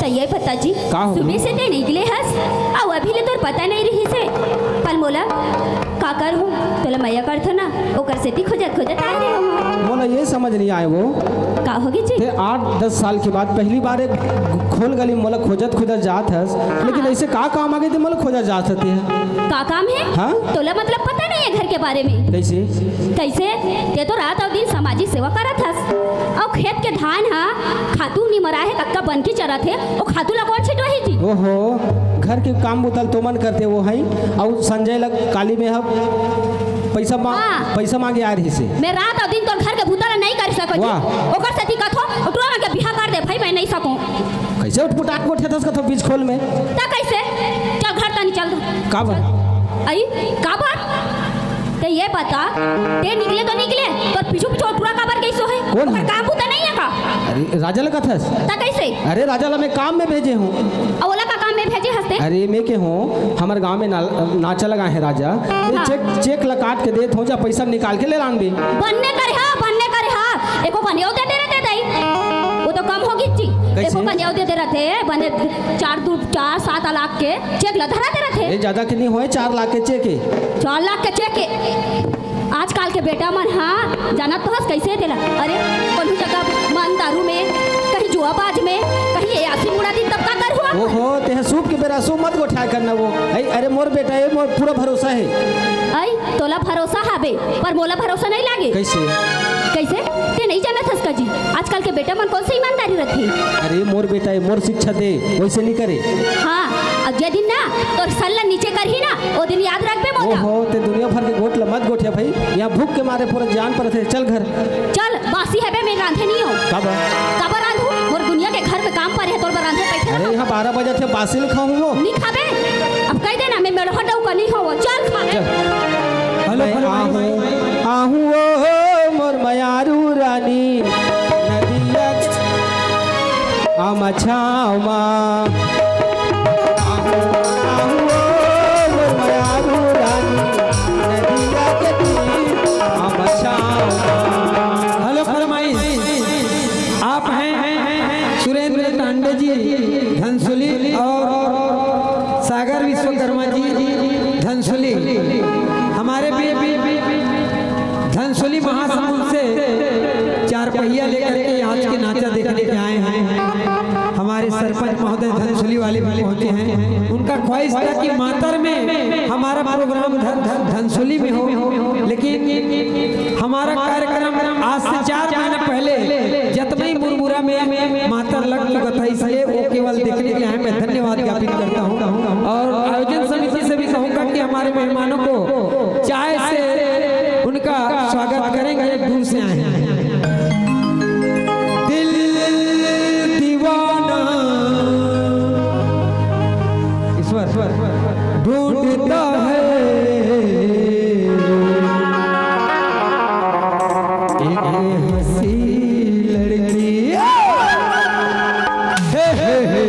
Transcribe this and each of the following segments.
तो ये पता जी का हो सुबह से ते निकले हस आओ अभी ले तोर पता नहीं रही से पर मोला का कर हूँ तोला मैया करथो ना ओकर सेती खोजत खोजत आए रे हम मोला ये समझ नहीं आए वो का होगी जी ते 8-10 साल के बाद पहली बार एक खोल गली मोला खोजत खोजत जात हस लेकिन ऐसे का काम आ गए थे मोला खोजत जात हते है का काम है हाँ? तोला मतलब पता नहीं है घर के बारे में कैसे कैसे ते तो रात और दिन सामाजिक सेवा करत हस और खेत के धान हा खातू नहीं मरा है कक्का बन के चरत है और खातू ला कौन छिटवाही जी ओहो घर के काम बुतल तो मन करते वो है और संजय लग काली में हम हाँ। पैसा मांगे आ रही से मैं रात और दिन तो घर के भूताला नहीं कर सको वाह। ओकर से दिक्कत हो उतरा के बिहार कर दे भाई मैं नहीं सकूं कैसे उठपुटाट को ठेथस कथो बीच खोल में ता कैसे चल घर तनी चल का बा आई का बात ते ये बता ते निकले तो निकले तो पीछू पीछू उतरा का बार कैसो है कौन है? ओकर काम भूता नहीं है का अरे राजा लगा थस ता कैसे अरे राजा ला मैं काम में भेजे हूँ ओला का काम में भेजे हंसते अरे मैं के हूँ हमारे गांव में नाचा लगा है राजा ये चेक ला काट के देत हो जा पैसा निकाल के ले लान भी बनने करे हा एको बनियो दे रहते दई वो तो कम होगी जी कैसे? एको बनियो दे रहते बने 4-7 लाख के चेक ला धरा दे रहते ये ज्यादा के नहीं होए 4 लाख के चेक है 4 लाख के चेक के आजकल के बेटा मन हाँ जाना तो हस कैसे देला अरे कोई जगह मन दारू में कहीं जुआबाज में कहीं ऐसी मुड़ा दिन तब का कर हुआ ओहो ते सूप के बेरा सो मत गोठा करना वो अरे मोर बेटा है मोर पूरा भरोसा है आई तोला भरोसा हाबे पर मोला भरोसा नहीं लागे कैसे कैसे ते नहीं जाना थस का जी आजकल के बेटा मन कौन सी ईमानदारी रखी अरे मोर बेटा है मोर शिक्षा दे वैसे नहीं करे हाँ अब जे दिन ना तो सल्ला नीचे कर ही ना वो दिन याद रखबे मोटा ओहो ते दुनिया भर के गोट मत गोठिया भाई यहाँ भूख के मारे पूरा जान पर थे चल घर चल बासी है बे मैं रांधे नहीं हो कब रांधू मोर दुनिया के घर में काम पर है तोर रांधे बैठे अरे यहाँ 12 बजे थे बासिल खाऊं वो नहीं खाबे अब कह देना मैं मेरे हटाऊ का नहीं हो चल खाबे हेलो आहू ओ मोर मयारू रानी नदिया आमछाव मा आहू ओ मोर मयारू रानी नदिया के तीर आमछाव मा। हेलो फरमाइश आप हैं सुरेंद्र तांडे जी धनसुली और सागर विश्वकर्मा जी धनसुली हमारे भी धनसुली महासमुंद से 4 पहिया लेकर के आज के नाचा देखने के आए हैं हमारे सरपंच महोदय धनसुली वाले भी पहुंचे हैं उनका ख्वाहिश था कि मातर में हमारा प्रोग्राम धनसुली में हो लेकिन हमारा कार्यक्रम आज से 4 महीने पहले जतमई मुरमुरा में मातर लग चुका था इसलिए वो केवल देखने के लिए मैं धन्यवाद ज्ञापित करता हूँ और आयोजन समिति से भी कहूँगा कि हमारे मेहमानों को चाय से उनका स्वागत करेंगे एक दूर से आए हैं दिल दीवाना ईश्वर ढूंढता है एक हंसी लड़की हे हे हे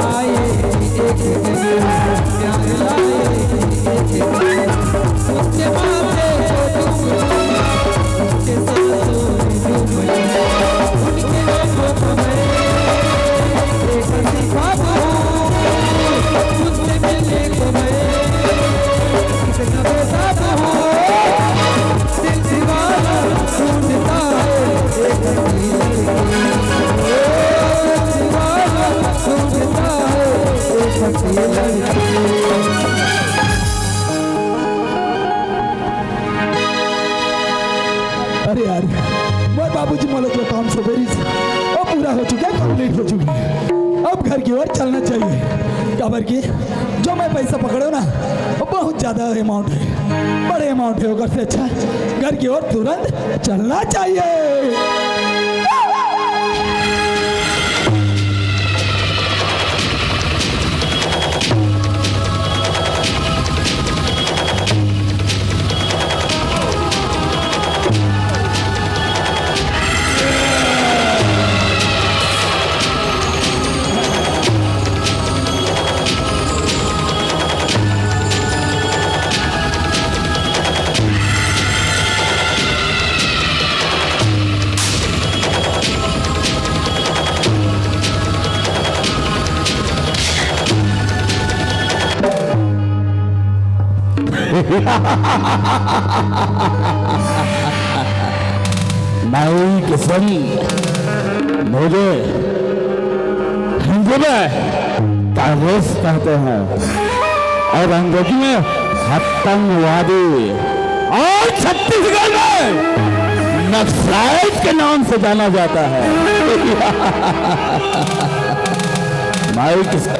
I घर की ओर चलना चाहिए। खबर की जो मैं पैसा पकड़ो ना वो बहुत ज़्यादा अमाउंट है, बड़े अमाउंट है, होकर से अच्छा घर की ओर तुरंत चलना चाहिए। माई किस्म मुझे हिंदी में कांग्रेस कहते हैं और अंग्रेजी में आतंकवादी, और छत्तीसगढ़ में नक्सलाइट के नाम से जाना जाता है। माई किस्म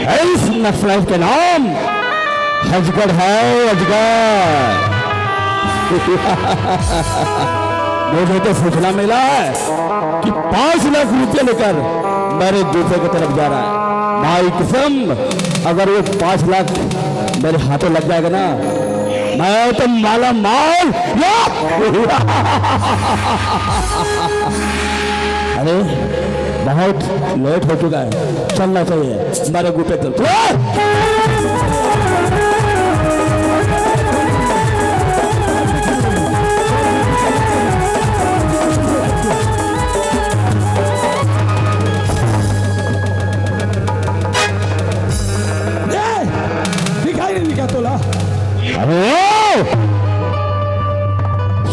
है इस नक्सलाइट के नाम अजगर है, अजगर। मुझे तो सूचना मिला है कि 5 लाख रुपये लेकर मेरे जूते की तरफ जा रहा है। माई कसम अगर वो 5 लाख मेरे हाथों लग जाएगा ना, मैं तो माला माल। अरे बहुत लेट हो चुका है, चलना चाहिए मेरे गुफे तरफ।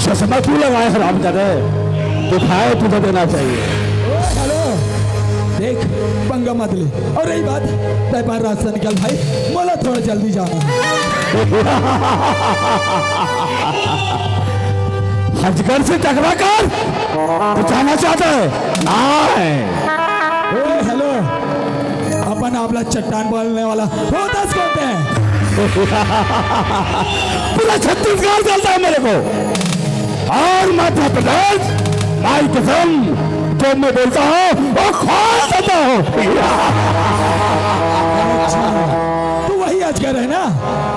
चश्मा क्यों लगाए हराम जादे, दिखाए तुझे देना चाहिए। हेलो देख पंगा मत ले, और रही बात तय पर रास्ता निकल भाई, बोला थोड़ा जल्दी जाना। अजगर से टकरा कर तू जाना चाहता है? ओए हेलो, अपन आपला चट्टान बोलने वाला वो 10 कौन है? पूरा छत्तीसगढ़ चलता है मेरे को और मध्य प्रदेश। माई कसम जो मैं बोलता हूँ वो खोल देता हूँ। तू वही अजगर है ना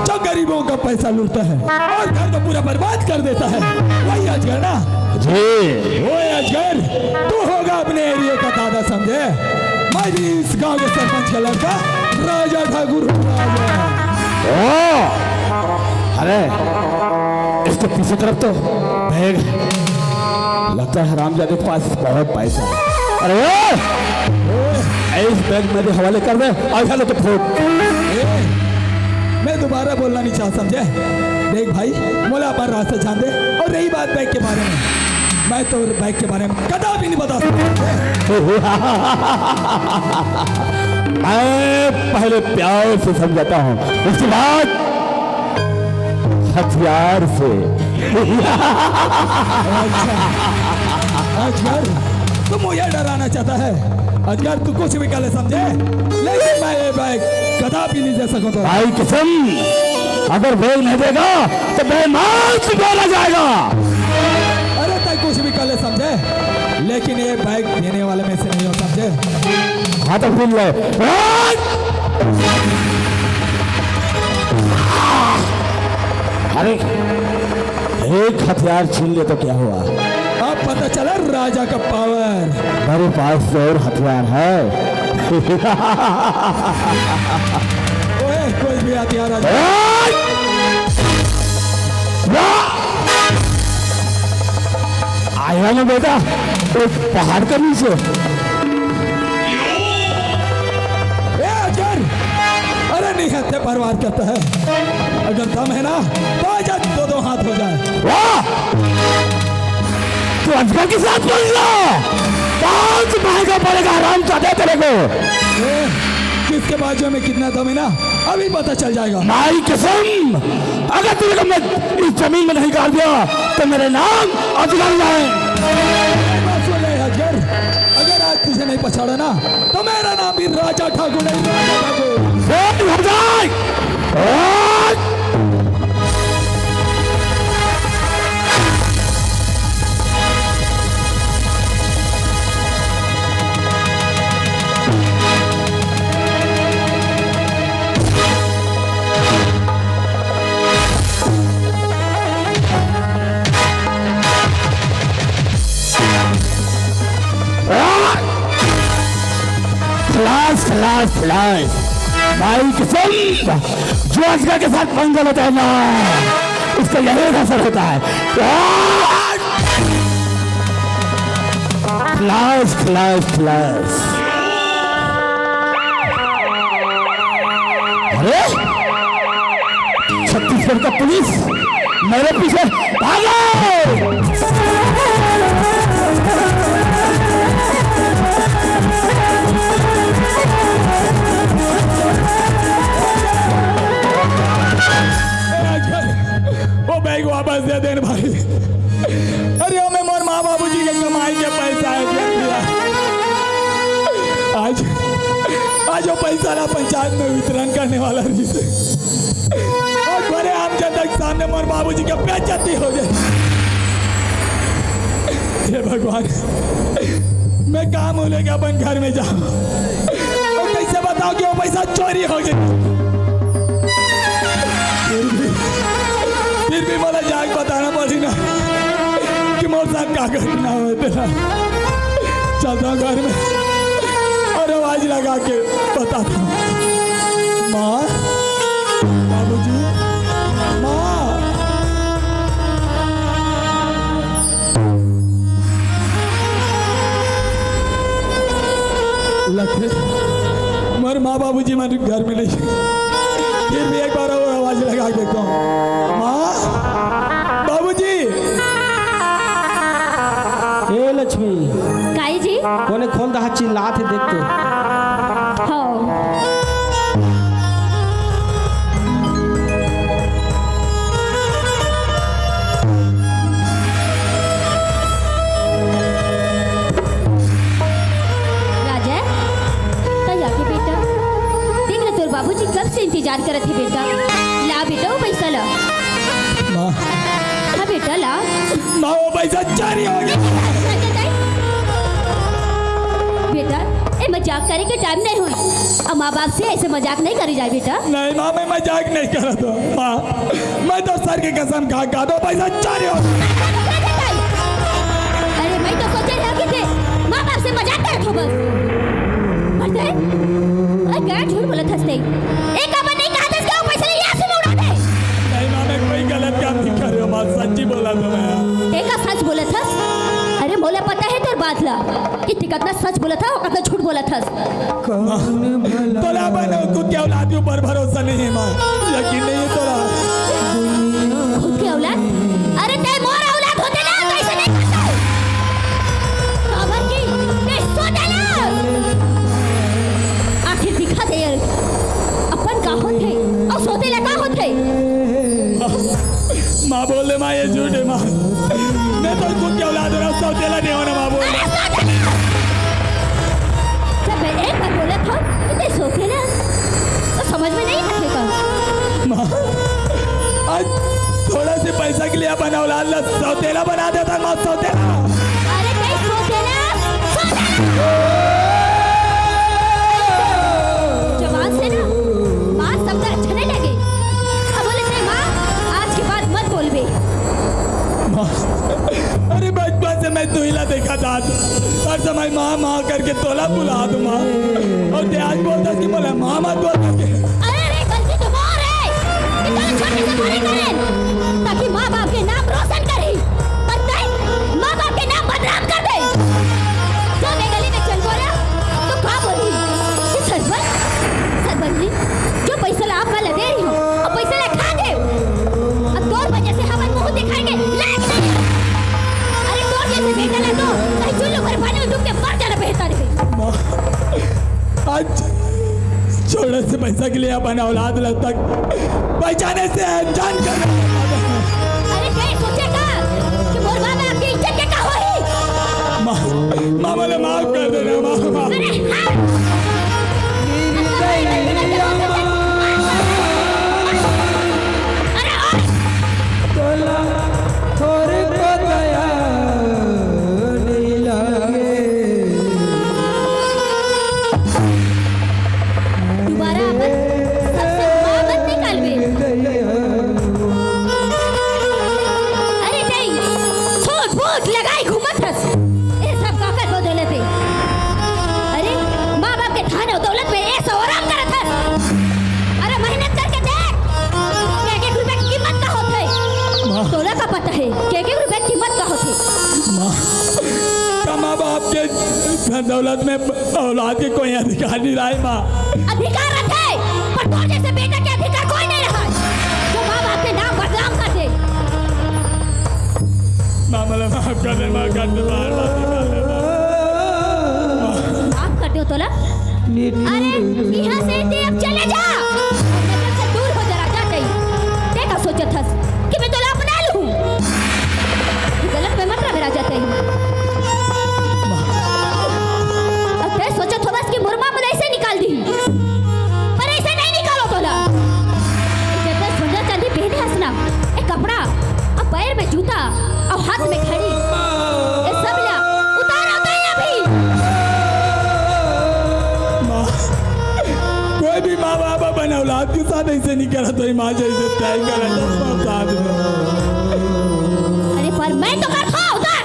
जो गरीबों का पैसा लूटता है और घर को पूरा बर्बाद कर देता है, वही अजगर ना? जी ओए अजगर, तू होगा अपने एरिया का दादा समझे? मैं भी इस गांव के सरपंच का लड़का राजा ठाकुर हूँ। अरे इसके पीछे तरफ तो बैग लगता है, हरामजादे के पास बहुत पैसा है। अरे इस बैग मेरे हवाले कर दे और चलो तो फूट। मैं दोबारा बोलना नहीं चाहता समझे? देख भाई मोला पर रास्ता जान दे, और रही बात बैग के बारे में, मैं तो बैग के बारे में कदापि नहीं बता सकता। मैं पहले प्यार से समझाता हूँ, उसके बाद हथियार से। अजगर तू मुझे डराना चाहता है? अजगर तू कुछ भी कर ले समझे, लेकिन मैं ये बैग कदापि नहीं दे सकूंगा। भाई कसम अगर बैग नहीं देगा तो बेईमान से बोला जाएगा। अरे तय कुछ भी कर ले समझे, लेकिन ये बैग देने वाले में से नहीं हो समझे? हाँ तो सुन ले। अरे एक हथियार छीन ले तो क्या हुआ? अब पता चला राजा का पावर। मेरे पास और हथियार है। ओए कोई भी हथियार आ जाए। आया ना बेटा एक पहाड़ के नीचे। अरे नहीं हत्या बर्बाद करता है, अगर दम है ना तो आजा, 2-2 हाथ हो जाए। वाह तू अजगर के साथ बोल रहा, 5 महंगा पड़ेगा आराम चाहते तेरे को। किसके बाजू में कितना दम है ना अभी पता चल जाएगा। माई कसम अगर तेरे को मैं इस जमीन में नहीं गाड़ दिया तो मेरे नाम अजगर है। अजगर अगर आज तुझे नहीं पछाड़ा ना, तो मेरा नाम भी राजा ठाकुर नहीं, राजा ठाकुर। खलास भाई कसम, जो अजगर के साथ पंगा होता है ना, उसका यही असर होता है। खलास। अरे छत्तीसगढ़ का पुलिस मेरे पीछे भागो। बैग वापस दे देन भाई। अरे हमें मोर माँ बाबू जी के कमाई के पैसा है आज वो पैसा ना पंचायत में वितरण करने वाला रही और बड़े आम जनता के सामने मोर बाबू जी के बेइज्जती हो जाए। हे भगवान, मैं कहाँ बोले कि अपन घर में जाऊँ और कैसे बताओ कि वो पैसा चोरी हो गया। फिर भी मला जाग बताना पड़ी ना कि मोर साथ का घटना हुआ तेरा। चलता घर में और आवाज लगा के बताता हूँ, माँ, बाबूजी, माँ। लगते मोर माँ बाबूजी मेरे घर में नहीं। फिर भी एक बार और आवाज लगा के कहूँ, माँ, बाबूजी। ए लक्ष्मी, काई जी? कोने खोल दहा चिल्लात है, देख तो। हाँ। राजा, तैयार के बेटा, देख ले तोर बाबूजी कब से इंतजार करत है बेटा। ला बेटा वो पैसा ला। माँ, हाँ बेटा ला। माँ वो पैसा चोरी हो गया। बेटा ए मजाक करे के टाइम नहीं हुई, अब माँ बाप से ऐसे मजाक नहीं करी जाए बेटा। नहीं माँ, मैं मजाक नहीं कर रहा था माँ, मैं तो सर की कसम खा दो पैसा चोरी हो गया। अरे मैं तो सोचे रहा कि थे माँ बाप से मजाक करत हो बस। मरते अरे क्या झूठ बोलत हंसते, एक अब नहीं कहा था कि वो पैसा ले यहाँ से उड़ा दे। नहीं माँ, मैं कोई गलत काम नहीं कर रही हूँ माँ, सच्ची बोला तो मैं। एक सच बोला था। अरे मोला पता है तोर बात ला कि कितना सच बोला था और कितना झूठ बोला था। तोला बनो खुद के औलाद के ऊपर भरोसा नहीं है माँ, यकीन नहीं है तोला। खुद के औलाद? अरे ते मोर औलाद होते ना तो ऐसे नहीं करता। खबर की ते सोते ना। आखिर दिखा दे यार अपन का होते और सोते ला का होते। माँ बोल दे माँ, ये झूठ है माँ, मैं तो खुद के औलाद हूँ, सौतेला नहीं होना माँ बोल। अरे सोतेला जब मैं एक बार बोला था कि ते सोतेला तो समझ में नहीं आते का। माँ, आज थोड़ा से पैसा के लिए अपन औलाद ला सौतेला बना देता माँ, सौतेला। अरे ते सोतेला जवान से ना माँ शब्द अच्छा नहीं लगे। अब बोले थे माँ आज के बाद मत बोलबे। अरे बचपन से मैं दुहिला देखा था, हर समय माँ माँ करके तोला बुला दूँ माँ, और ते आज बोलता कि बोला माँ मत बोलता के। अरे गलती तो और है कि तोला छोटे से बड़ी करें ताकि माँ बाप के नाम रोशन करे, पर नहीं माँ बाप के नाम बदनाम कर दे। जब मैं गली में चल बोला तो क्या बोली कि सरपंच जी जो पैसा ला आप वाला दे रही हो और पैसा ला खा दे, अब तोर वजह से हमारे मुंह दिखाएंगे लायक नहीं। अरे तोर जैसे बेटा ला तो कहीं चुल्लू पर पानी में डूब के मर जाना बेहतर है। माँ, आज छोटे से पैसा के लिए अपन औलाद ला तक पहचाने से अनजान कर। अरे क्या सोचेगा कि मोर बाबा आपकी इज्जत के का होई? माँ बोले माफ कर देना माँ। अरे हाँ। अरे और तोला थोड़े को दया नहीं लागे। दोबारा अपन सबसे मामत निकालबे। अरे नहीं, छोट फूट लगाई घूमत हस। ये सब काकर बदले थे। अरे माँ बाप के धन और दौलत में ऐसा आराम करत हस। अरे मेहनत करके देख, एक रुपए की कीमत का होते। तोला का पता है एक रुपए की कीमत का होते। माँ का माँ बाप के धन दौलत में औलाद के कोई अधिकार नहीं रहा है माँ। अधिकार रखे, पर तो जैसे बेटा के अधिकार कोई नहीं रहा जो माँ बाप के नाम बदनाम कर दे। माँ बोले माफ कर दे माँ कर दे बार बार निकाल दे माफ कर दो तोला। अरे यहाँ से ते अब चले जा। नजर से दूर हो जरा जा कहीं। देखा सोचत हस कि मैं तोला अपना लूं। गलत में मत रह जाते ही। अब ते सोचत हो बस कि मुर्मा मुझे ऐसे निकाल दी। पर ऐसे नहीं निकालो तोला। जब तक सोना चांदी पहने हंसना, एक कपड़ा, अब पैर में जूता, और हाथ में घड़ी, ये सब ला उतारा उतारा भी। माँ कोई भी माँ बाप अपने औलाद के साथ ऐसे नहीं करा तो माँ जैसे तय करा साथ में। अरे पर मैं तो कर खाओ उधर।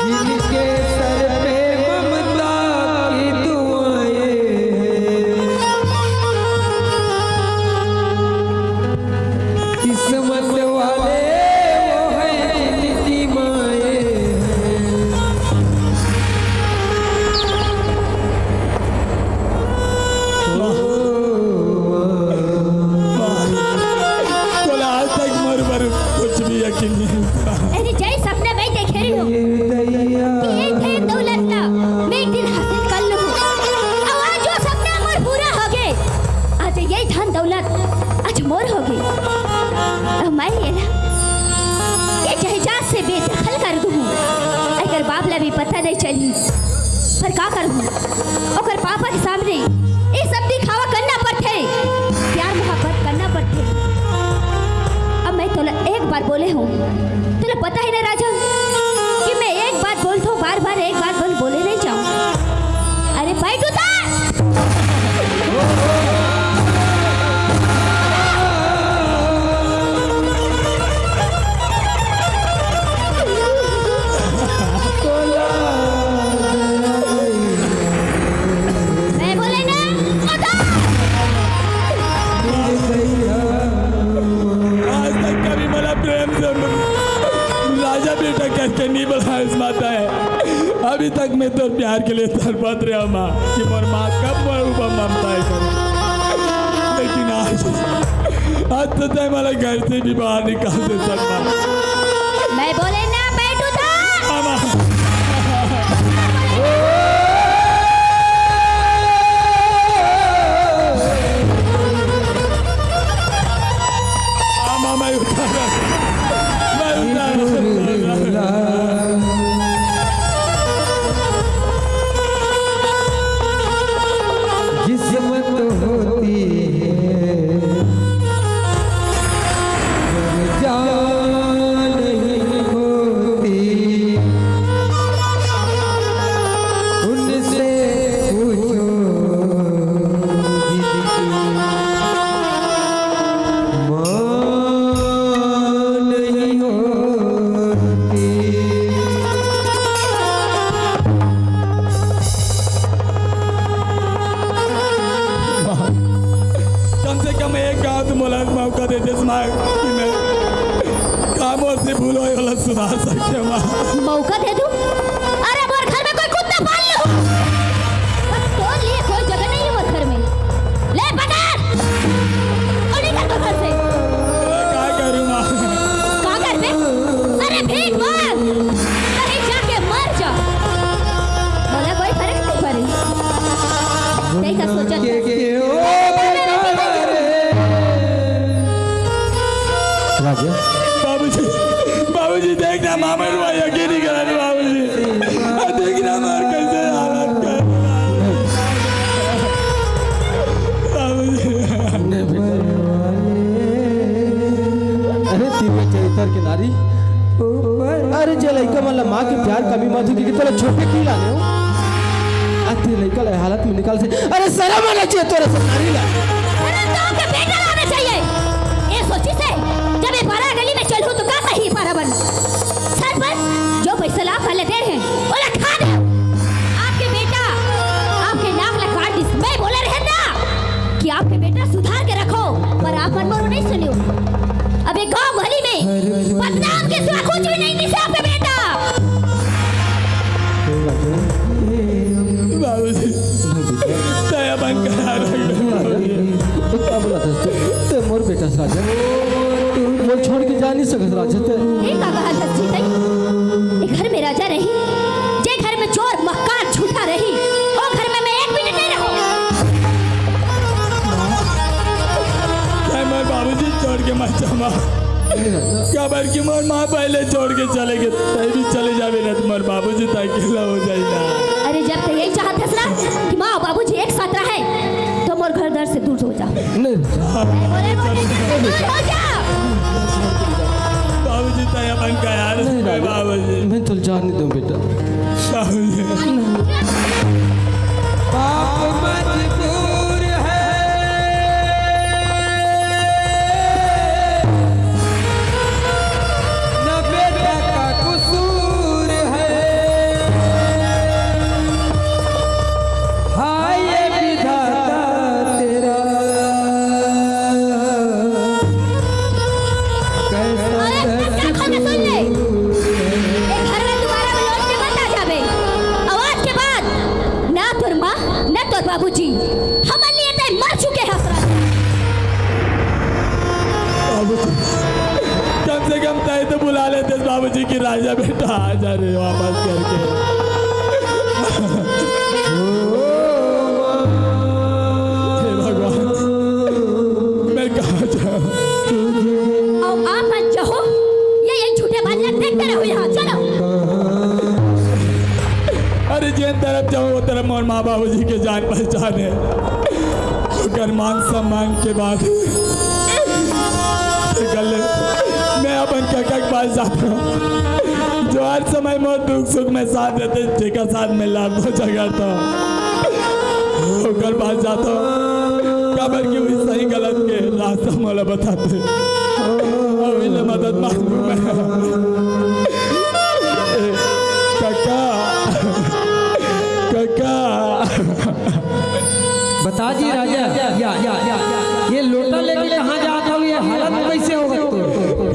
जिनके सर पे ममता की दुआएं किस्मत वाले वो हैं जिनकी माएं। बोले आज तक मर पर कुछ भी यकीन नहीं था। अरे जय सपने में देखे रही हो कि एक है दौलत ना मैं एक दिन हासिल कर लूँ। अब आज जो सपना मोर पूरा हो गए, आज यही धन दौलत आज मोर हो गई। अब मैं ये ना ये जहाज से बेदखल कर दूँ। अगर बाप ला भी पता नहीं चली पर का करूँ। अगर पापा के सामने ये सब दिखावा करना पड़ते, प्यार मोहब्बत करना पड़ते। अब मैं तोला एक बार बोले हूँ, तुझे पता ही ना राजन कि मैं एक बात बोलता हूँ बार बार एक बात बोले नहीं जाऊँ। अरे भाई तू मैं बोले ना आज तक कभी मला प्रेम से राजा बेटा करके नहीं बोला इस माता है। अभी तक मैं तो प्यार के लिए तड़पत रहा माँ कि मोर माँ कब मोर ऊपर ममता है करूँ। लेकिन आज तो तय मला घर से भी बाहर निकाल दे सकता। मैं बोले ना बैठू था। माँ मैं उतारा किस्मत होती है जान नहीं होती। उनसे पूछो मां नहीं होती। कम से कम एक गाँव तो मुलाक मौका दे दे माँ कि मैं काम और से भूल वाला सुधार सकते माँ। मौका दे दूं? अरे मोर घर में कोई कुत्ता पाल लो। बस तो लिए कोई जगह नहीं है मोर घर में। ले पकड़ और निकल तो घर से। क्या करूँ माँ? का कर बे? अरे भीख मांग, कहीं जाके मर जा। बोला कोई फर्क नहीं पड़े। नहीं का सोचा था। देखना मामा रुआ यकीन नहीं करा बाबूजी देखना मार कैसे हालत कर बाबूजी अरे तीन चरित्र के नारी अरे जे लड़का मतलब माँ के प्यार कमी मत होगी कि तोरा छोटे की लाने हो अति लड़का ले हालत में निकाल से अरे शर्म आना चाहिए तोरा से नारी ला अरे तो के बेटा लाना चाहिए ये सोची से जब ये पारा गली में चलूं तो का कहीं पारा बन सर पर जो पैसा ला फले दे रहे ओला खा दे आपके बेटा आपके नाक लखा मैं बोले रहे ना कि आपके बेटा सुधार के रखो पर आप मन मोर नहीं सुनियो अबे गांव गली में बदनाम के सिवा कुछ भी नहीं दिखा आपके बेटा बाबूजी दया बन करा क्या बोला था ते मोर बेटा से राजा मोर छोड़ के जा नहीं सकत राजा ते एक का कहा था सीता ये घर में राजा रही जे घर में चोर मक्कार झूठा रही वो घर में मैं एक मिनट नहीं रहूं मैं बाबूजी छोड़ के मत जामा क्या बार की मोर माँ पहले छोड़ के चले गए तय भी चले जावे ना तुम्हारे बाबूजी तो अकेला हो जाएगा अरे जब तो यही चाहत है ना कि माँ और बाबूजी एक साथ रहे तो मोर घर दर से दूर हो जा नहीं दूर हो जा बाबूजी तो अपन का यार बाबूजी मैं तो जान नहीं दूं बेटा बाबूजी बाप मजबूर है न बेटा का कसूर है हाय ये विधाता तेरा कैसा अरे क्या खोल के सुन ले ये घर में दोबारा में लौट के मत आ जावे आवाज के बाद ना तोर माँ ना तोर बाबूजी हमन लिए ते मर चुके हैं बाबूजी कम से कम तय तो बुला लेते बाबूजी की राजा बेटा आ जा रहे वापस करके हे भगवान मैं कहाँ जाऊँ और आप मत जाओ ये झूठे बात देखते रहो यहाँ चलो अरे जिन तरफ जाऊँ वो तरफ मोर माँ बाबूजी के जान पहचान है अगर मान सम्मान के बाद गले मैं अपन काका के पास जाता हूँ जो हर समय मोर दुख सुख में साथ देते जेका साथ में लाखों जगह था ओकर पास जाता हूँ कबर की हुई सही गलत के रास्ता मोला बताते और इन्हें मदद मांगू मैं काका काका बता जी राजा या ये लोटा लेके कहाँ जाता हूँ ये हालत कैसे होगा तो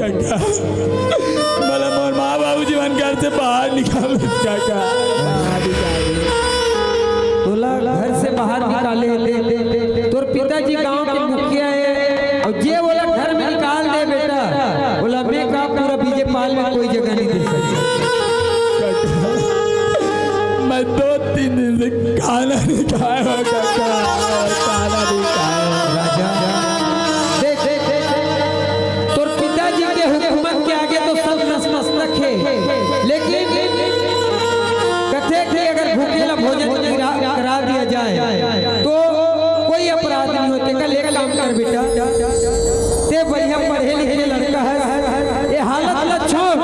काका मतलब मोर माँ बाबू जीवन घर से बाहर निकाल काका तोला घर से बाहर निकाले तोर पिताजी गांव के मुखिया है और ये बोला घर में निकाल दे बेटा बोला मैं का पूरा बीजेपाल में कोई जगह नहीं दे सकता मैं 2-3 दिन से खाना नहीं खाया हूँ काका खाना नहीं खाया राजा देख तोर पिताजी के हुकूमत के आगे तो सब नतमस्तक है लेकिन कथे कि अगर भूखेला भोजन करा दिया जाए तो कोई अपराध नहीं होते कल एक काम कर बेटा ते बढ़िया पढ़े लिखे लड़का है ये हालत छोड़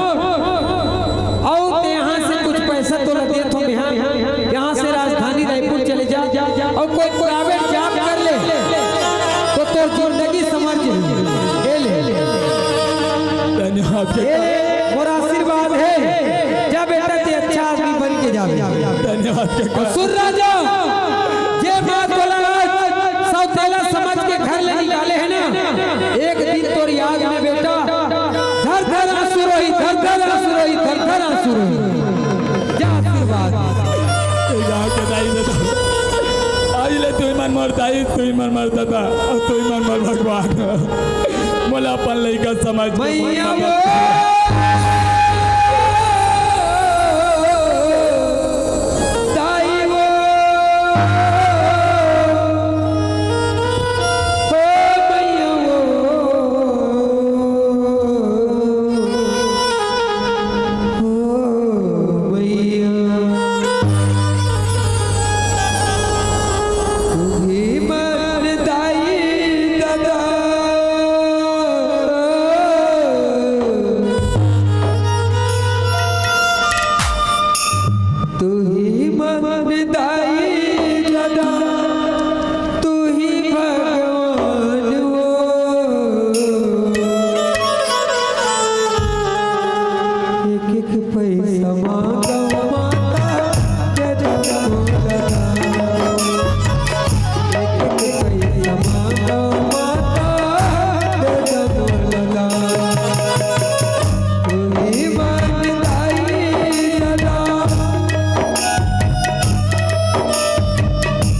और ते यहाँ से कुछ पैसा तो दे तो यहाँ से राजधानी रायपुर चले जा और कोई प्राइवेट जॉब कर ले तो तोर जिंदगी समझ ले धन्यवाद मोरा आशीर्वाद है जा बेटा ते अच्छा आदमी बन के जावे धन्यवाद काका सुन राजा जे बात बोला सौतेला समझ के घर ले निकाले है ना एक दिन तोर याद में बेटा धर धर आंसू रोई धर धर आंसू रोई धर धर आंसू रोई जा आशीर्वाद यहाँ के दाई देता आज ले तू मन मरता ही तू मन मरता था और तू मन मर भगवान मोला अपन लड़का समझ मैया वो दाई वो मैया वो एक पैसा मांगा माता दे दो लगा। एक पैसा मांगा माता दे दो लगा। तू ही बनदाई दादा,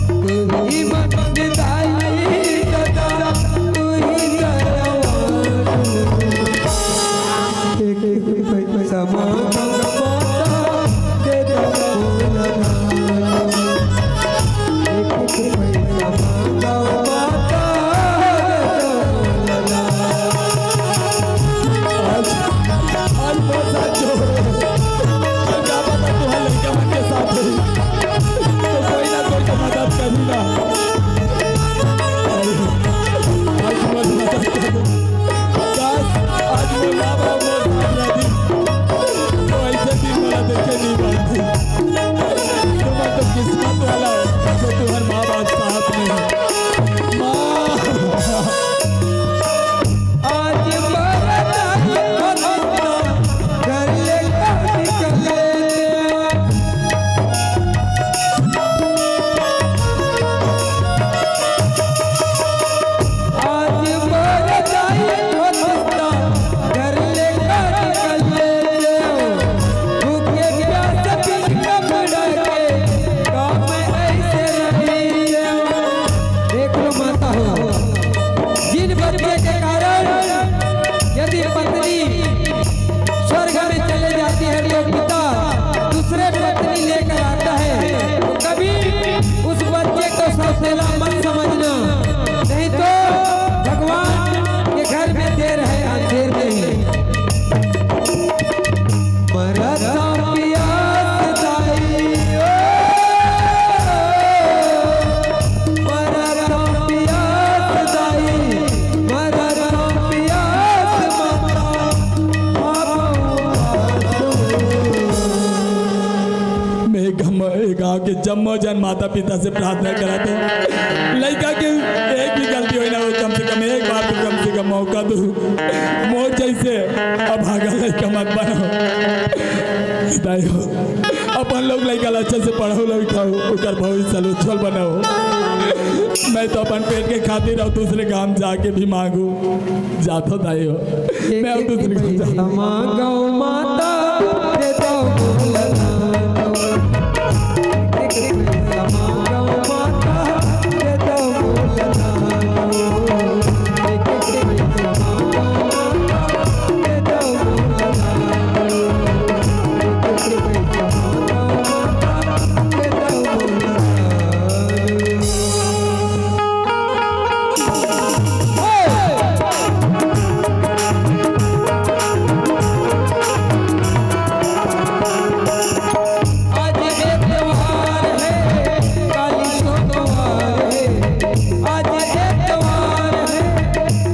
तू ही बनदाई दादा, तू ही एक पैसा मांगा माता दे दो लगा। एक पैसा मांगा माता दे दो लगा। आज बहुत साथ जो क्या पता तुम्हारे लड़का मन के साथ है तो कोई ना कोई तो मदद करूँगा। आज बहुत मदद करूँ। आज वो बाबा बहुत दिन तो ऐसे दिन वाला देखे नहीं पाती। तुम्हारा तो किस्मत वाला है जो तुम्हारे माँ बाप साथ में है। माँ आज बरदाई होता घर लेकर निकले। आज बरदाई होता घर लेकर निकले। भूखे प्यासे बिन कपड़ा के काम ऐसे रहे। देख लो माता हो, जिन बच्चे के कारण यदि पत्नी स्वर्ग में चले जाती है तो पिता दूसरे पत्नी लेकर आता है, तो कभी उस बच्चे को सौतेला मत समझना, नहीं तो भगवान के घर में देर है अंधेर नहीं। मरता प्यास दाई ओ, मरता प्यास दाई, मरता प्यास माता मैं गाँव के जम्मो जन माता पिता से प्रार्थना करा तो लड़का के एक भी गलती हो ना हो, कम से कम एक बार तो कम से कम मौका दो। मोर जैसे अब भागा लड़का मत बनाओ। दाइयो अपन लोग लड़का अच्छे से पढ़ो लिखाओ, उनका भविष्य उज्जवल बनाओ। मैं तो अपन पेट के खातिर और दूसरे गांव जाके भी मांगू जातो दाइयो। मैं अब दूसरे गांव जाता हूँ। मांगो माता दे दो लगा। एक पैसा मांगो माता दे दो लगा। एक पैसा मांगो माता दे दो लगा। एक पैसा मांगो माता दे दो लगा। आज एक त्योहार है, काली सोमवार है। आज एक त्योहार है,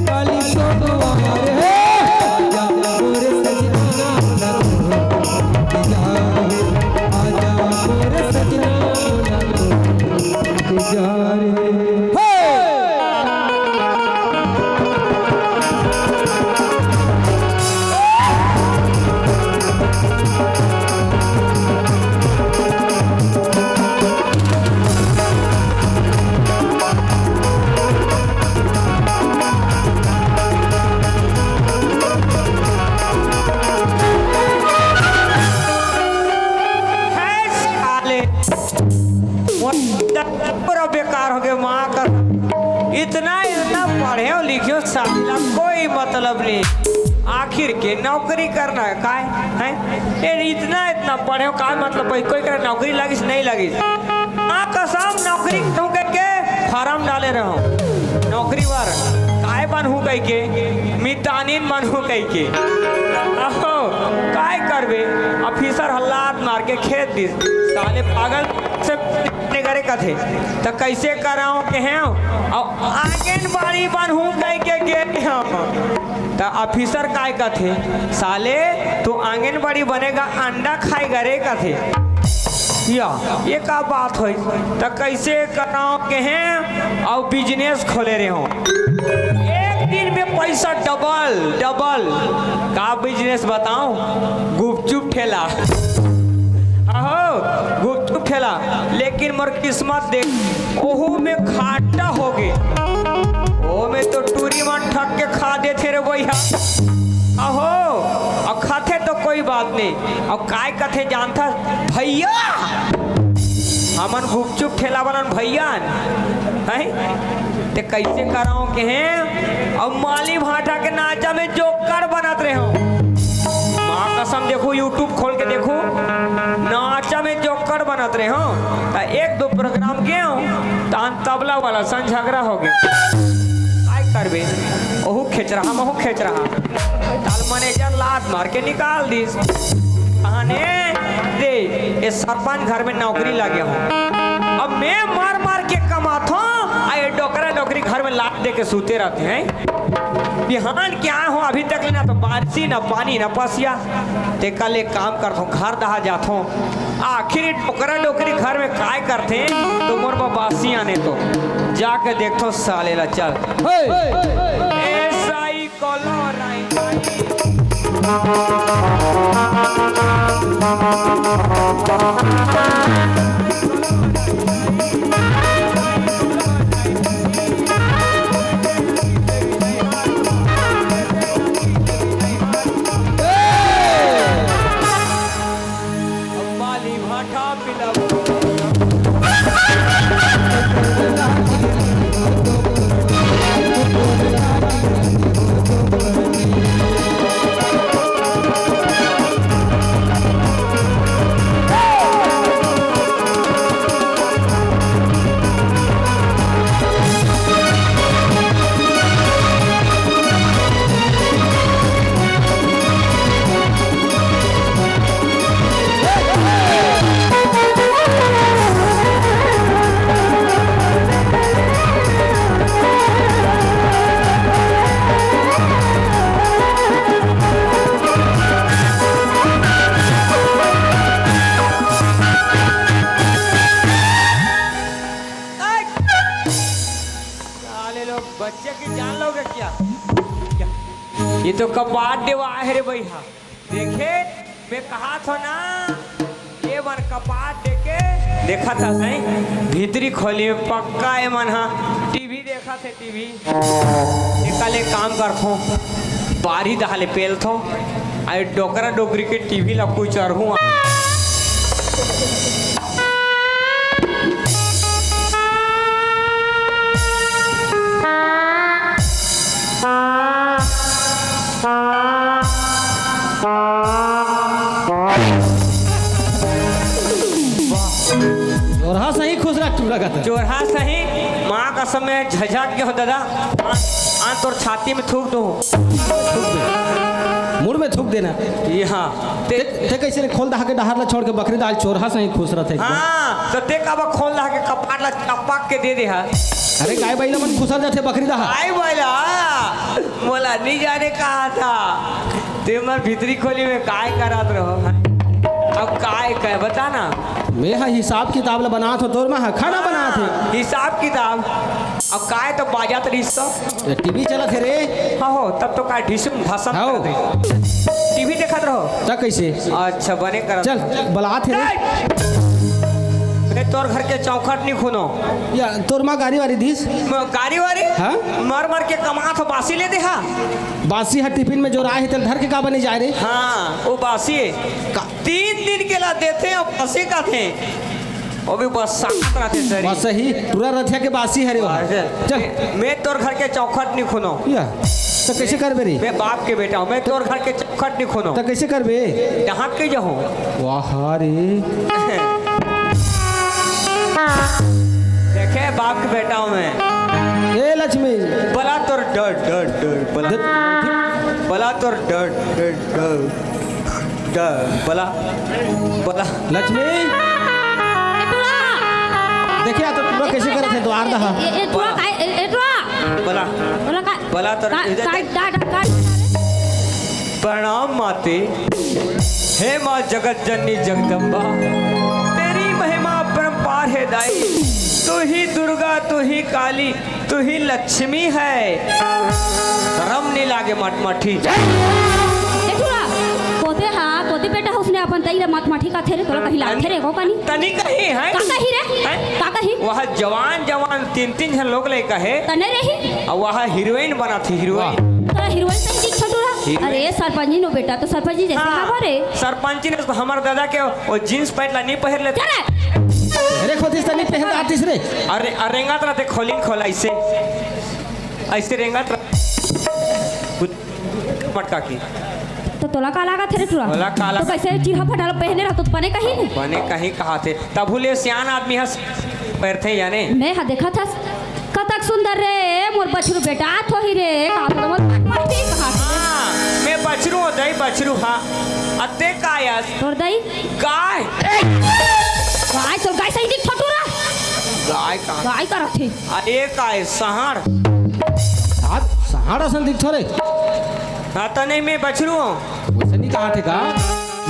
काली सोमवार है। आजा मोरे सजना आजा मोरे सजना इंतजार है। पूरा बेकार हो गया माँ का। इतना इतना पढ़े और लिखे साला कोई मतलब नहीं, आखिर के नौकरी करना है काय है। इतना इतना पढ़े का मतलब कोई करे नौकरी लगी नहीं लगी। माँ कसम नौकरी तू के फार्म डाले रहो नौकरी बार काय बनहू कह के मितानीन बनहू कह के काय करबे। ऑफिसर हल्लात मार के खेत दी साले पागल से करे कथे तो कैसे कराऊं के हैं और आंगनबाड़ी बनहू कह के गेट तो ऑफिसर काय कथे साले तू आंगनबाड़ी बनेगा अंडा खाएगा रे कथे या ये का बात हो तो कैसे कराओ के हैं और बिजनेस खोले रहे हो। एक दिन में पैसा डबल डबल। का बिजनेस बताऊं? गुपचुप ठेला। आहो गुपचुप ठेला, लेकिन मोर किस्मत देख ओहो में खाटा हो गए। ओ में तो टूरी मन ठग के खा देते रे भैया। अहो और खाते तो कोई बात नहीं, और काय कथे जानता भैया हमन गुपचुप ठेला बनन भैया हैं ते कैसे कराओ के हैं। और माली भाटा के नाचा में जोकर बनत रहे हो। माँ कसम देखो यूट्यूब खोल के देखो, नाचा में जोकर बनत रहे हो। तो एक दो प्रोग्राम के हो तान तबला वाला सन झगड़ा हो गया। काय करबे ओहू खेच रहा महू खेच रहा। ताल मैनेजर लात मार के निकाल दी। कहने दे ये सरपंच घर में नौकरी लगे हो। अब मैं मार मार के कमाता हूँ, आए डोकरा डोकरी घर में लात दे के सूते रहते हैं। बिहान क्या हो अभी तक ना तो बारिश ना पानी ना पसिया। ते कल एक काम करता हूँ, घर दहा जाता हूँ। आखिर डोकरा डोकरी घर में काय करते हैं तो मोर बासी आने तो जाके देखो साले ला चल। ऐसा ही कोलो माली भाटा पिला बच्चे की जान लोगे क्या? ये तो कपाट देवा है रे भैया। देखे मैं कहा था ना ये मन कपाट देके देखा था सही भीतरी खोली में पक्का है मन। हाँ टीवी देखा थे टीवी। निकाले काम करथो बारी दहाले पेल थो आई डोकरा डोकरी के टीवी ला कुछ अरहूँ। जोरहा सही खुश रख तू लगा जोरहा सही माँ का समय झझक के हो दादा। आन तोर छाती में थूक दो मुड़ में थूक देना। यहाँ ते कैसे खोल दहा के डहार ला छोड़ के बकरी दाल चोरहा सही खुश रहते। हाँ तो ते का खोल दहा के कपाट ला चपाक के दे दे। हा अरे गाय बैला मन खुशल जाते बकरी दहा। गाय बैला मोला नहीं जाने कहा था ते मन भीतरी खोली में काय करात रहो। अब काय कह बता ना। मैं हाँ हिसाब किताब ला बना थो तोर में हाँ खाना बना थे हिसाब किताब। अब काय तो बाजात रिश्ता टीवी चला थे रे। हाँ हो तब तो काय ढिसम धसम टीवी देखत रहो तब कैसे। अच्छा बने कर चल बला थे रे तोर घर के चौखट नहीं खुनो या तोर माँ गाड़ी वारी दीस गाड़ी वारी। हाँ मर मर के कमा तो बासी ले दे। हा बासी है टिफिन में जो राय है तेल धर के का बने जा रे। हाँ वो बासी है 3 दिन के ला देते हैं और बासी का थे वो भी बस साथ रहते सर बस सही पूरा रथिया के बासी है रे वहाँ। चल मैं तोर घर के चौखट नहीं खुनो। या तो कैसे कर बे रे। मैं बाप के बेटा हूँ मैं तोर घर के चौखट नहीं खुनो। तो कैसे कर बे यहाँ के जो हूँ वाह रे। देखे बाप के बेटा हूँ मैं। ए लक्ष्मी बला तोर डर डर डर बला बला तोर डर डर डर डर बला बला लक्ष्मी देखिए तो पूरा कैसे करे थे द्वार दहा बला बला तोर प्रणाम माते। हे माँ जगत जननी जगदम्बा तेरी महिमा परम्पार है दाई। तू ही दुर्गा तू ही काली तू ही लक्ष्मी है शर्म नहीं लागे मटमठी देखुरा कोते हाँ कोते बेटा उसने अपन तई मत माठी का थे रे तोला कहीं लाग थे रे को कानी तनी कहीं है का कही रे हैं? का कही वह जवान जवान 3-3 जन लोग ले कहे तने रही और वह हीरोइन बना थी हीरोइन तोरा हीरोइन सही दिख छोटूरा हीरोइन? अरे सरपंच नो बेटा तो सरपंच जी जैसे का रे सरपंच ने तो हमारे दादा के वो जींस पैंट ला नहीं पहन लेते चले अरे खोतिस तनी पहन आतिस रे अरे रेंगात रहते खोली खोला ऐसे रेंगात मटका की तो तोला का लागा थे रे टूरा तोला का तो लागा? कैसे चिढ़ा फटाल पहने रहा तो बने कहीं नहीं बने कहीं कहा थे तबुले सियान आदमी हंस पैरथे याने मैं हा देखा था कतक सुंदर रे मोर बछरू बेटा थो ही रे का तो मोर मट्टी कहा हाँ मैं बछरू होता ही बछरू हाँ अते कायस तोर दई गाय गाय तो गाय सही दिख छोटूरा गाय का गाय का रखे अरे काय सहार हाथ सहारा सन दिख थोरे आता नहीं मैं बछरू हूँ सनी कहाँ थे का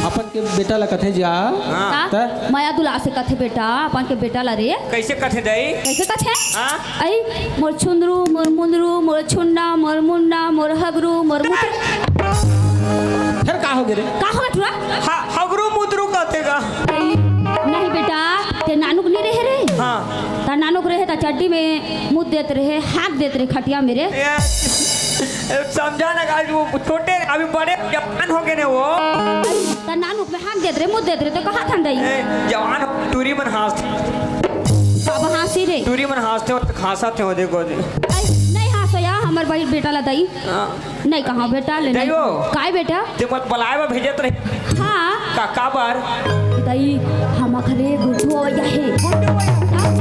अपन के बेटा ला कथे जा हाँ का त? माया दुला से कथे बेटा अपन के बेटा ला रे कैसे कथे दई कैसे कथे हाँ आई मोर छुंदरू मोर मुंदरू मोर छुंडा मोर मुंडा मोर हगरू मोर मुत्र फिर का हो गे रे का हो टूरा हगरू मुद्रू कहते का नहीं बेटा ते नानुक नहीं रहे रे हाँ ता नानुक रहे ता चड्डी में मुद देते रहे हाथ देते रहे खटिया मेरे ये समझा ना आज वो छोटे अभी बड़े जवान हो गए ने वो ता नानुक में हाथ देते रहे मुद देते रहे तो कहा था दई ए, जवान टूरी मन हंस अब हंसी रे टूरी मन हंसते और खासा थे वो देखो आई, नहीं हंसो या हमर भाई बेटा ला दई हाँ नहीं कहाँ बेटा ले नहीं दइयो। काय बेटा ते मत बुलाए बा भेजत रहे हाँ का बार दई हम घरे गुड्डू आया है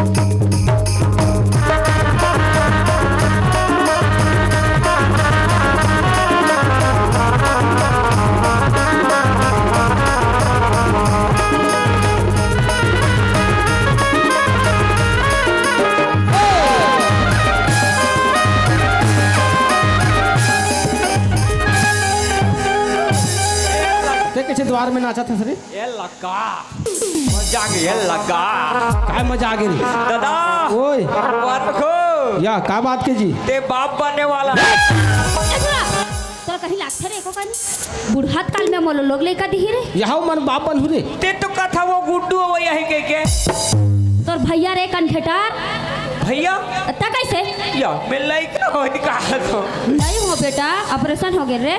ते कैसे द्वार में नाचा था सरे ये लगा मजा के ये लगा काय मजा आ गे रे दादा ओए रखो या का बात के जी ते बाप बनने वाला तो कहीं लागते रे को कहीं बुढ़ात काल में मोलो लोग लेका दी रे यहाँ मन बाप बन हुरे ते तो कथा वो गुड्डू वो यही के तोर भैया रे कनखेटार भैया ता कैसे या मैं लइका हो कहा तो नहीं हो बेटा ऑपरेशन हो गए रे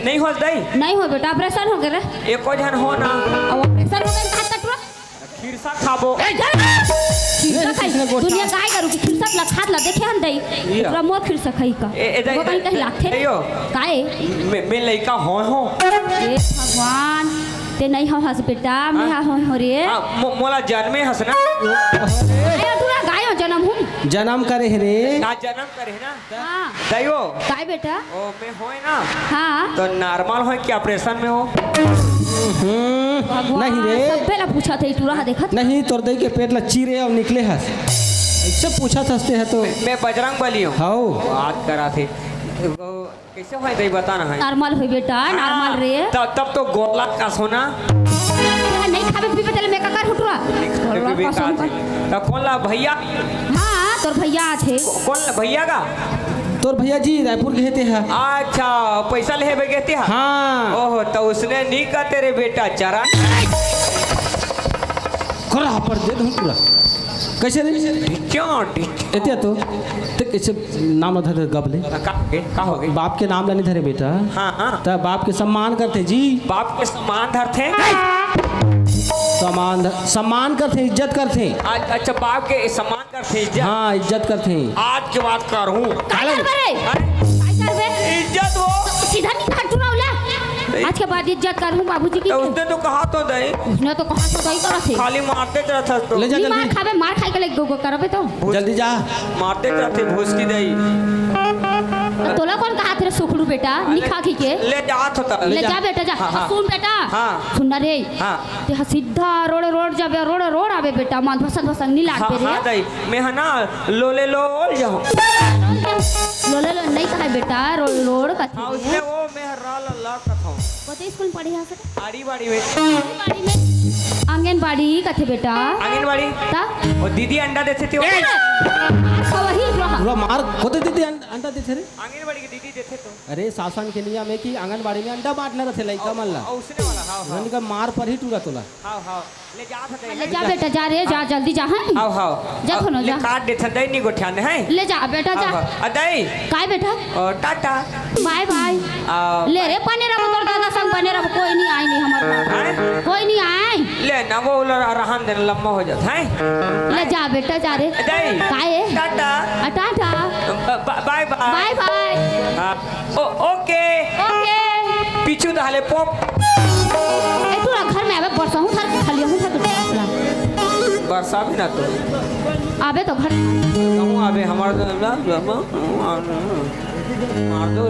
नहीं हो दई नहीं हो बेटा ऑपरेशन हो गए रे एको जन हो ना अब ऑपरेशन हो गए कहाँ तक रो खिरसा खाबो खिरसा खाई दुनिया गाय करू की खिरसा ला खात ला देखे हम दई या। पूरा मोर खिरसा खाई का ए वो कहीं कहीं लागते रे अयो। काए मैं लइका हो ए भगवान ते नहीं हो हस बेटा मैं हो रे हाँ मोला जन्मे हंसना आया दूरा गाय हो जन्म हूं जन्म करे है रे ना जन्म करे ना हां दइयो काय बेटा ओ मैं होए ना हां तो नॉर्मल हो कि ऑपरेशन में हो नहीं रे सब पहला पूछा थे टूरा देखा नहीं तोर दई के पेट ला चीरे और निकले हस ऐसे पूछा थसते है तो मैं बजरंग बली हूँ हाउ बात करा थे वो कैसे हो दई बताना है नॉर्मल हो बेटा नॉर्मल रे तब तो गोला का सोना नहीं खाबे पीबे तले मैं का कर हुटुआ तो कौन ला भैया हां तोर भैया थे कौन ला भैया का तोर भैया जी रायपुर गए थे हा अच्छा पैसा ले गए हाँ हाँ ओहो तो उसने नहीं का तेरे बेटा चरा करा पर दे दूं पूरा कैसे रे क्यों एते तो ते कैसे नाम धरे गबले का हो गई बाप के नाम लेने धरे बेटा हाँ हाँ तब बाप के सम्मान करते जी बाप के सम्मान धरते सम्मान करते इज्जत करते आज अच्छा बाप के सम्मान करते इज्जत हाँ इज्जत करते आज की बात करूँ काय करबे काय करबे इज्जत वो सीधा नहीं खटुरा उला आज के बाद इज्जत करूं बाबूजी की तो उसने तो कहा तो दे उसने तो कहा तो सही करा थे खाली मारते रहता तो ले जा नहीं मार जल्दी खाबे मार खाई के ले गो करबे तो जल्दी जा मारते रहते भूस की दई तोला कौन कहा तेरे सुखड़ू बेटा निखा की के ले जात होता ले जा बेटा जा हाँ, हाँ। सुन बेटा हाँ। सुन रे हाँ। ते सीधा रोड जाबे रोड आवे बेटा मन भसन नहीं लाग हाँ पे हाँ रे दई मैं है ना लोले लोल जाऊँ लोले नहीं कहा बेटा रोड का हाँ उसने वो मैं राल अल्लाह का था कते स्कूल पढ़ी है सर आड़ी बाड़ी में आंगनबाड़ी में आंगनबाड़ी कथे बेटा आंगनबाड़ी ता और दीदी अंडा देते थे वो। वही रहा पूरा मार खोते देते अंडा देते रे आंगनबाड़ी की दीदी देते तो अरे सासन के नियम है कि आंगनबाड़ी में अंडा बांटना रहते लइका मन ला उसने वाला हां हां रन का मार पर ही टूरा तोला हां ले जा ले जा बेटा जा रे जा जल्दी जा हैं हां जा खोनो ले जा काट देते दई नहीं गोठ्या ने है ले जा बेटा जा अदई काय बेटा टाटा बाय बाय ले रे पनेरा तोर दादा संग पनेरा कोई नहीं आई नहीं हमारे हैं कोई नहीं आए ले ना वो रहन देने लम्बा हो जाता है ले जा बेटा जा रे अदई काय है tata tata bye bye bye okay okay पीछू दाले पॉप ए तोरा घर में आवे बरसा हूं थार खाली हूं थार बरसा भी ना तो आवे तो घर कहूं आवे हमार मार दो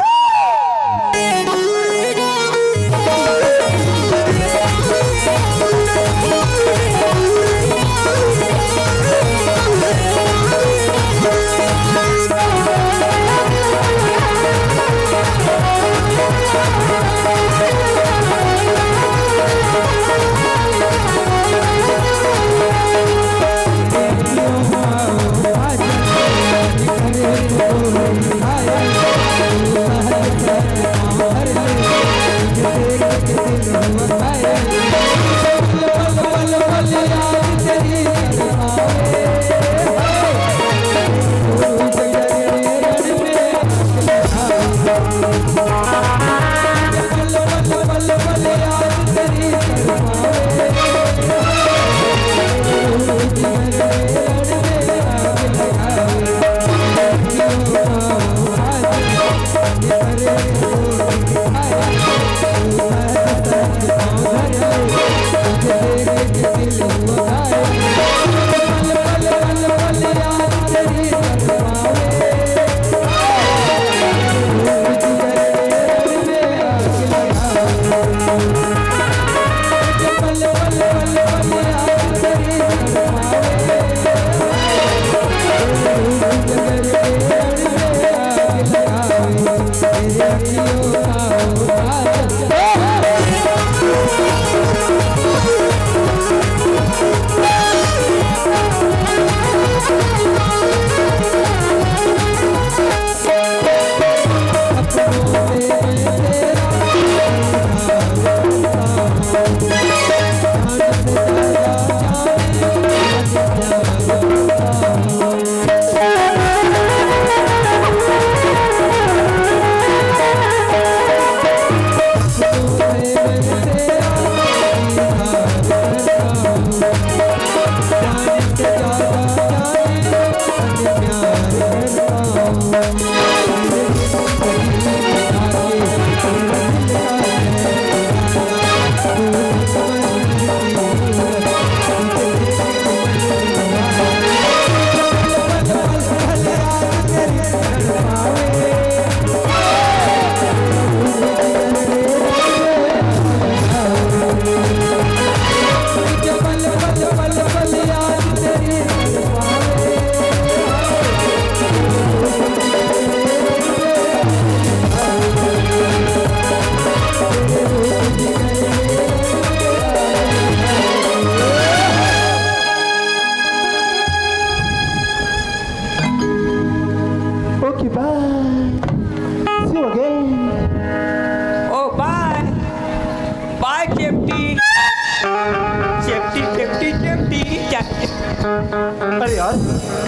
अरे यार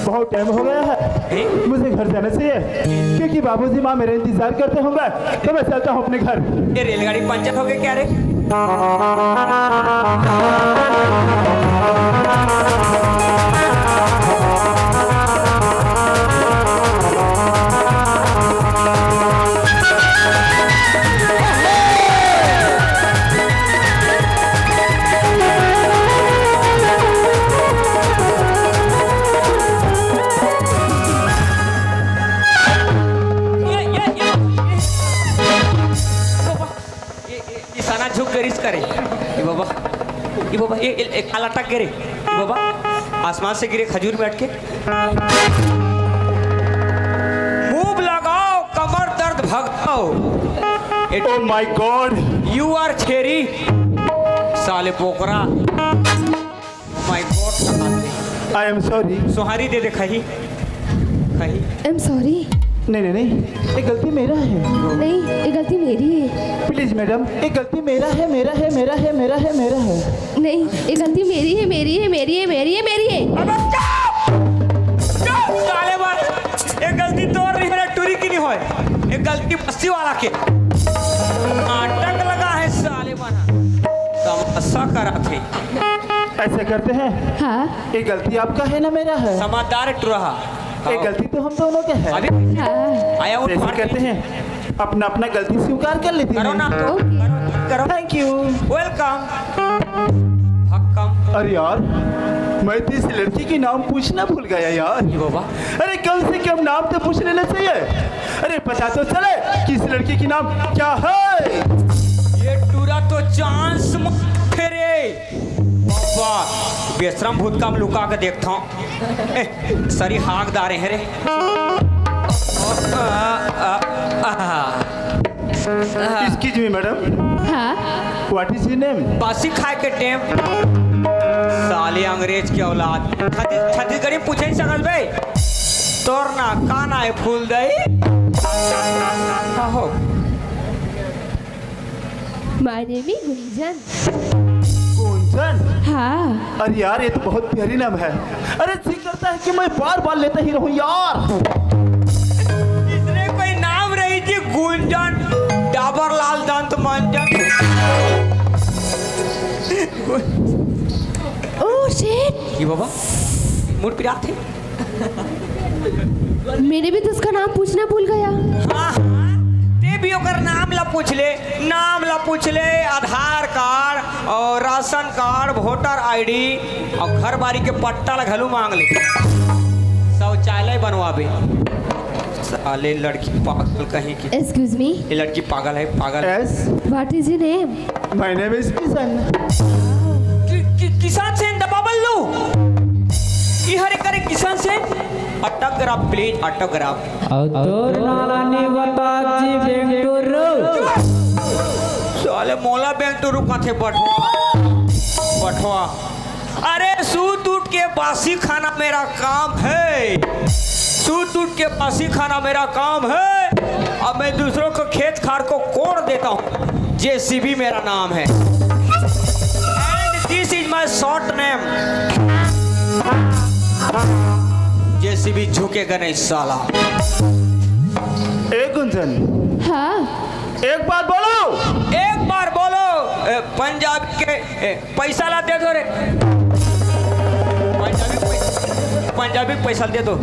बहुत टाइम हो गया है, मुझे घर जाना चाहिए क्योंकि बाबूजी माँ मेरा इंतजार करते होंगे, तो मैं चलता हूँ अपने घर। ये रेलगाड़ी पंचर हो गई क्या रे? झुक कर करे ये बाबा ये काला टक गिरे ये बाबा आसमान से गिरे खजूर में अटके। मूव लगाओ कमर दर्द भगाओ। Oh my God! You are छेरी साले PoCRA. My God! I am sorry. सुहारी दे दे खही कही आई एम सॉरी। नहीं नहीं नहीं, ये गलती मेरा है। नहीं, ये गलती मेरी है। प्लीज मैडम, ये गलती मेरा है, मेरा है, मेरा है, मेरा है, मेरा है। नहीं, ये गलती मेरी है, मेरी है, मेरी है, मेरी है, मेरी है। अबे चुप साले बार, ये गलती तोड़ रही है टूरी की नहीं होए, ये गलती बस्ती वाला के नाटक लगा है साले बना तमाशा करा थे। ऐसे करते हैं, हाँ ये गलती आपका है ना मेरा है? समझदार टूरा ये गलती तो हम दोनों के है। अभी हाँ। आया वो ऐसे करते हैं, अपना अपना गलती स्वीकार कर लेते करो ना हैं। तो ओके। करो। Thank you. वेलकम। हक्कम। अरे यार, मैं तो इस लड़की की नाम पूछना भूल गया यार। ये बाबा अरे कम से कम नाम तो पूछ लेना चाहिए। अरे पता तो चले कि इस लड़की की नाम क्या है। ये टूरा तो चांस फेरे बाबा बेशरम भूत का लुका के देखता हूँ। सरी हाकदारे हैं रे। एक्सक्यूज मी मैडम, हाँ व्हाट इज योर नेम? बासी खाए के टेम साले अंग्रेज की औलाद छत्तीसगढ़ी पूछे नहीं सकल भाई तोर ना काना है फूल दई हो my name is Gunjan. Gunjan? हाँ अरे यार, ये तो बहुत प्यारी नाम है। अरे जी करता है कि मैं बार बार लेता ही रहूं यार। इसने कोई नाम रही थी गुंजन डाबरलाल दंत मंजन। ओह शिट, ये बाबा मुड़ पिरा थे। मैंने भी तो उसका नाम पूछना भूल गया। हाँ ते भी ओकर नाम ला पूछ ले, नाम ला पूछ ले, आधार कार्ड और राशन कार्ड, वोटर आईडी और घर बारी के पट्टा ला घलू मांग ले। शौचालय बनवाबे। साले लड़की पागल कहीं की। एक्सक्यूज मी, ये लड़की पागल है पागल। Yes, what is your name? My name is Kishan. किसान सेन दबा बल्लू ई हरे करे किसान सेन ऑटोग्राफ प्लीज ऑटोग्राफ। और नाला ने बता जी बेंगटुरु। साले मोला बैंक तो रुका थे बठवा। अरे सूत उठ के बासी खाना मेरा काम है, सूत उठ के बासी खाना मेरा काम है। अब मैं दूसरों को खेत खार को कोड़ देता हूँ। जेसीबी मेरा नाम है and this is my short name. JCB झुकेगा नहीं साला। ए गुंजन, हाँ एक बार बोलो। एक बार बोलो। पंजाब के पैसा ला दे दो रे। पंजाबी पैसा दे दो,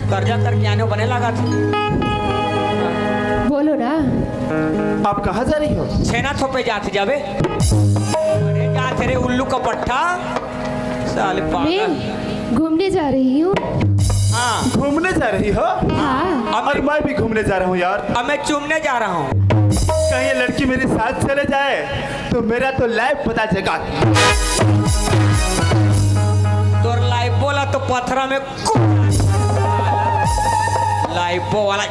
कर्जा करके आने बने लगा था। बोलो ना। आप कहाँ जा रही हो? छेना थोपे जाते जाबे। अरे जाते रे उल्लू का पट्टा साले पागल। मैं घूमने जा रही हूँ। हाँ घूमने जा रही हो? हाँ अब और मैं भी घूमने जा रहा हूँ यार। अब मैं चूमने जा रहा हूँ। कहीं ये लड़की मेरे साथ चले जाए तो मेरा तो लाइफ पता चलेगा। तोर लाइफो ला तो पत्थरा में लाइफो वाला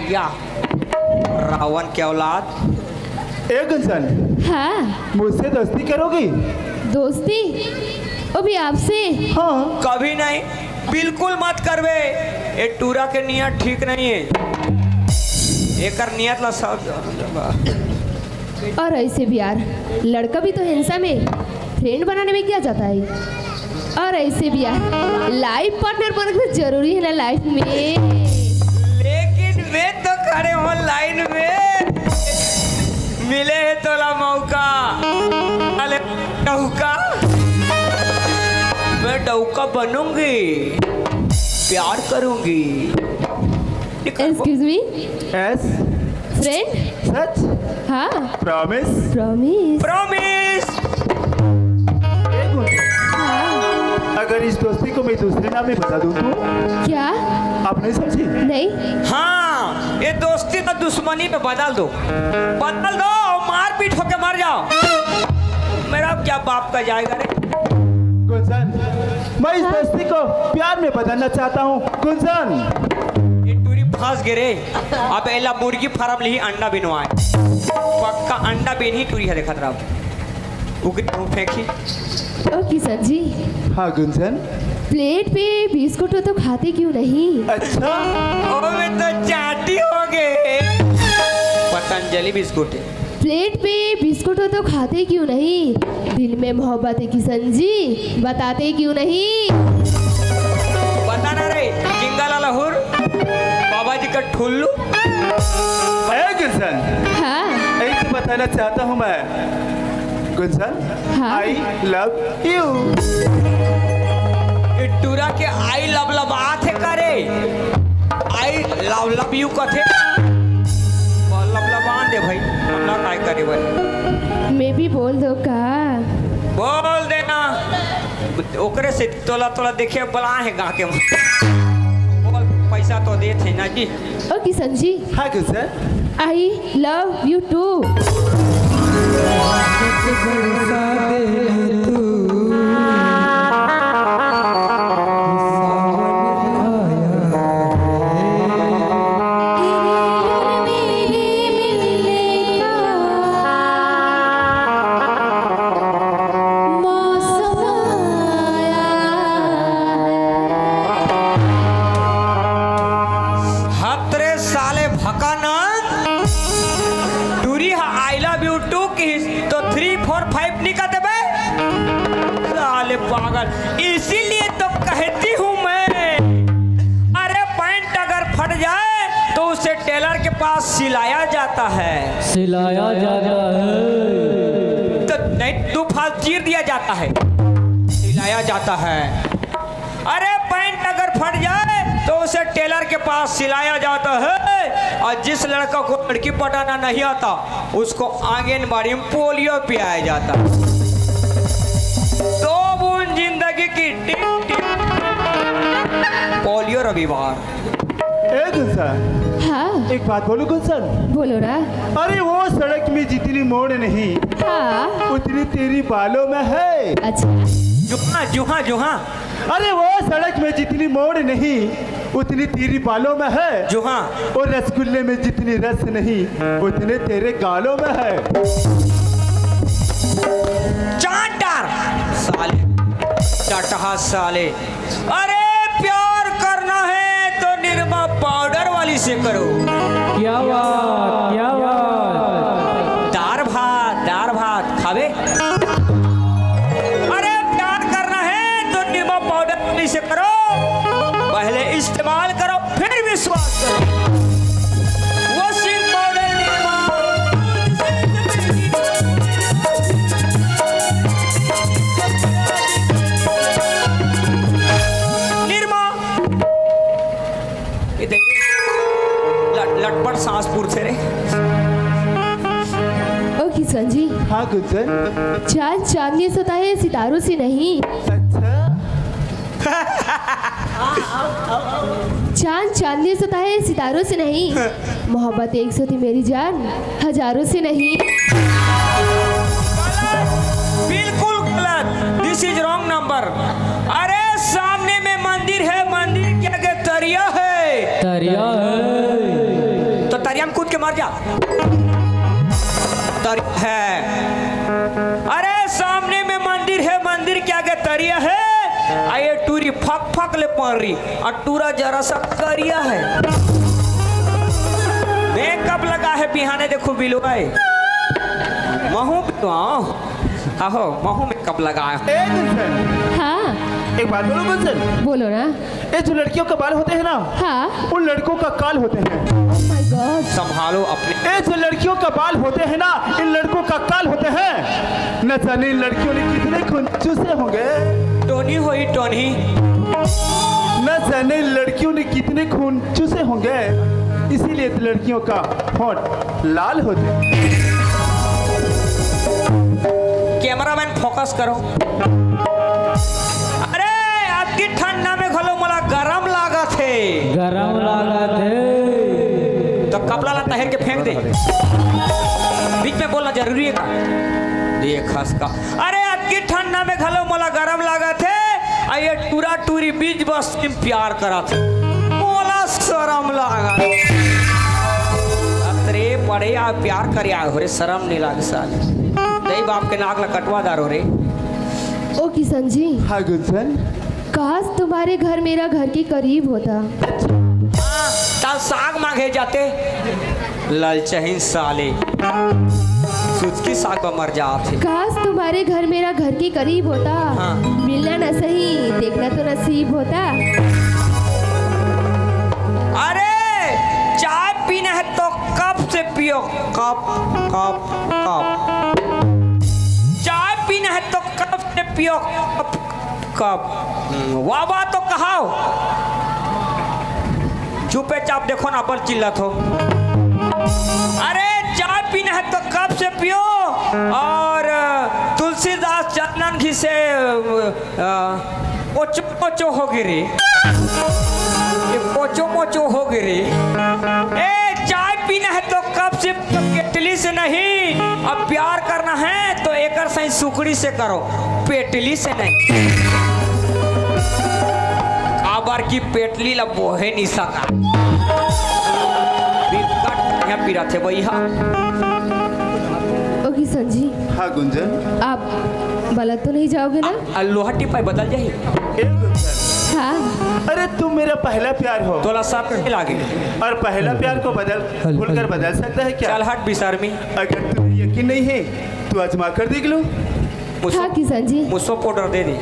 या रावण के औलाद। ए गुंजन, हाँ, मुझसे दोस्ती करोगी? दोस्ती वो भी आपसे? हाँ। कभी नहीं, बिल्कुल मत करवे। ये टूरा के नियत ठीक नहीं है। एकर नियत ला सब और ऐसे भी यार, लड़का भी तो हैंडसम है, फ्रेंड बनाने में क्या जाता है। और ऐसे भी यार, लाइफ पार्टनर बनना तो जरूरी है ना लाइफ में। लेकिन मैं तो खड़े हो लाइन में, मिले है तोला मौका। अरे डौका, मैं डौका बनूंगी, प्यार करूंगी। Excuse me, yes. फ्रेंड? सच? हाँ, प्रॉमिस? प्रॉमिस। प्रॉमिस। ए गुंजन, हाँ, अगर इस दोस्ती को मैं दूसरे नाम में बता दूं तो? क्या? आप नहीं समझी? नहीं। हाँ, ये दोस्ती का दुश्मनी में बदल दो, मार पीट होके मर जाओ। मेरा क्या बाप का जाएगा रे। गुंजन, मैं इस दोस्ती को प्यार में बदलना चाहता हूँ। गुंजन, ये टूरी फंस गिरे। अब एला मुर्गी फार्म ली अंडा बिनवाए, पक्का अंडा बिन ही टूरी है। देखा था उगरी फेंकी। ओके सर जी। हाँ गुंजन, प्लेट पे बिस्कुट हो तो खाते क्यों नहीं? अच्छा ओए तो चाटी हो गए। पतंजलि बिस्कुट है। प्लेट पे बिस्कुट हो तो खाते क्यों नहीं? दिल में मोहब्बत है किशन जी, बताते क्यों नहीं? बता ना रे जिंगला लहुर बाबा जी का ठुल्लू। है गुलशन, हाँ यही तो बताना चाहता हूँ मैं गुलशन, हाँ। I love you. टूरा के आई लव लबात है करे। आई लव यू कथे लव लबान दे भाई ना काय करे भाई। मैं भी बोल दो का? बोल देना ओकरे से तोला तोला देखे बला है गा के बोल पैसा तो दे थे ना जी। ओ किशन जी, हाँ गुलशन, आई लव यू टू। हतरे साले भकानंद टूरी आई लव यू टू की तो 3 4 5 निकल देबे साले पागल। इसीलिए तो कहती हूँ मैं, अरे पैंट अगर फट जाए तो उसे टेलर के पास सिलाया जाता है। सिलाया जाता है। तो नहीं दो फाल चीर दिया जाता है, सिलाया जाता है। अरे पैंट अगर फट जाए तो उसे टेलर के पास सिलाया जाता है। और जिस लड़का को लड़की पटाना नहीं आता उसको आंगनबाड़ी में पोलियो पिलाया जाता है। 2 बूंद जिंदगी की टिप टिप पोलियो रविवार। ए गुलशन, हाँ एक बात बोलूं गुलशन, बोलो ना। अरे वो सड़क में जितनी मोड़ नहीं हाँ उतनी तेरी बालों में है। अच्छा, जुहा जुहा जुहा अरे वो सड़क में जितनी मोड़ नहीं उतनी तेरी बालों में है। जुहा और रसगुल्ले में जितनी रस नहीं उतने तेरे गालों में है। चांटार साले चटहा साले। अरे प्यार करना है तो निरमा पाउडर वाली से करो। क्या बात, क्या बात। दार भात खावे। अरे प्यार करना है तो निरमा पाउडर वाली से करो। पहले इस्तेमाल करो फिर विश्वास करो। वॉशिंग पाउडर निरमा लटपट सांसपुर से रे। ओ किशन जी, हाँ गुलशन, चांद चांदनी से होता है सितारों से नहीं। अच्छा चांद चांदनी से होता है सितारों से नहीं। मोहब्बत एक सौ थी मेरी जान, हजारों से नहीं। बिल्कुल गलत, दिस इज रॉन्ग नंबर। अरे सामने में मंदिर है, मंदिर के आगे तरिया है। तरिया है। तो तरिया में कूद के मार जा। तरिया है। अरे सामने में मंदिर है, मंदिर के आगे तरिया है। आये टूरी फक फक ले पड़ रही और टूरा जरा सा करिया है। मेकअप लगा है बिहाने देखो बिलुआए महू आहो महू मेकअप लगाया। ए गुलशन, हाँ एक बात बोलो गुलशन, बोलो ना। ये जो लड़कियों का बाल होते हैं ना हाँ, उन लड़कों का काल होते हैं। oh my God। संभालो अपने। ये जो लड़कियों का बाल होते हैं ना इन लड़कों का काल होते हैं। न जाने इन लड़कियों ने कितने खून चूसे होंगे। टोनी हुई टोनी। न जाने इन लड़कियों ने कितने खून चूसे होंगे, इसीलिए तो लड़कियों का होंठ लाल होते हैं। कैमरामैन फोकस करो। अरे आपकी ठंडा में घलो मला गरम लागा थे। गरम लागत है। तो कपड़ा ला तहर के फेंक दे। बीच में बोलना जरूरी है का? देख हंसका। अरे आपकी ठंडा में घलो मला गरम लागा थे। आये टूरा टूरी बीच बस में प्यार करा थे। मोला शरम लागा। अरे पड़े आ प्यार कर हो रे, शरम नहीं लाग साले। दई बाप के नाक ला कटवा दारो रे। ओ किशन जी, हाँ गुलशन, काश तुम्हारे घर मेरा घर के करीब होता। तब साग मांगे जाते ललचहीन साले सुचकी साग पर मर जाते। काश तुम्हारे घर मेरा घर के करीब होता। हाँ। मिलना न सही देखना तो नसीब होता। अरे चाय पीना है तो कप से पियो, कप कप कप। चाय पीना है तो कप से पियो, कप कप। वाह वाह तो कहाओ। चुपे चाप देखो ना पर चिल्लत हो। अरे चाय पीना है तो कप से पियो और तुलसीदास चंदन घी से पोचो पोचो हो गिरी, ये पोचो पोचो हो गिरी। ए चाय पीना है तो कप से केटली से नहीं, अब प्यार करना है तो एकर सही सुकड़ी से करो, पेटली से नहीं। काबर की पेटली ला बोहे नहीं सका। यहाँ पीरा थे भैया। ओ किशन जी, हाँ गुंजन। आप गलत तो नहीं जाओगे ना? लोहा टिपाई बदल जाए। ए गुंजन, हाँ। अरे तुम मेरा पहला प्यार हो तोला साफ लागे और पहला प्यार को भूलकर बदल सकता है क्या? चल हट बिसारमी। अगर तुम्हें यकीन नहीं है तो आजमा कर देख लो। हाँ किशन जी, मुझको पाउडर दे दे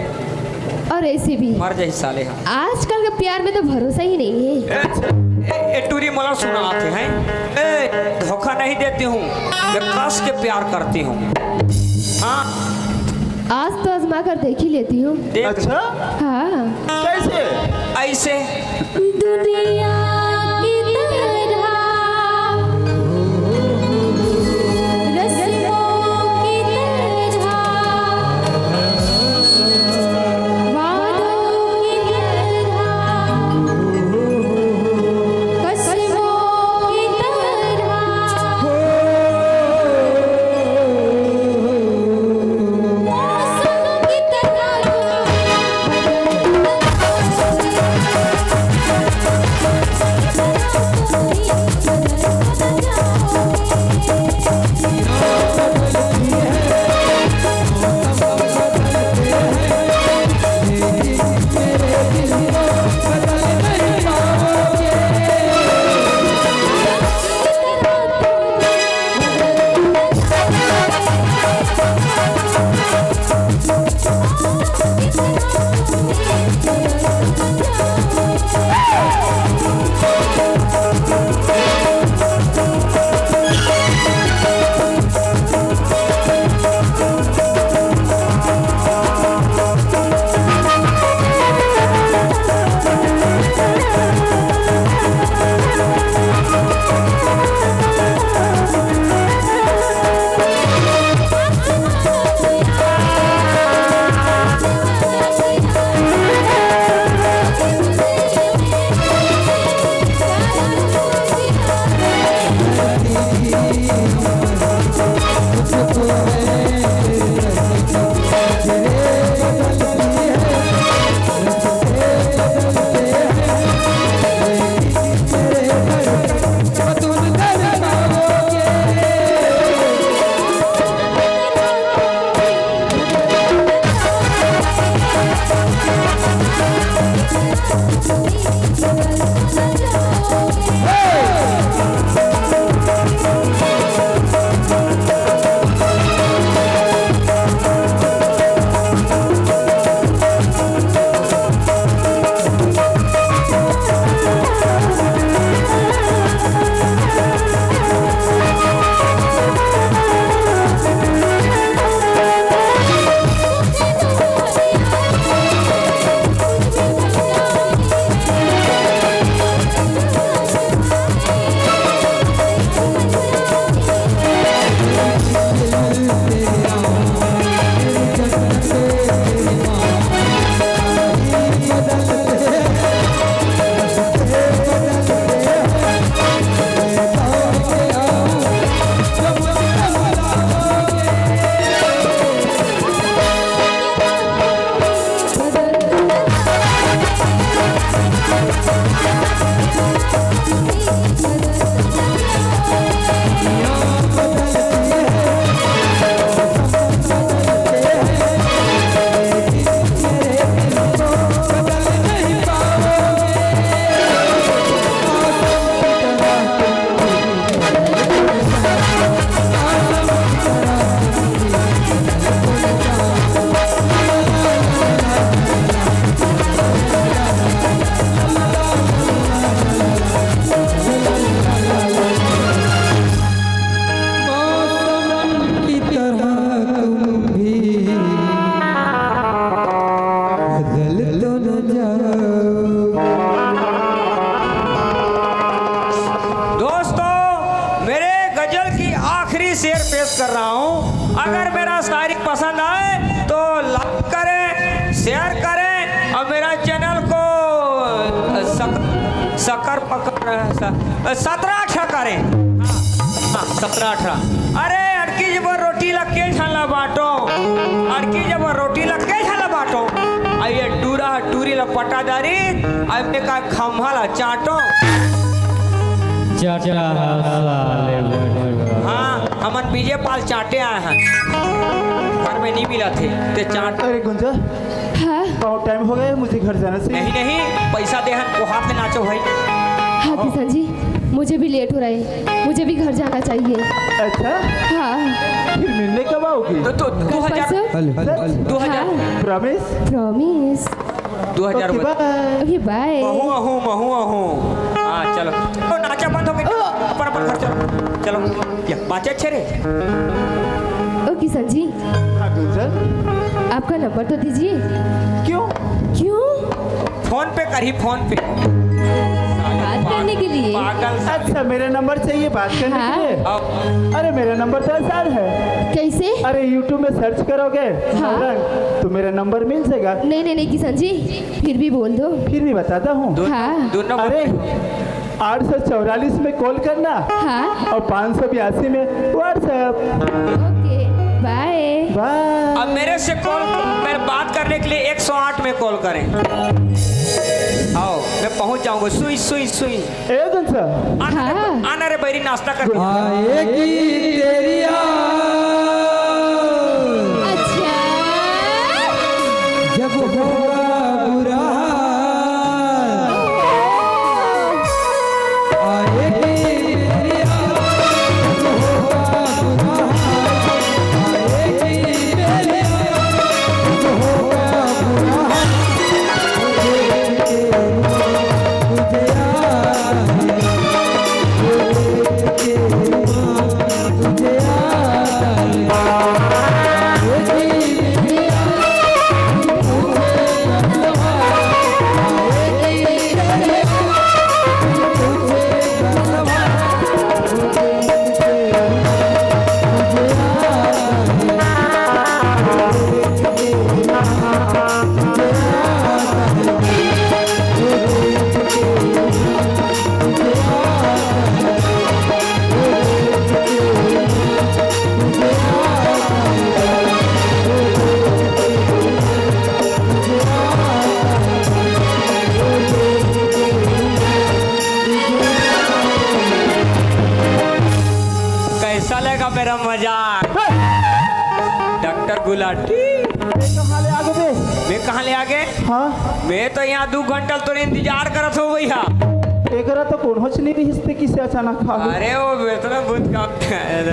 और ऐसे भी मर जाए साले। आजकल के प्यार में तो भरोसा ही नहीं है। ए टूरी मला सुनाते हैं। ए धोखा नहीं देती हूँ, मैं कस के प्यार करती हूँ। हाँ आज तो आजमा कर देख ही लेती हूँ। देख। अच्छा, हाँ। कैसे? ऐसे दुनिया की तरह रस्मों की तरह वादों की तरह कसमों की तरह मौसम की तरह शक्कर पकड़ 17-18 करें। हाँ 17-18। अरे अड़की जब रोटी लग के छाला बाटो, अड़की जब रोटी लग के छाला बाटो, आइए टूरा टूरी ला पटादारी, अब में का खम्भा ला चाटो। हाँ हमन बीजे पाल चाटे आए हैं, घर में नहीं मिला थे ते चाट। अरे गुंजा, हाँ बहुत टाइम हो गया, मुझे घर जाना चाहिए। नहीं पैसा दे को हाथ में नाचो भाई। हाँ किशन जी, मुझे भी लेट हो रहा है, मुझे भी घर जाना चाहिए। अच्छा, हाँ फिर मिलने कब आओगी? तो 2000 परसों? 2000 promise? Promise. 2000 okay, bye. Okay bye. महू हाँ चलो तो नाचा बंद हो गया, अपन घर चलो चलो क्या बातें अच्छे रे। ओ किशन जी, हाँ गुंजा, आपका नंबर तो दीजिए। क्यों? क्यों? फोन पे करी, फोन पे बात करने के लिए। पागल सा। अच्छा, मेरा नंबर चाहिए बात करने हाँ। के लिए? अब अरे मेरा नंबर तो आसान है। कैसे? अरे YouTube में सर्च करोगे हाँ। रंग, तो मेरा नंबर मिल जाएगा। नहीं किशन जी, फिर भी बोल दो। फिर भी बताता हूँ। हाँ। दोनों अरे 844 में कॉल करना हाँ और 582 में व्हाट्सएप। Okay bye. बाय। अब मेरे से कॉल, मैं बात करने के लिए 108 में कॉल करें। आओ मैं पहुंच जाऊंगा। सुई सुई सुई ए गुंजा, हाँ। आना रे बैरी, नाश्ता कर। आएगी तेरी अच्छा जब होगा बुरा, आएगी तेरी जब होगा बुरा, आएगी तेरी जब होगा बुरा, तुझे कैसा लगा मेरा मजाक? डॉक्टर गुलाटी कहाँ ले आगे बे? मैं कहाँ ले आ गए? हाँ, मैं तो यहाँ 2 घंटा तो इंतजार करत हो भैया। एकरा तो कौन होच नहीं रिश्ते किसे अचानक खा गई? अरे वो बेतना बहुत काम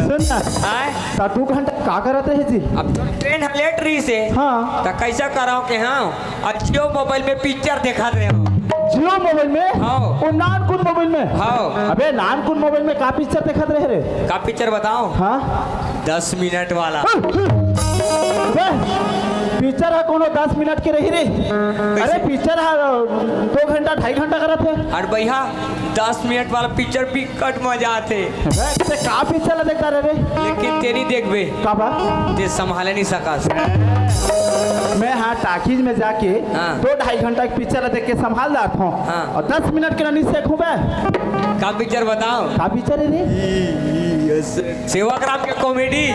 सुन ना, आए ता 2 घंटा का करते है जी? अब तो ट्रेन लेट रही से। हाँ। तो कैसा कराओ के हाँ अच्छो मोबाइल में पिक्चर दिखा रहे हो। जियो मोबाइल में? हाँ। और नानकुन मोबाइल में? हाँ। अबे नानकुन मोबाइल में का पिक्चर दिखाते रहे रे? का पिक्चर बताओ? हाँ। 10 मिनट वाला। बे, पिक्चर है कोनो 10 मिनट के रही रे? अरे पिक्चर है 2 घंटा 2.5 घंटा करत है। और भैया 10 मिनट वाला पिक्चर भी कट मजा आते, बे, ते का पिक्चर देखता रहे रे? लेकिन तेरी देखबे का बा? ते संभाले नहीं सका। मैं हाँ टाकीज में जाके हाँ। 2-2.5 घंटा की पिक्चर देख के संभाल जाता हूँ। हाँ। और 10 मिनट के नहीं सीखूं बे। का पिक्चर बताओ? का पिक्चर है रे? सेवाग्राम के कॉमेडी।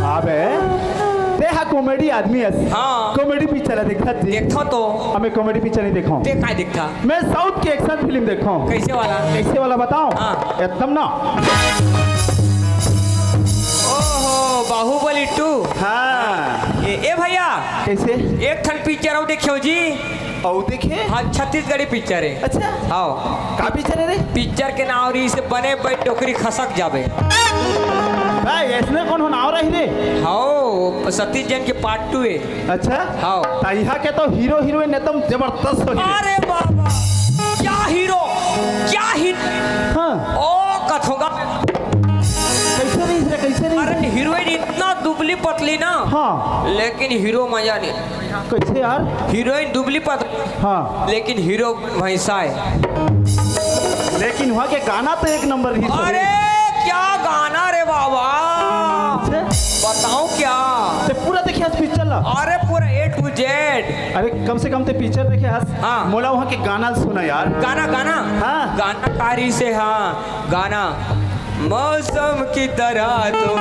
हाँ बे, ते हाँ कॉमेडी आदमी है। हाँ। कॉमेडी पिक्चर है देखा जी? देखो तो हमें कॉमेडी पिक्चर नहीं देखा। ते काय दिखता? मैं साउथ की एक्शन फिल्म देखा। कैसे वाला? कैसे वाला बताओ? हाँ। एकदम ना। ओहो बाहुबली 2। हाँ। ए भैया कैसे? एक ठन पिक्चर आओ देखियो जी। और देखे? हाँ छत्तीसगढ़ी पिक्चर है। अच्छा, हाँ का पिक्चर है रे? पिक्चर के नाम रही से बने बैठ टोकरी खसक जावे। भाई इसने कौन हो नाव रही रे? हाँ सतीश जैन के पार्ट 2 है। अच्छा। हाँ। ता यहाँ के तो हीरो हीरोइन एकदम जबरदस्त हो रही है। अरे बाबा क्या हीरो, क्या हिट। हाँ। ओ कथोगा। कैसे रही रे? कैसे रही अरे रे? हीरोइन इतना दुबली पतली ना। हाँ। लेकिन हीरो मजा नहीं। कैसे यार? हीरोइन दुबली पतली हाँ। लेकिन हीरो भैंसा है। लेकिन वहाँ के गाना तो एक नंबर ही अरे क्या गाना रे बाबा, अच्छा। बताऊं क्या? ते पूरा देखिए पिक्चर ला। अरे पूरा A to जेड। अरे कम से कम ते पिक्चर देखे हस। हाँ। मोला वहाँ के गाना सुना यार। गाना गाना हाँ। गाना कारी से हाँ गाना मौसम की तरह तुम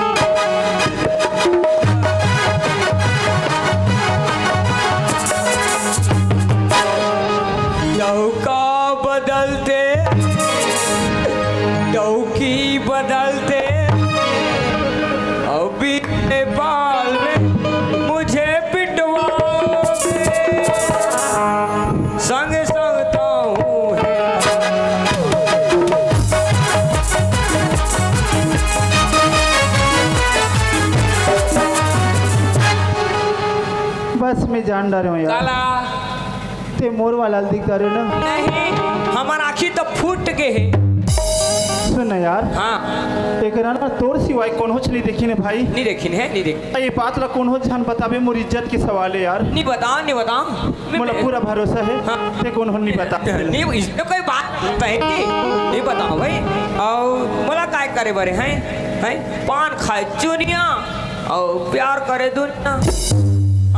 डौका बदलते डौकी बदलते अभी बाल में मुझे पिटवाओगे संग संग तो हूँ है। बस मैं जान डा रहा हूँ यार। काला ते मोर वाला दिख रहे ना। नहीं हमार आँखी तो फूट के है। सुन ना यार। हाँ एक ना तोर सिवाय कौन हो नहीं देखी ने भाई। नहीं देखी है नहीं देखी। ये बात ला कौन हो जान बतावे मोर इज्जत के सवाल है यार। नहीं बताओ मोला पूरा भरोसा है। हाँ। ते कौन हो नहीं बता। नहीं इसमें कोई बात पहनती नहीं बताओ भाई। और मोला काय करे बरे हैं पान खाए चुनिया और प्यार करे दुनिया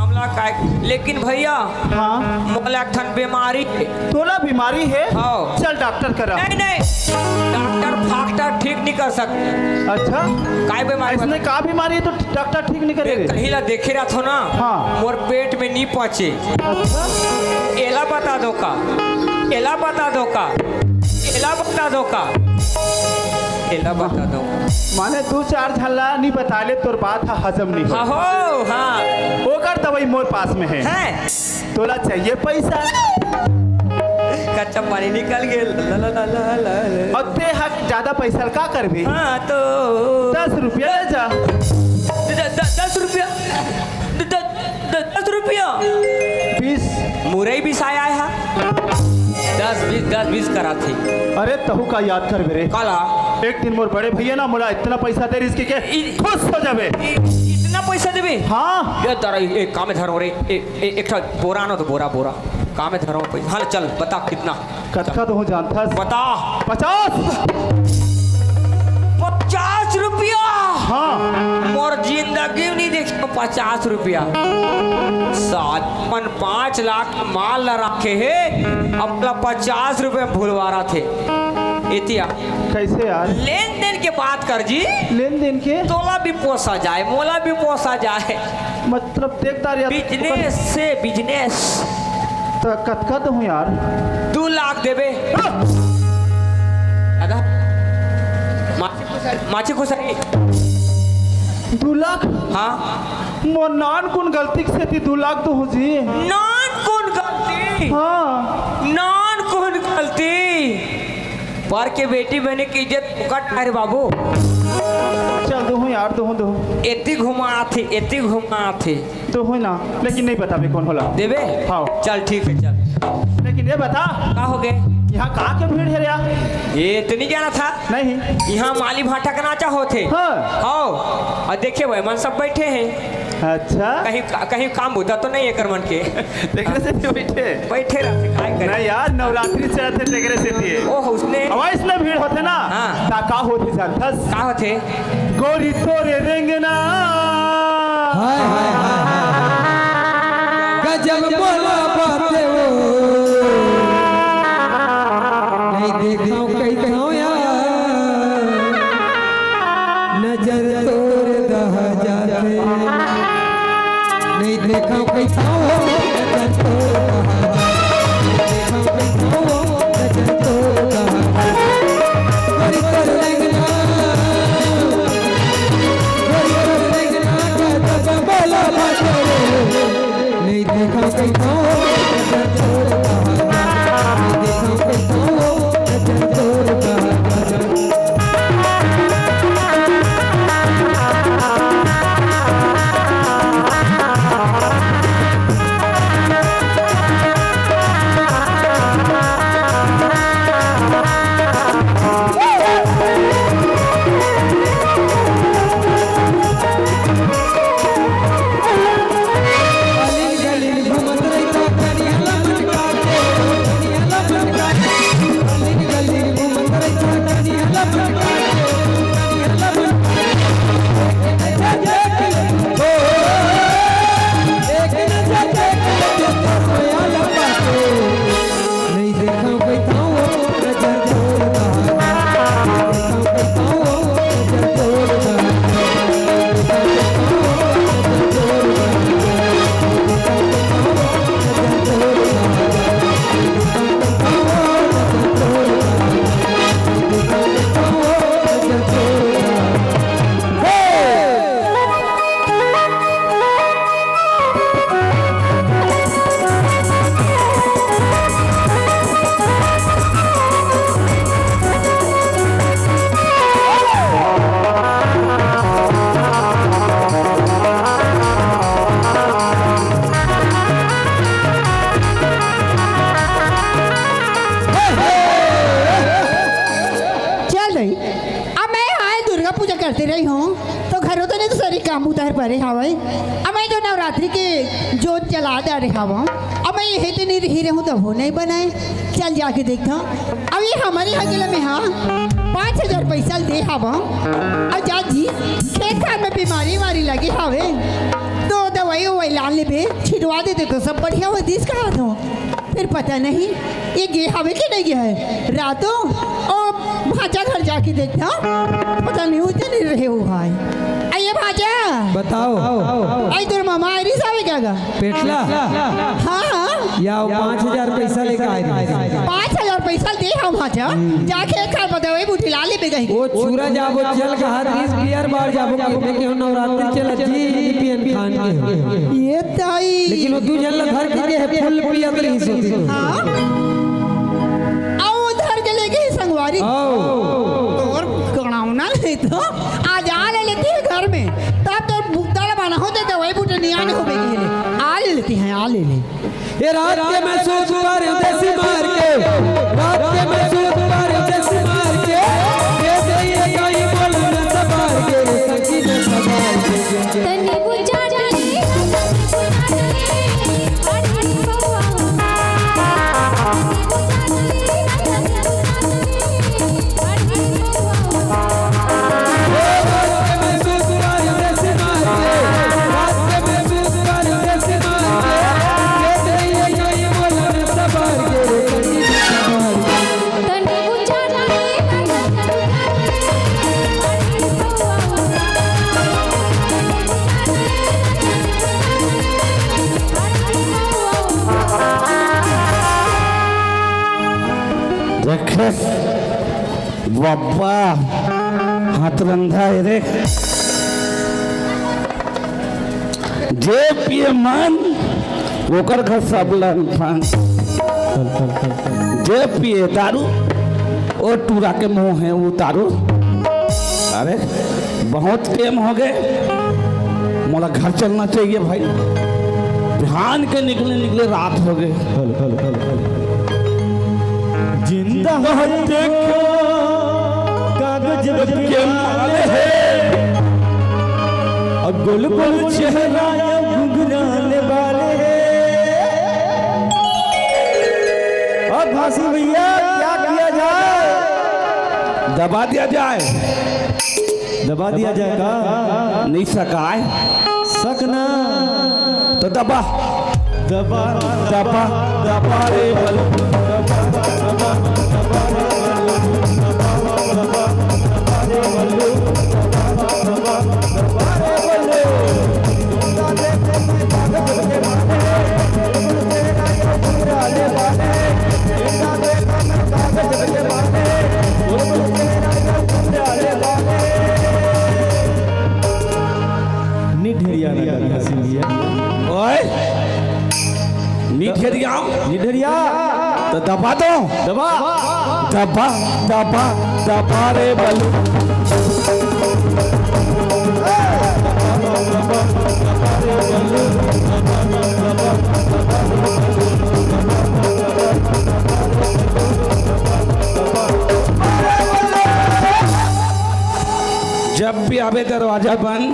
हमला काय। लेकिन भैया हाँ। मोला ठन बीमारी तोला बीमारी है। हाँ। चल डॉक्टर करा। नहीं डॉक्टर फाक्टर ठीक नहीं कर सकते। अच्छा काय बीमारी इसने का बीमारी है तो डॉक्टर ठीक नहीं करेगा। कहीं ला देखे रहा था ना। हाँ। मोर पेट में नहीं पहुंचे। अच्छा एला बता दो का एला बता दो का एला बता दो का एला बता दो। माने दो चार झल्ला नहीं बता ले तोर बात हा हजम नहीं हाँ हो। हो हाँ ओकर दवाई मोर पास में है। तोला चाहिए पैसा कच्चा पानी निकल गया ला ला ला ला ला ला। और ते हक ज्यादा पैसा का कर भी। हाँ तो 10 रुपया ले जा। 10 रुपया 10 रुपया 20 मुरई भी आया है 10 20 करा थी। अरे तहु का याद कर बेरे। काला एक दिन मोर बड़े भैया ना मोला इतना पैसा दे रिस्क के खुश हो जावे। इतना पैसा देवे। हाँ ये तारा एक काम में धरो रे एक बोरा ना तो बोरा काम में धरो पैसा। हाँ चल बता कितना कतका तो हूँ जानता बता। 50 रुपया। हाँ मोर जिंदगी नहीं देखी 50 रुपया। 5 लाख माल रखे है अपना 50 रुपये भूलवा रहा थे। इतिया कैसे यार। लेन देन के बात कर जी। लेन देन के तोला भी पोसा जाए मोला भी पोसा जाए। मतलब देखदार यार। बिजनेस से बिजनेस। तो कतका तो हूँ यार। 2 लाख देवे। दादा माची खुश 2 लाख। हाँ मोर नान कौन गलती से थी 2 लाख तो हो जी। नान कौन गलती। हाँ नान कौन गलती। पर के बेटी बहने की इज्जत कट अरे बाबू। चल दो हूँ यार। दो एती घुमा थे तो हो ना लेकिन नहीं बता कौन होला। देवे। हाँ। चल ठीक है चल। लेकिन ये बता का हो गए यहाँ कहाँ के भीड़ है यार। ये तो नहीं जाना था। नहीं यहाँ माली भाटा का नाचा होते। हाँ। आओ और देखिए भाई मन सब बैठे हैं। अच्छा कहीं काम होता तो नहीं है कर मन के देखने से थे बैठे रहते काय करे। नहीं यार नवरात्रि से रहते देखने से थे। ओह उसने हवा इसमें भीड़ होते ना। हाँ। ता का होती जानथस। का होते गोरी तोरे रेंगना। हाय हाय हाय गजब बोला बाते वो नहीं देखता हूँ कहता हूँ यार नजर तोड़ दह जाते नहीं देखा हूँ कहता हूँ नजर तोड़ दह गोरी तोड़ रेंगना गजब बोला बाते वो नहीं देखा हूँ कहता हूँ नजर तोड़ नहीं देखा हूँ कहता हूँ नजर तोड़ गली घूमत रही करे हवे अब मैं जो नवरात्रि के जोत जला दे रहे हवा अब मैं यही तो नहीं रही रहूँ तो हो नहीं बनाए चल जाके देखता अब ये हमारे हगले में हाँ 5,000 पैसा दे हवा और जा जी खेत खार में बीमारी वारी लगी हवे तो दवाई वही लाल ले छिटवा देते तो सब बढ़िया हो दिस कहा दो फिर पता नहीं ये गे हवे कि नहीं गया है रातों और भाजा घर जाके देखता पता नहीं उतने नहीं रहे हो भाई आइए भाजा बताओ आई तेरे मामा आई सावे क्या गा पेटला हाँ हाँ या 5,000 पैसा लेकर आए थे 5,000 पैसा दे हम भाजा जाके एक खार बताओ बूढ़ी लाली पे गई वो चूरा जाबो चल का हर 20 बियर बार जाबो के के नवरात्रि चल जी पीएन खान के ये ताई लेकिन वो तू जल घर के है फुल पिया तो नहीं सोती हाँ आओ उधर के लेके ही संगवारी और कणावना नहीं तो आज आ ले लेती है घर में तब तो भुगतान बना होते तो वही बूढ़े नहीं आने हो बेगी आ ले लेती हैं आ ले ले ये रात के मैं सोच मार देसी मार के रात के मैं सोच मार देसी मार के ये ये कोई बोल न सवार के सखी न सवार के तने बुझा डाले आड़ी बउआ बाबा हाथ रंधा है रे जे पिए मन ओकर घर सब फान जे पिए दारू ओ टूरा के मुंह है वो दारू अरे बहुत टेम हो गए मोला घर चलना चाहिए भाई ध्यान के निकले निकले रात हो गए जिंदा देखो कागज के माले है अब गोल गोल चेहरा घुंघराने वाले अब फांसी भैया क्या किया जाए दबा दिया जाए दबा दिया जाए का नहीं सकाए सकना तो दबा दबा दबा दबा रे बल निढेरिया ओए निढेरिया निढेरिया तो दबा दो दबा दबा दबा दबा रे बलू जब भी आवे दरवाजा बंद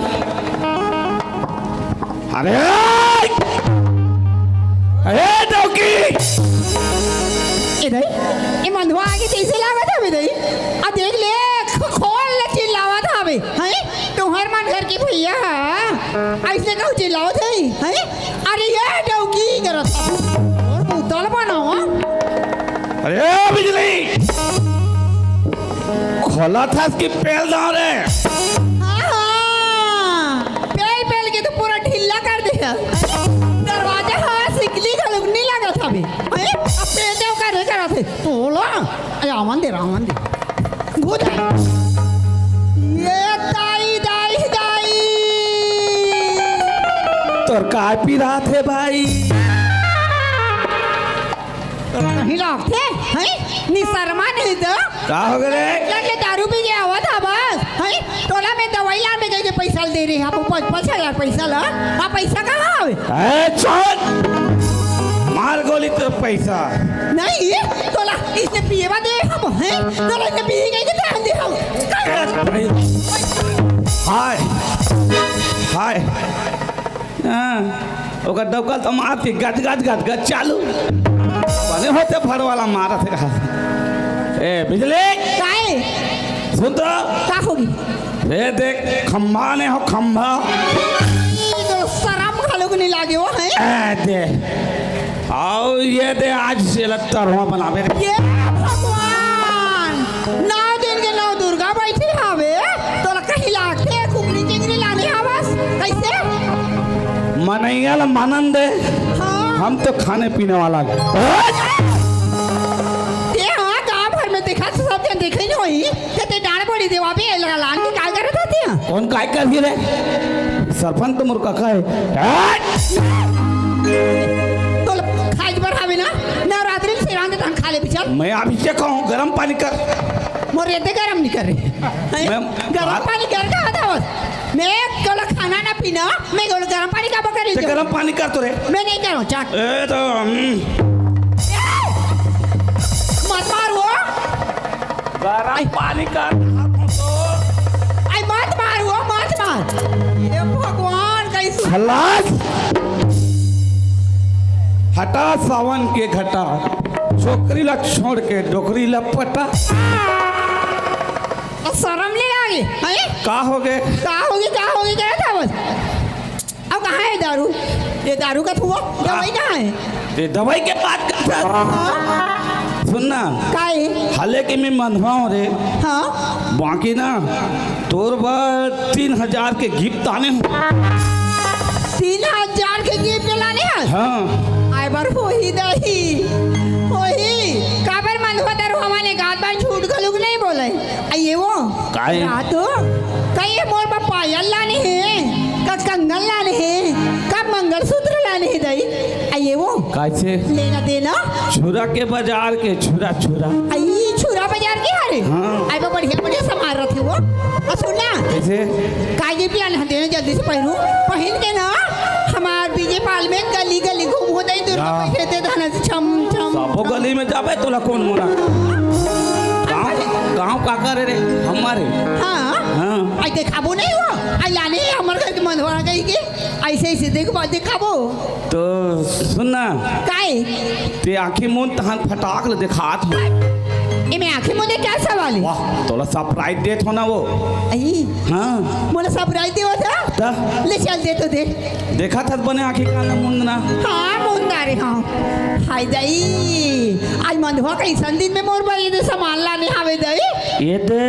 अरे अरे डोकी इधर ये मंधवा आगे कैसे लावा था इधर अब देख ले खोल ले चिल्लावा था अबे हैं तुम्हार मन घर की भैया ऐसे कहू चिल्लाओ थे हैं अरे ये डौकी करत और उतल बनाओ अरे बिजली खोला था इसकी पेल दाव रे पेल पेल के तो पूरा ढीला कर दिया दरवाजा हाँ सिकली का लुकनी लगा था अभी हैं अब पेल देव का नहीं करा थे तोला अरे आवन दे घुद ये दाई दाई दाई तोर काय पी रहा थे भाई नहीं लगते हैं निशर्मा नहीं तो का हो गए लगे दारू पी गया हुआ था बस हैं टोला में दवाई लाने में गए पैसा दे रहे हैं आपको 5,000 पैसा ला आप पैसा कहाँ है छोड़ मार गोली तो पैसा नहीं टोला इसने पिए बा दे हम हैं टोला इसने पी गई तो ध्यान दे हम हाय हाय हाँ ओकर दौकल तो मारती गज गज गज गज चालू बने होते भर वाला मारा थे कहा ए बिजली काहे सुन तो का होगी ए देख खम्भा ने हो खम्भा ये तो शर्म खालो को नहीं लागे वो है ए दे आओ ये दे आज से लगता रुआ बनावे रे। ये भगवान 9 दिन के 9 दुर्गा बैठी हावे तो कहीं लागते कुकड़ी चिंगड़ी लाने आवास कैसे मनैया ला मानन दे हाँ हम तो खाने पीने वाला ये हाँ गांव भर में देखा तो सब जन देखे नहीं हुई ते डांड बड़ी देवा पे लगा लान की काय करत होती है कौन काय कर रे सरपंच तो मुर्गा का है तो खाज पर हावे ना नवरात्रि में सेवान दे खा ले बिचार मैं अभी से कहूँ गर्म पानी कर मोर रेते गरम नहीं कर रही गरम पानी कर का था बस मैं कल खाना ना पीना मैं कल गरम पानी का बकर ते गर्म पानी कर तो रे मैं नहीं करूँ चाट ए तो मत मारो गर्म पानी कर आई मत मारो मत मार ये भगवान कैसे खलास हटा सावन के घटा छोकरी ला छोड़ के डोकरी ला पटा शर्म ले आगे हैं का हो गए क्या होगी क्या था बस अब कहाँ है दारू ये दारू का थुआ दवाई कहाँ है ते दवाई के बात करता सुनना का है हाले कि मैं मंधवा हूँ रे हाँ बाकी ना तोर बार 3000 के गिफ्ट आने हूँ 3000 के गिफ्ट लाने हैं हाँ आए बार वही दही वही काबर मंदवा दरो हमारे गात बार झूठ गलुक नहीं बोले आइए वो काहे? रातो कई मोर पर पायल लाने हैं का कंगन लाने हैं का मंगलसूत्र लाने हैं दही आइए वो कैसे लेना देना छुरा के बाजार के छुरा छुरा आई छुरा बाजार के हारे हाँ। आई बा बढ़िया बढ़िया सामान रखे वो और सुनना कैसे काजे प्लान देना जल्दी से पहन के ना हमार बीजे पाल में गली गली घूम होता ही दुर्गा हाँ। बैठे थे धन छम छम सबो गली में जाबे तोला कौन मोरा गाँव का करे रे हमारे हाँ हाँ आई देखाबो नहीं हुआ आई लाने हमारे घर के मंधवा गई के ऐसे ऐसे देखो बात देखाबो तो सुनना काहे ते आँखी मुंह तहन फटाक ले दिखात हो ए मैं आंखें मुंह क्या सवाल है वाह तोला सरप्राइज देत हो ना वो आई हाँ मोला सरप्राइज देवा था ता ले चल दे तो दे देखा था बने आँखी का ना मुंह ना हाँ मुंदारे हाँ हाय दई आज मंधवा कैसन दिन में मोर बड़ी दे सामान लाने हावे दई ये दे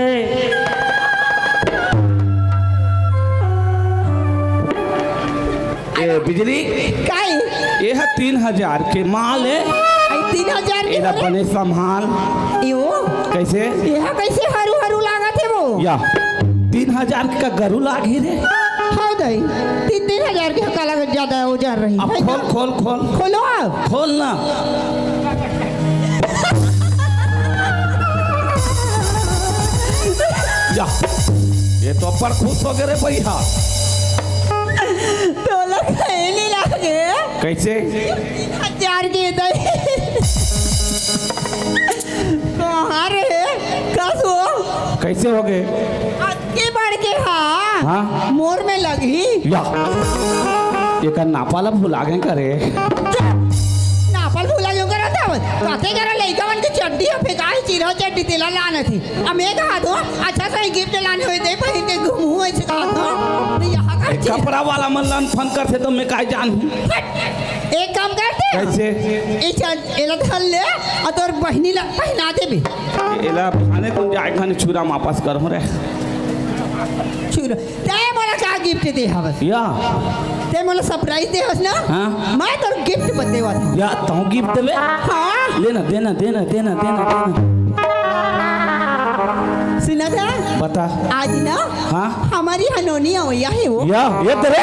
ए बिजली काहे ये है 3000 के माल है आई 3000 के एला करे? बने संभाल यो कैसे यह कैसे हरू हरू लागत है वो या 3000 का गरु लागे रे हाँ दई 3000 के काला ज्यादा हो जा रही अब है खोल खोल खोल खोलो आप खोल ना या ये तो पर खुश हो गए रे भैया तो लग नहीं लागे कैसे 3000 के दई कहाँ रे कसो कैसे हो गए अक्के बढ़ के हाँ हाँ? मोर में लगी या ये नापाला भुला गए करे नापल भूला जो करा था काके करा लइका मन के चड्डी और फेकाई चिरा चड्डी तेला लाना थी अब मैं कहा तो अच्छा सा गिफ्ट लाने हुए थे पहन के घूमू ऐसे कहा था तो यहाँ का चीज- कपड़ा वाला मन फन करते तो मैं काय जान फट। एक काम करते कैसे ए चल एला धल ले और तोर बहनी ला पहना दे भी एला खाने तुम जाए खाने छुरा वापस कर रे छुरा ते मोला का गिफ्ट दे हवस या ते मोला सरप्राइज दे हवस ना हाँ। मैं तोर गिफ्ट बतेवा था या तो गिफ्ट देवे हाँ लेना देना देना देना देना देना सुना था बता आज ना हाँ हमारी हनोनी अवैया है वो या ये तेरे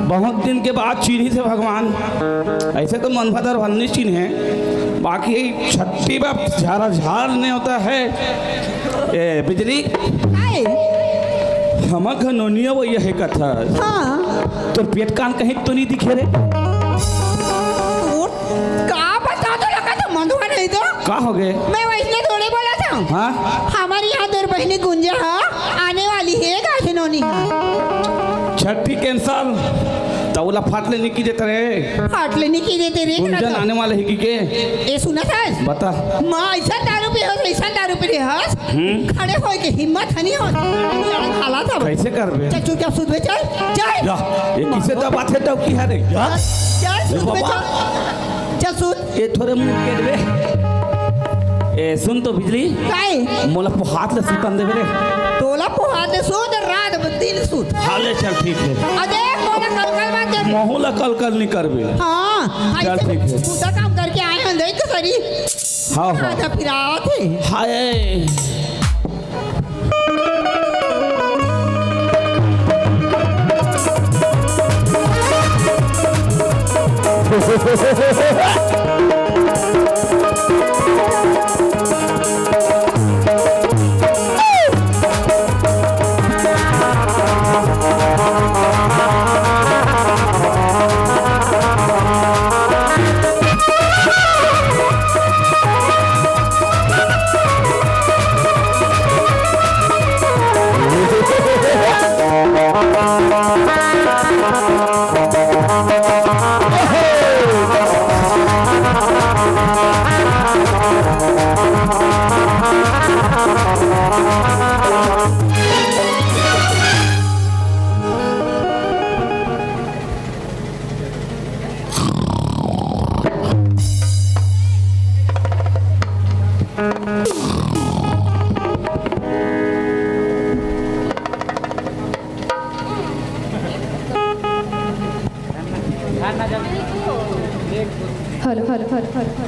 बहुत दिन के बाद चीनी थे भगवान ऐसे तो मनभदर भन्नी चीन है बाकी छट्टी में झारा झार नहीं होता है ए बिजली आए हमक नोनिया वो यह कथा हाँ तो पेट कान कहीं तो नहीं दिखे रे का हो गए? मैं वैसे थोड़े बोला था। हाँ हमारी यहाँ दो बहनी गुंजा है आने वाली है काठिनोनी है। छठी कैंसल तौला फाट लेने की देते रहे फाट लेने की देते रे गुंजन आने वाले है के ये सुना था बता माँ ऐसा दारू पी हस ऐसा दारू पी हस खड़े हो के हिम्मत हनी हो खाला था कैसे करबे? चल चुपचाप सूद में चल चल या ये किसे तो बात है तो की है रे या चल सूद में बाबा। चल चल सूद ये थोड़े मुंह के देबे ए सुन तो बिजली काय मोला को हाथ ले सुतन देबे रे तोला पुहा दे सूद रात दिन सूद हाले चल ठीक है अरे मोला कल कल बात कर मोहला कल नहीं करबे हाँ चल ठीक है। पूरा काम करके आए हैं नहीं तो सरी हाँ हाँ आधा फिर आते hi hello hello hello hello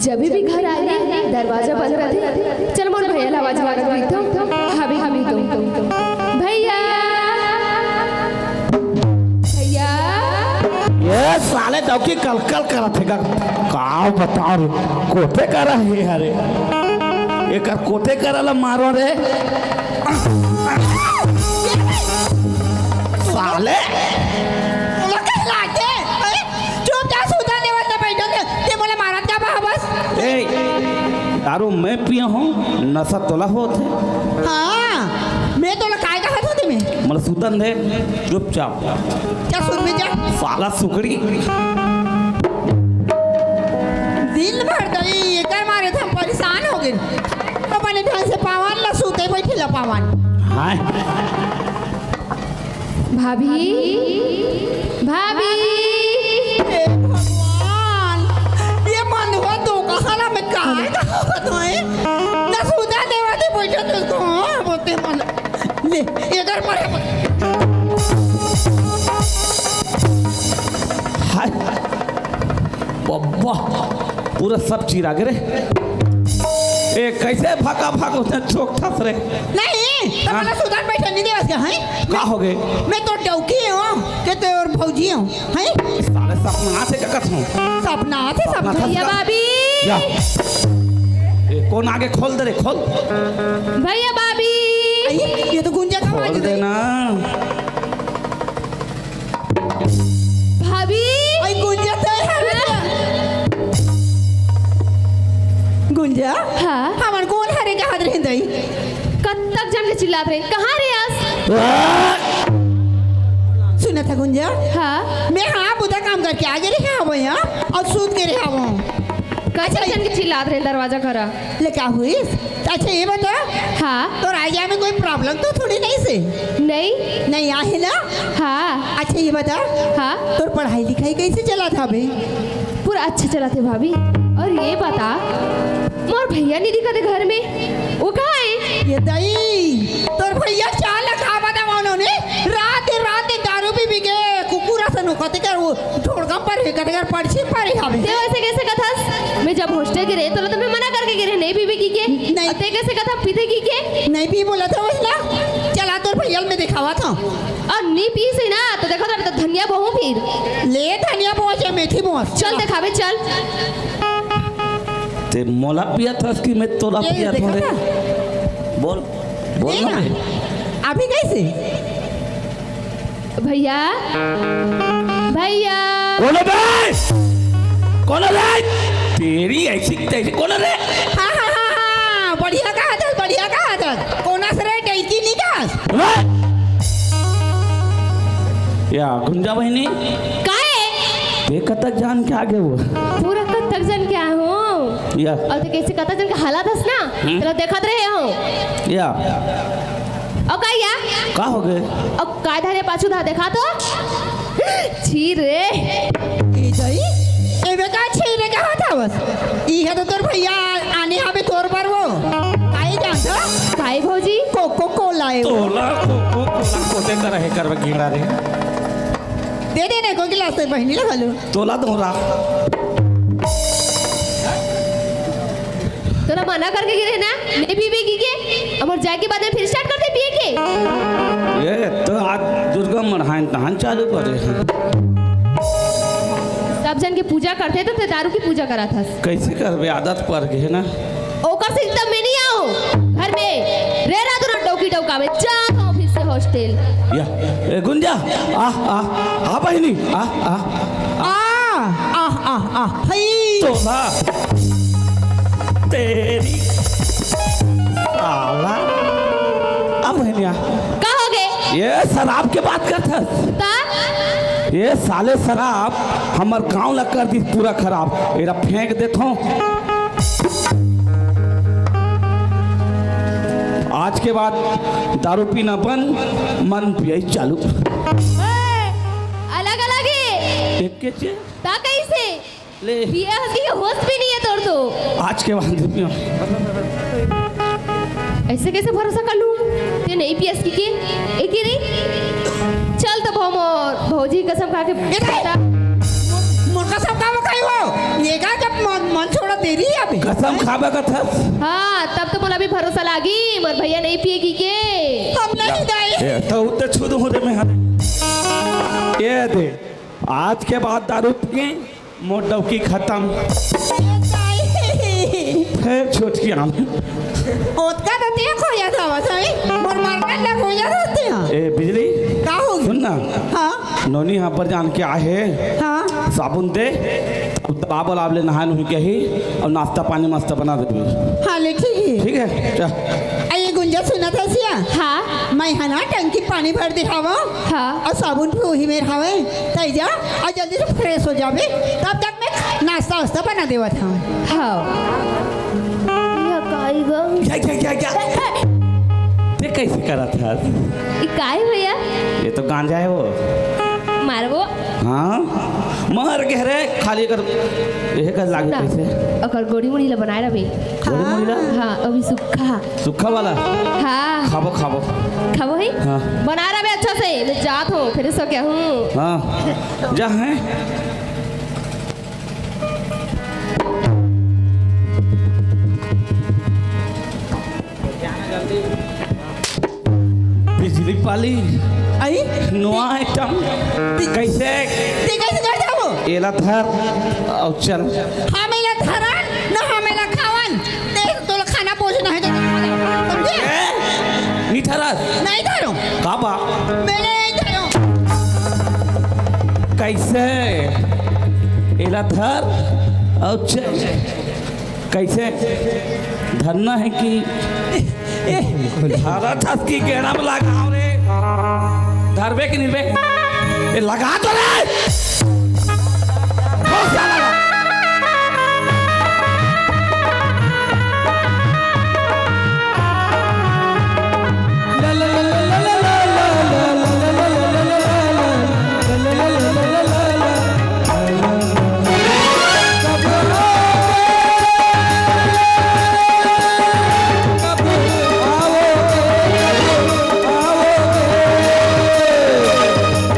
जब भी घर आए दरवाजा बंद रहते चल मोर भैया ला आवाज लगा दी तो हबी हबी तुम भैया भैया ये साले दौकी कल करत है का बताओ रे कोते करा है हरे एक कोते करला मारो रे साले दारू मैं पिया हूँ नशा तोला होते हाँ मैं तो काय कहा था तुम्हें मतलब सुतन दे चुपचाप क्या सुन में जा साला सुकड़ी दिन भर तो ये कर मारे थे हम परेशान हो गए तो मैंने ढंग से पावन ला सूते बैठे ला पावन हाय भाभी भाभी हे भगवान ये मनवा तो कहां में काय ना सूता देवाते बैठे तो कहां बोलते मन ले इधर मारे हाय बब्बा पूरा सब चीरा गिरे ए कैसे भागा भागो चोक थस रे नहीं तो मला सूता बैठे नहीं देवस का है का हो गए मैं तो डौकी हूं के तो और भौजी हूं है साले सपना से का कथूं सपना थे सब भैया भाभी या ए कौन आगे खोल दे रे खोल भैया भाभी ये तो गुंजा का खोल आवाज दे है ना भाभी आई गुंजा तो है गुंजा हाँ हमन कौन हरे का हाथ रहे दई कब तक जन के चिल्लाते रहे कहाँ रे आज सुना था गुंजा हाँ मैं हाँ बुधा काम करके आगे रहे हूँ यहाँ और सूत के रहे हूँ कैसे जन के चिल्लाते रहे दरवाजा खरा ले क्या हुई अच्छा ये बता हाँ तो राजा में कोई प्रॉब्लम तो थोड़ी नहीं से नहीं नहीं आहे ना हाँ अच्छा ये बता हाँ तो पढ़ाई लिखाई कैसे चला था अभी पूरा अच्छा चला थे भाभी और ये बता मोर भैया नहीं दिखा थे घर में वो कहाँ है ये दई तोर भैया चाल खा बता उन्होंने रात रात दारू पी के कुकुरा से नोकते कर वो ढोड़गम पर है कटकर पड़छी पर हवे ते वैसे कैसे कथस मैं जब हॉस्टल गिरे तो मैं मना करके गिरे नहीं पीबी की के नहीं। ते कैसे कथा पीते की के नहीं भी बोला था वैसा चला तोर भैया में दिखावा था और नहीं पी से ना तो देखो तो धनिया बहु फिर ले धनिया बोझ या मेथी बोझ चल दिखावे चल ते मोला पिया था कि मैं तोला ये पिया देखा था रे था? बोल बोल ये ना ना, बे। अभी कैसे भैया भैया बोलो बे कौन है रे? तेरी ऐसी तैसी कौन है रे? हाँ हाँ हाँ हाँ बढ़िया कहा था, बढ़िया कहा था। कोना से रे टैंकी निकास। या गुंजा बहनी काहे ते कतक जान के आगे वो पूरा कतक जन क्या हो या और ते कैसे कतक जन के हालात हस ना तेरा देखत रहे हो या और का या का हो गए? अब काय धारे पाछू धा देखा तो छी रे ए जाई एबे का छे रे कहा था बस ई है तो तोर भैया आने आवे तोर पर वो काई जानता काय भौजी कोको कोला है वो। तोला को कोते कर है कर गिरा रे दे दे ने को गिलास से बहनी लगा लो। तोला दोरा तोला मना करके गिरे ना नहीं पीबेगी के अब और जाए के बाद में फिर स्टार्ट करते पिए के ये तो आज दुर्गा मढ़ान तहान चालू करे हैं। सब जन के पूजा करते तो ते दारू की पूजा करा था कैसे करबे? आदत पड़ गई है ना। ओकर से एकदम में नहीं आओ घर में रे रात ना टोकी टोका में जा ऑफिस से हॉस्टल या ए गुंजा आ बहनी आ हई तोला तेरी साला अब बहनिया का हो गए ये शराब के बात करता ता ये साले शराब हमार गांव लग कर दी पूरा खराब। एरा फेंक देतो आज के बाद दारू पीना बंद मन पिए चालू। अलग अलग है एक के चे ता कैसे ले पिए हंसी के होश भी नहीं है तोड़ तो आज के बाद पियो। ऐसे कैसे भरोसा कर लूं ते नहीं पियस की के एक ही नहीं चल तो भौमोर भौजी कसम खा के बता मुर्गा सब का खाई वो ये का जब मन छोड़ा दे रही है अभी कसम खाबे का था हाँ तब तो बोला भी भरोसा लागी मर भैया नहीं पिएगी के हम नहीं दाई ये तो उते छुद हो रे में ये दे आज के बाद दारू पिए मोटव की खत्म फिर छोटकी आम ओतका तो देख हो जाता बस है मोर मारने लग हो जाते हैं ए बिजली का हो सुन ना हाँ नोनी यहाँ पर जान के आए हैं हाँ साबुन दे दबा बोला ले नहा नुही के ही और नाश्ता पानी मस्त बना दे हाँ ले ठीक है ठीक है चल ये गुंजा सुना था सिया हाँ मैं है ना टंकी पानी भर दिखावा हाँ और साबुन भी वही में रहावे तई जा और जल्दी से फ्रेश हो जावे तब तक मैं नाश्ता वास्ता बना देवा था हाँ ये काई गो क्या ते कैसे करा था? ये काई भैया ये तो गांजा है वो मारबो हाँ मर के रे खाली कर यह कर लागे ना कैसे अकर गोड़ी मुड़ी ला बनाए रबे गोड़ी मुड़ी ला? हाँ अभी सूखा सूखा वाला हाँ खाबो खाबो खाबो है हाँ। बना रहा अच्छा से मैं जात हूँ फिर सो क्या हूँ हाँ जा है बिजली पाली आई नुआ आइटम कैसे ते कैसे करता वो एला धर और चल हमेला धरन न हमेला खावन देख तो खाना पहुंचना है तो समझे नहीं ठहरा नहीं धरो काबा मैंने नहीं धरो कैसे एला धर और चल कैसे धरना है कि धारा था की गेड़ा में लगाओ रे धरबे कि नहीं बे ये लगा तो रे बहुत ज्यादा लगा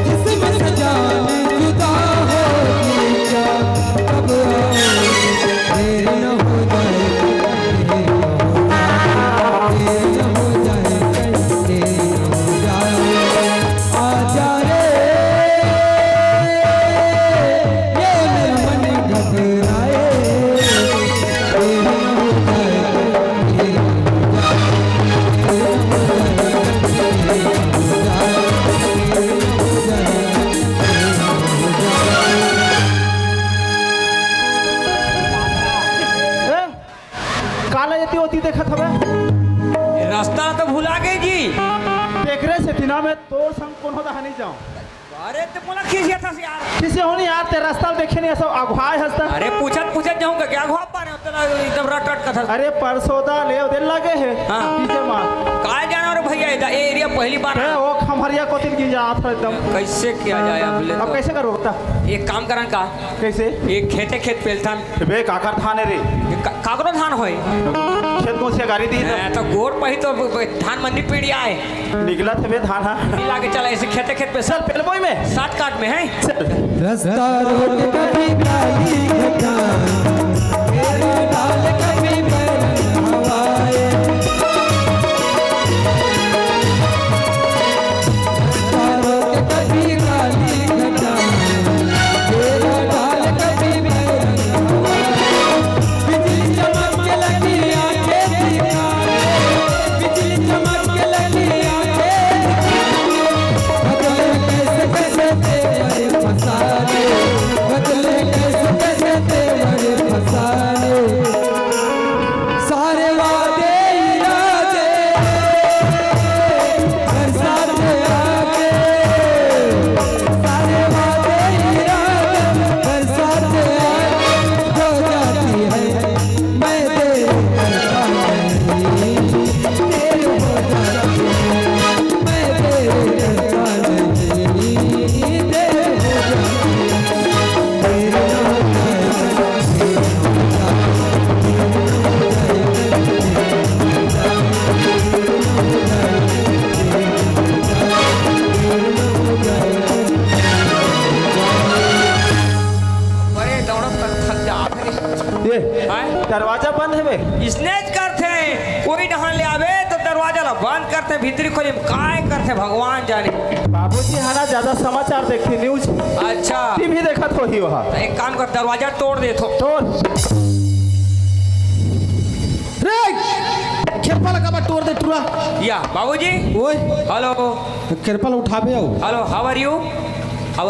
जिसमें जान जुदा हो कोती देखत हवे रास्ता तो भुला गए जी। देखरे से दिना में तोर संग कौन होता है नहीं जाऊं अरे तो बोला खींचिया था यार। किसी होनी यार ते रास्ता देखे नहीं सब अगवाए हंसता अरे पूछत जाऊंगा क्या घुआ पा रहे हो तेरा एकदम रट रट कथा। अरे परसोदा ले दे लगे है हाँ। पीछे मार कहाँ जाना रे भैया इधर ये एरिया पहली बार है आया। वो खमरिया कोतिल की जा था एकदम कैसे किया जाए अब ले अब तो। कैसे करो होता एक काम करन का कैसे एक खेते खेत पेलथन बे काकर थाने रे काकरो धान होए खेत कौन से गाड़ी दी तो गोर पही तो धान मंडी पीढ़ी आए निकला थे बे धान हाँ मिला के चला ऐसे खेते खेत पे चल पेलबोई में सात काट में है। रास्ता रोड कभी काली घटा तेरे डाल कभी बैरन हवाए रास्ता रोड कभी काली घटा तेरे डाल कभी बैरन हवाए बिजली चमक के लगी आंखें दिखाए बिजली चमक के लगी आंखें बदले कैसे कैसे तेरे फसाने बदले कैसे कैसे तेरे फसाने सारे वादे इरादे बरसाते आके सारे वादे इरादे बरसाते आके हो जाती है मैं तेरे करता नहीं तेरे हो जाती है मैं तेरे करता नहीं तेरे हो जाती है तेरे बड़े दौड़त तक थक जा ये हैं? दरवाजा बंद है बे स्नेच करते हैं कोई ढहान ले आवे तो दरवाजा ला बंद करते हैं भीतरी खोले में काय करते भगवान जाने। बाबूजी हाना ज्यादा समाचार देखती न्यूज अच्छा टीवी देखत हो ही वहाँ तो एक काम कर दरवाजा तोड़ दे थो। तो रे खेरपा लगा बा तोड़ दे टूरा या बाबूजी ओए हेलो खेरपा उठाबे आओ हेलो हाउ आर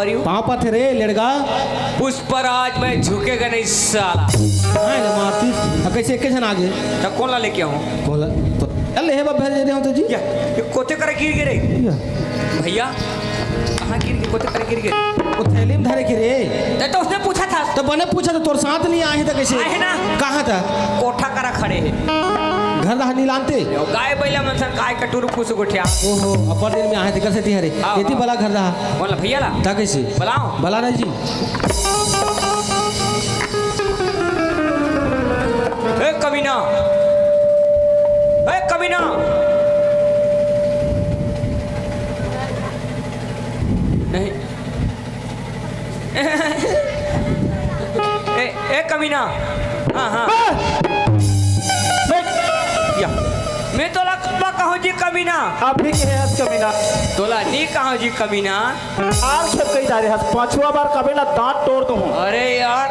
यू पाँव पर थे रे लड़का उस पर आज मैं झुकेगा नहीं साला। हाँ ले मारती अब कैसे एक जन आगे तो कौन ला लेके आऊँ बोला तो अल्ले हे बाबा भेज दे हम तो जी या ये कोते करे गिर गिरे भैया कहाँ गिर गए कोते करे गिर गए वो थैली में धरे की रे तो उसने पूछा था तो बने पूछा तो तोर साथ नहीं आए था कैसे आए ना। कहाँ था कोठा करा खड़े है घर रहा नीलांते गाय बैला मनसन काय कटुर पूछ गुठिया ओहो अपर दिन में आए थे कैसे तिहरे हाँ, खेती हाँ। बला घर रहा बोला भैया ला था कैसे बुलाओ बला नहीं जी ए कमीना ए कमीना नहीं ए कमीना हाँ हाँ या मैं तोला कब कहूँ जी कमीना आप भी के हस कमीना तोला नहीं कहूँ जी कमीना आल खेप कई दारे हस पांचवा बार कबेला दांत तोड़ दूं अरे यार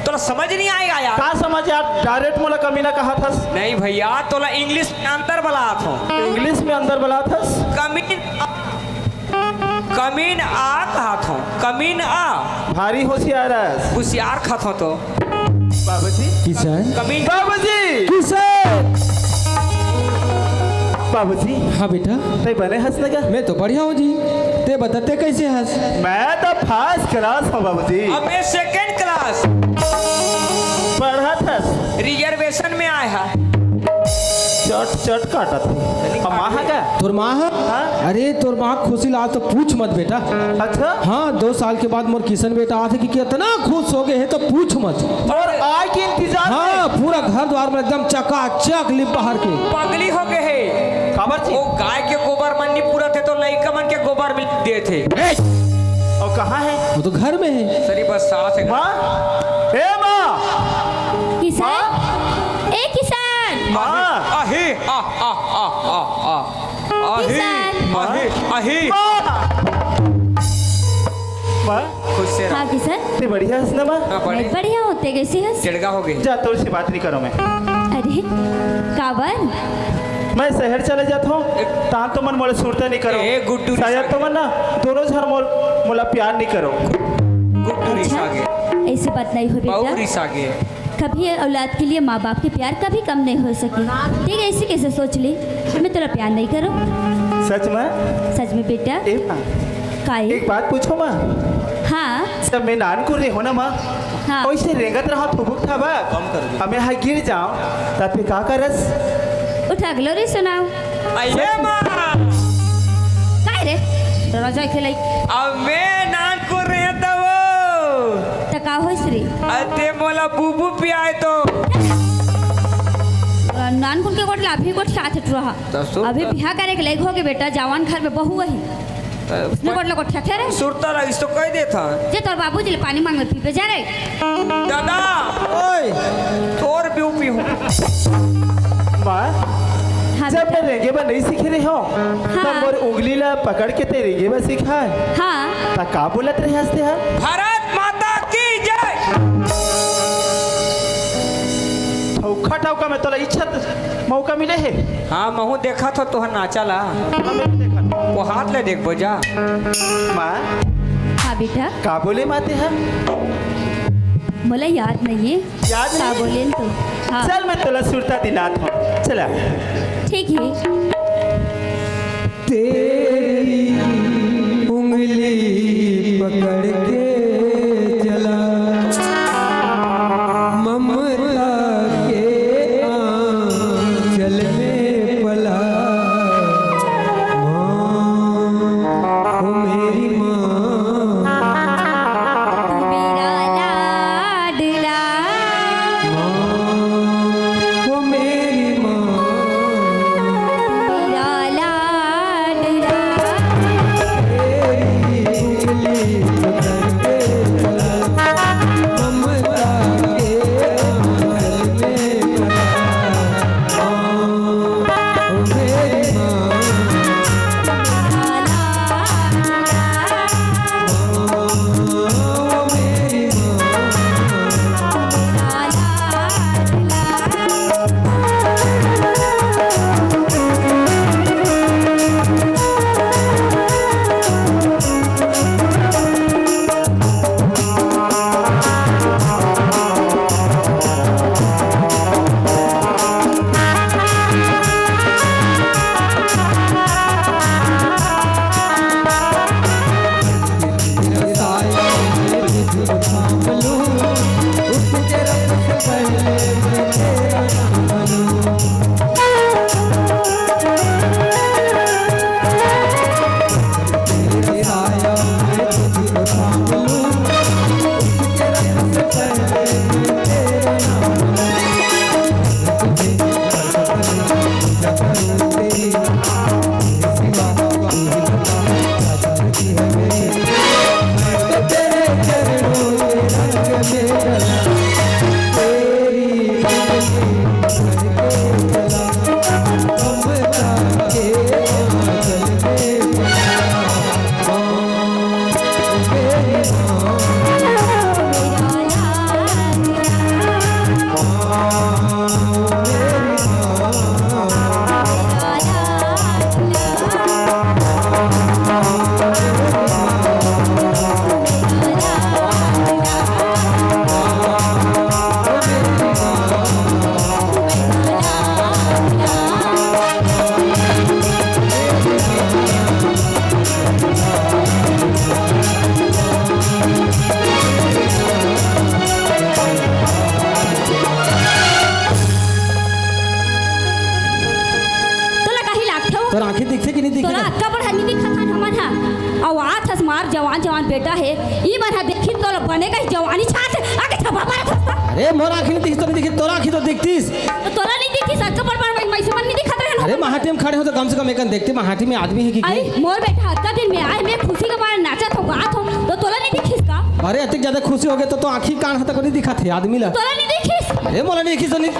तोला समझ नहीं आएगा यार का समझ यार डायरेक्ट मोला कमीना कहा था नहीं भैया तोला इंग्लिश में अंतर बला था इंग्लिश में अंदर बला था कमीन आ कहा था कमीन आ भारी होशियार है होशियार खा था तो बाबूजी किसान कमीन बाबूजी किसान बाबूजी हाँ बेटा ते बने हंस लगा मैं तो बढ़िया हूँ जी ते बताते कैसे हंस मैं तो फर्स्ट क्लास हूँ बाबूजी अब मैं सेकेंड क्लास पढ़ा था रिजर्वेशन में आया है चट चट काटा था माँ का तोर माँ हाँ? अरे तोर माँ खुशी लाल तो पूछ मत बेटा अच्छा हाँ 2 साल के बाद मोर किशन बेटा आते कि कितना खुश हो गए है तो पूछ मत और आय के इंतजार में हाँ पूरा घर द्वार में एकदम चकाचक लिप बाहर के पगली हो गए है खबर वो गाय के गोबर मन नहीं पूरा थे तो लड़का मन के गोबर मिल दिए थे और कहाँ है वो तो घर में है सरी बस साथ है माँ ए माँ किसान ए किसान माँ आही आ आ आ आ आ आही किसान। आही आही माँ खुश से रह हाँ किसान ते बढ़िया हंसना माँ हाँ, बड़े मैं बढ़िया होते कैसे हंस चिड़गा हो गई जा तोड़ से बात नहीं करो मैं अरे काबर मैं शहर चले जाता हूँ तहाँ तो मन मोले सुरते नहीं करो ए, गुड्डू शायद तो मन ना दोनों झर मोला प्यार नहीं करो गुड्डू रिस आ गए ऐसी बात नहीं हो बहु बेटा रिस आ गए कभी औलाद के लिए माँ बाप के प्यार कभी कम नहीं हो सके। ठीक है, ऐसे कैसे सोच ली मैं तेरा प्यार नहीं करूँ? सच में? सच में बेटा। माँ, काहे? एक बात पूछो माँ। हाँ सब मैं नान को रही हो ना माँ। हाँ। वैसे रेंगत रहा थुबुक था बा हमें हाँ गिर जाओ तब का करस उठा गलो रे सुनाओ। अये माँ काय रे तोरा जाय खेलाई अब मैं नान को रहे तब त का होइस रे? अते मोला बुबू पियाए तो नानपुर के गोट अभी गोट साथ रहा अभी बिहार करे के लायक हो गए बेटा। जवान घर में बहू वही उसने गोट लगो ठठे रे सुरता रहा इसको कह देता जे तोर बाबूजी ले पानी मांगने पीपे जा रे। दादा ओए तोर भी उपी हूँ माँ हाँ जब मैं बेटा। रेंगे बा नहीं सीखे रही हो तब मोर उंगली ला पकड़ के ते रेंगे बा सिखा हाँ ता का बोलत रहे हंसते हैं भारत माता की जय। ठौका ठौका में तोला इच्छा मौका मिले है हाँ महू देखा था तुहर नाचा ला हमें देखा वो हाथ ले देख बोजा। माँ हाँ बेटा का बोले माते हैं मोला याद नहीं है याद का नहीं? बोले तो। हाँ चल मैं तोला सुरता दिलात हूँ चला ठीक है। तेरी उंगली पकड़ के चला ममता के आंचल में पला माँ ओ मेरी माँ मेरा लाडला ओ मेरी माँ मेरा लाडला तोर आंखें दिखते कि नहीं दिखते? तोला अक्का बड़ा नहीं दिखा था हमन हा और आठ हस मार जवान जवान बेटा है ई मन हा देखी तो बनेगा ही जवानी छात आके छपा मार। अरे मोर आंखें नहीं दिखती तो नहीं दिखती, तोर आंखें तो दिखतीस। तो तोला नहीं दिखी अक्का बड़ मैं से मन नहीं दिखा था। अरे महाटी में खड़े हो तो कम से कम एक देखते महाटी में आदमी है कि आई मोर बेटा अक्का दिन में आए मैं खुशी के मारे नाचत हो गात हो तो तोला नहीं दिखी इसका? अरे अतिक ज्यादा खुशी हो गए तो आंखी कान हाथ को नहीं दिखा थे आदमी ला। तोला नहीं दिखी? अरे मोला नहीं दिखी तो नहीं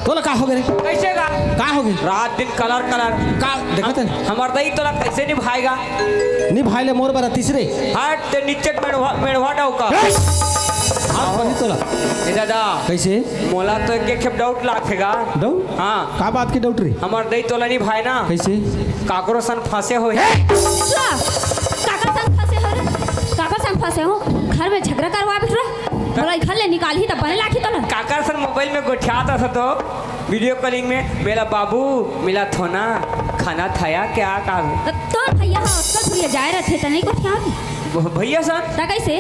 तोला का हो गए? कैसे का का हो गए? रात दिन कलर कलर का देखते हमार दही तोला कैसे निभाएगा? नहीं भाई ले मोर बरा तीसरे हट ते नीचे मेढ़वा डाउका हाथ बनी तोला ए दादा कैसे मोला तो एक खेप डाउट लाखेगा। डौ हाँ का बात की डाउट रे? हमार दही तोला नहीं भाई ना कैसे काकरो सन फंसे हो काका संग फंसे हो रे काका संग फंसे हो घर में झगड़ा करवा बिठ रहा थोड़ा घर ले निकाल ही तब बने लाठी तो ना काकर सर मोबाइल में गोठियाता था तो वीडियो कॉलिंग में मेरा बाबू मिला थोना खाना खाया क्या काम तो भैया तो भैया जाए रहे थे नहीं कुछ यहाँ भैया सर ता कैसे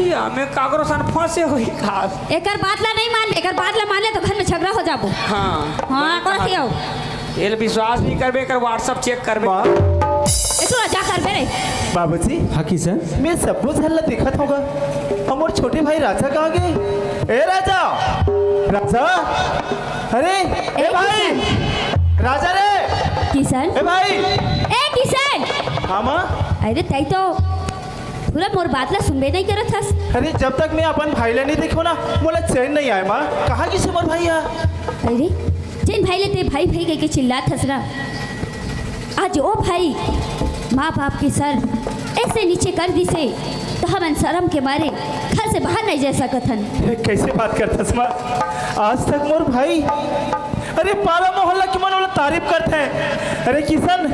या मैं काकरो सन फंसे हुई खास एकर बात ला नहीं मान ले एकर बात ला मान ले तो घर में झगड़ा हो जाबो हाँ हाँ कौन सी आओ ये विश्वास नहीं करबे कर व्हाट्सएप चेक करबे माँ इतना जा कर बेरे बाबूजी हाँ किशन मैं सब कुछ हल्ला दिखत होगा हम और छोटे भाई राजा कहाँ गए ए राजा राजा अरे ए भाई राजा रे किशन ए भाई ए किशन हाँ माँ अरे तई तो पूरा मोर बात ला सुनबे नहीं करत हस अरे जब तक मैं अपन भाई ला नहीं देखो ना मोला चैन नहीं आए माँ कहाँ किसे मोर भाई है अरे जिन भाई ले ते भाई भाई कह के चिल्लात हस ना आज ओ भाई माँ बाप के सर ऐसे नीचे कर दी से तो हम शर्म के मारे घर से बाहर नहीं जा सकत हन कैसे बात करता माँ आज तक मोर भाई अरे पारा मोहल्ला की मन वाला तारीफ करते हैं अरे किशन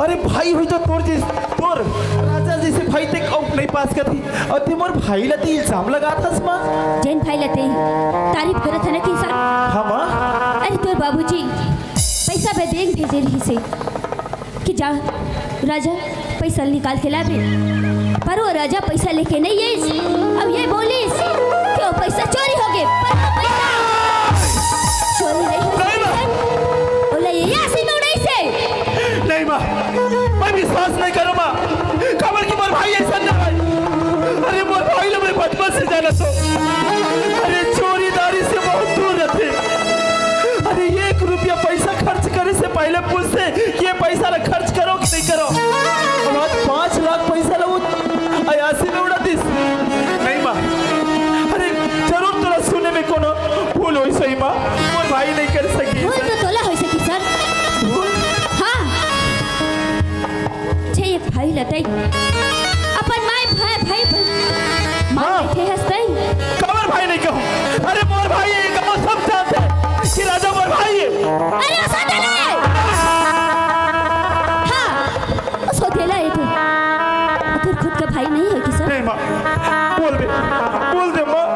अरे भाई हुई तो तोर राजा जैसे भाई तक नहीं पास करती और ते मोर भाई ला ते इल्जाम लगा था माँ जैन भाई लेते तारीफ करत है ना किसान हाँ माँ अरे तोर बाबूजी पैसा पे देख भेजे रही से कि जा राजा पैसा निकाल के लाबे पर वो राजा पैसा लेके नहीं है अब ये बोलिस कि वो पैसा चोरी हो गए पर वो पैसा चोरी नहीं हो बोले ये ऐसी नहीं से नहीं माँ मैं विश्वास नहीं करूँ माँ खबर की मोर भाई ऐसा ना भाई अरे मोर भाई ला मैं बचपन से जाना तो अरे चोरीदारी से बहुत दूर रहते अरे 1 रुपया पैसा खर्च करे से पहले पूछते कि ये पैसा ला खर्च करो कि नहीं करो और आज 5 लाख पैसा ला वो अयासी में उड़ा दिस नहीं माँ अरे जरूर तोरा सुने में कोनो भूल हो सही माँ मोर भाई नहीं कर सकी भूल तो तोला हो सकी सर हाँ छे एक भाई लतई अपन माय भाई मां हाँ। बैठे हंसतई कमर भाई नहीं कहूँ अरे मोर भाई है गाँव सब जानते हैं कि राजा मोर भाई है अरे उस होतेला हाँ उस होतेला है तू खुद का भाई नहीं है किशन नहीं माँ बोल दे माँ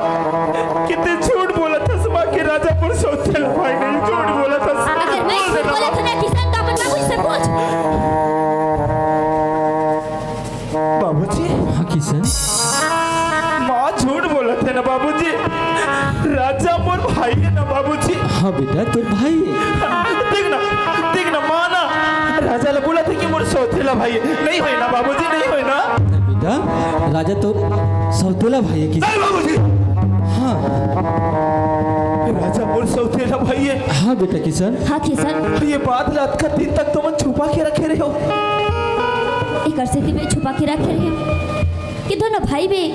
कितने झूठ बोला था माँ कि राजा मोर सौतेला भाई नहीं झूठ बोला था अगर मैं झूठ बोला था ना किशन तो अपन बाबू से पूछ बाबूजी हाँ किशन माँ झूठ बोला थे ना बाबूजी राजा मोर भाई है ना बाबूजी हाँ बेटा तोर भाई है देख ना माँ ना राजा ला बोला था कि मोर सौतेला भाई है नहीं है ना बाबूजी नहीं है ना बेटा राजा तो सौतेला भाई है किशन नहीं बाबूजी हाँ राजा मोर सौतेला भाई है हाँ बेटा किशन हाँ किशन ये बात रात का दिन तक तुम छुपा के रखे रहे हो एक अरसे में छुपा के रखे रहे कि दोनों भाई में